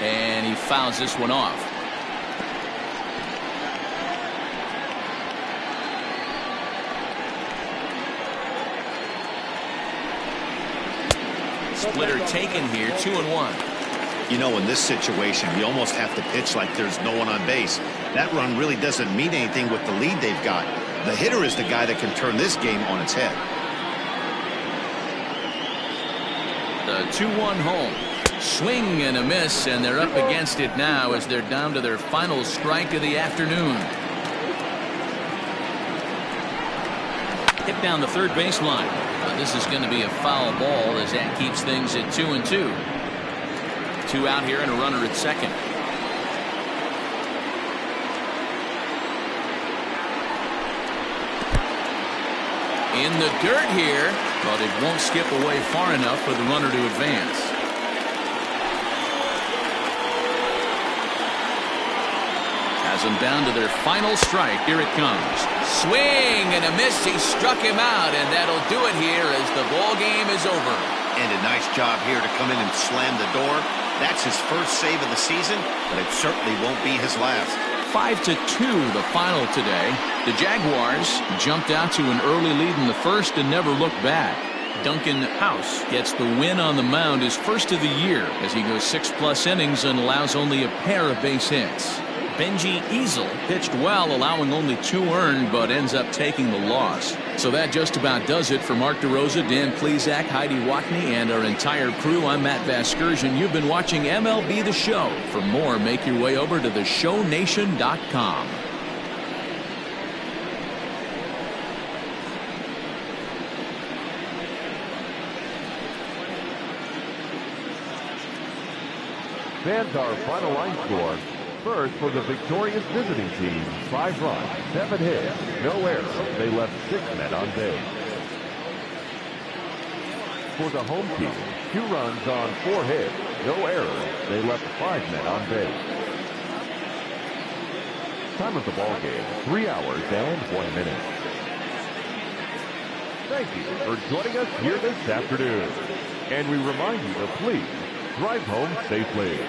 And he fouls this one off. Splitter taken here, 2-1. You know, in this situation, you almost have to pitch like there's no one on base. That run really doesn't mean anything with the lead they've got. The hitter is the guy that can turn this game on its head. The 2-1 home. Swing and a miss, and they're up against it now as they're down to their final strike of the afternoon. Hit down the third baseline. This is going to be a foul ball as that keeps things at 2-2. 2 out here and a runner at second. In the dirt here, but it won't skip away far enough for the runner to advance. Has them down to their final strike. Here it comes. Swing and a miss. He struck him out, and that'll do it here as the ball game is over. And a nice job here to come in and slam the door. That's his first save of the season, but it certainly won't be his last. 5-2 the final today. The Jaguars jumped out to an early lead in the first and never looked back. Duncan House gets the win on the mound, his first of the year, as he goes 6+ innings and allows only a pair of base hits. Benji Easel pitched well, allowing only 2 earned, but ends up taking the loss. So that just about does it for Mark DeRosa, Dan Plesac, Heidi Watney, and our entire crew. I'm Matt Vasgersian. You've been watching MLB The Show. For more, make your way over to theshownation.com. Fans, our final line score. First, for the victorious visiting team, 5 runs, 7 hits, no errors. They left 6 men on base. For the home team, 2 runs on 4 hits, no errors. They left 5 men on base. Time of the ball game, 3 hours and 1 minute. Thank you for joining us here this afternoon. And we remind you to please drive home safely.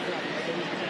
Good job.